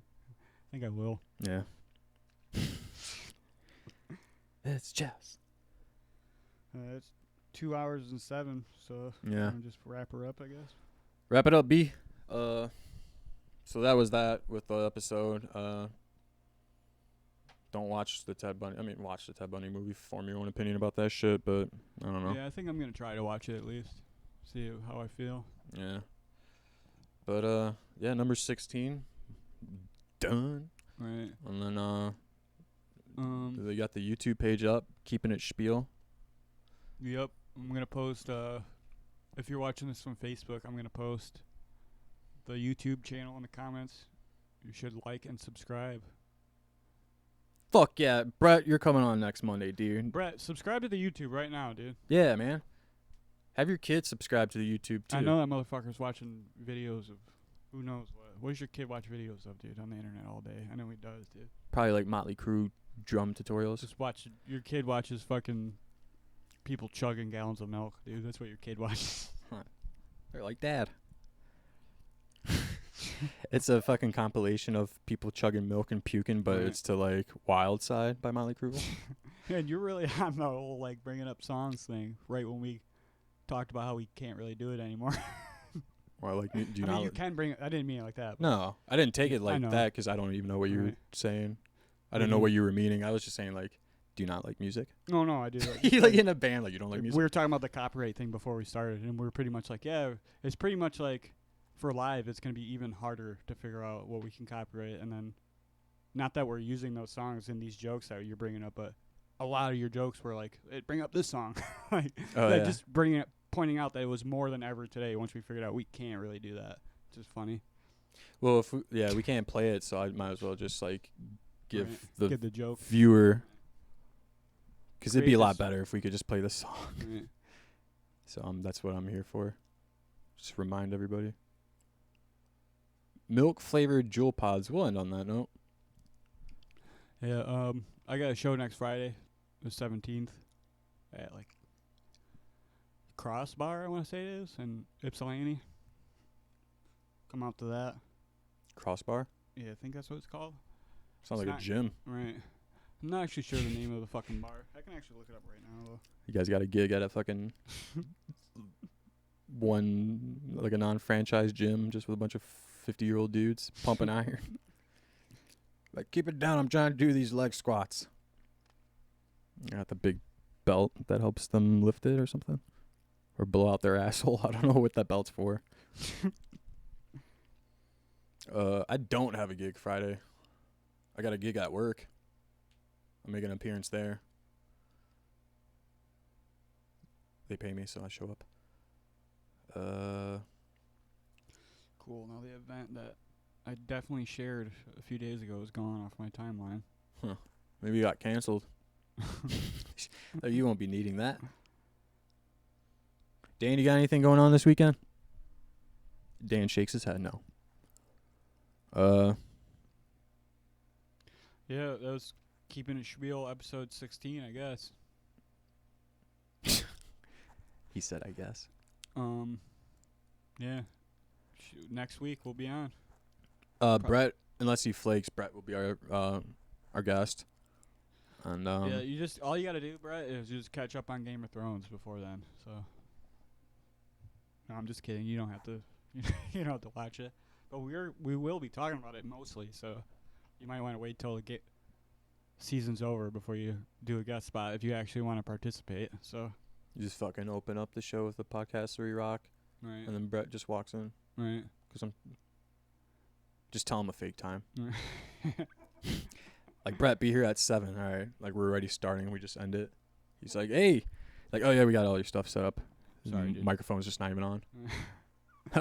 think I will. Yeah. It's just. It's 2 hours and 7, so Yeah. I'm just wrap her up, I guess. Wrap it up, B. So that was that with the episode. Don't watch the Ted Bundy. I mean, watch the Ted Bundy movie. Form your own opinion about that shit, but I don't know. Yeah, I think I'm gonna try to watch it at least. See how I feel. Yeah. But yeah, number 16 done. Right. And then they Um. got the YouTube page up, Keeping It Spiel. Yep. I'm gonna post. If you're watching this from Facebook, I'm gonna post the YouTube channel in the comments. You should like and subscribe. Fuck yeah, Brett, you're coming on next Monday, dude. Brett, subscribe to the YouTube right now, dude. Yeah, man. Have your kids subscribe to the YouTube too. I know that motherfucker's watching videos of who knows what. What does your kid watch videos of, dude, on the internet all day? I know he does, dude. Probably like Motley Crue drum tutorials. Just watch. Your kid watches fucking people chugging gallons of milk, dude. That's what your kid watches. They're like, Dad. It's a fucking compilation of people chugging milk and puking, but Right. it's to like Wild Side by Motley Crue. And you're really on the whole like bringing up songs thing right when we talked about how we can't really do it anymore. Or like, do you I mean, not? you can bring it. I didn't mean it like that. No, I didn't take it I like know. that because I don't even know what you were Right. saying. I What didn't do know you what mean? you were meaning. I was just saying like, do you not like music? No, I do. Like, You like in a band, like you don't like we music. were talking about the copyright thing before we started, and we were pretty much like, yeah, it's pretty much like for live, it's going to be even harder to figure out what we can copyright. And then, not that we're using those songs in these jokes that you're bringing up, but a lot of your jokes were like, hey, bring up this song. Like, Oh like yeah. just pointing out that it was more than ever today once we figured out we can't really do that. It's just funny. Well, if we can't play it, so I might as well just like give Right. the Get the joke. viewer, because it'd be a Create lot this- better if we could just play the song. Right. So that's what I'm here for. Just remind everybody. Milk flavored Jewel Pods. We'll end on that note. Yeah, I got a show next Friday, the 17th, at like Crossbar, I want to say it is, in Ypsilanti. Come out to that. Crossbar? Yeah, I think that's what it's called. Sounds It's like a not- gym. Right. I'm not actually sure the name of the fucking bar. I can actually look it up right now, though. You guys got a gig at a fucking one, like a non-franchise gym just with a bunch of 50-year-old dudes pumping iron. Like, keep it down. I'm trying to do these leg squats. Got the big belt that helps them lift it or something. Or blow out their asshole. I don't know what that belt's for. I don't have a gig Friday. I got a gig at work. I'm making an appearance there. They pay me, so I show up. Cool. Now the event that I definitely shared a few days ago is gone off my timeline. Maybe you got canceled. Oh, you won't be needing that. Dan, you got anything going on this weekend? Dan shakes his head no. Yeah, that was Keepin' It Spiel episode 16, I guess. He said, I guess. Yeah. Next week we'll be on. Brett, unless he flakes, Brett will be our guest. And Yeah, all you gotta do, Brett, is just catch up on Game of Thrones before then. So, no, I'm just kidding. You don't have to. You don't have to watch it. But we will be talking about it mostly. So, you might want to wait till the season's over before you do a guest spot if you actually want to participate. So, you just fucking open up the show with the podcast 3 Rock, right, and then Brett just walks in. right. Because I'm just tell him a fake time. Like, Brett, be here at 7. All right. Like, we're already starting. We just end it. He's like, hey. Like, oh, yeah, we got all your stuff set up. Sorry, dude. Microphone's just not even on.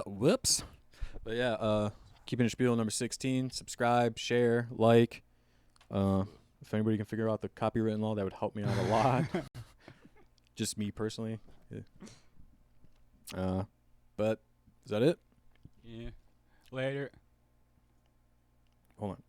Whoops. But, yeah, Keepin' It Spiel number 16. Subscribe, share, like. If anybody can figure out the copywritten law, that would help me out a lot. Just me personally. Yeah. But is that it? Yeah. Later. Hold on.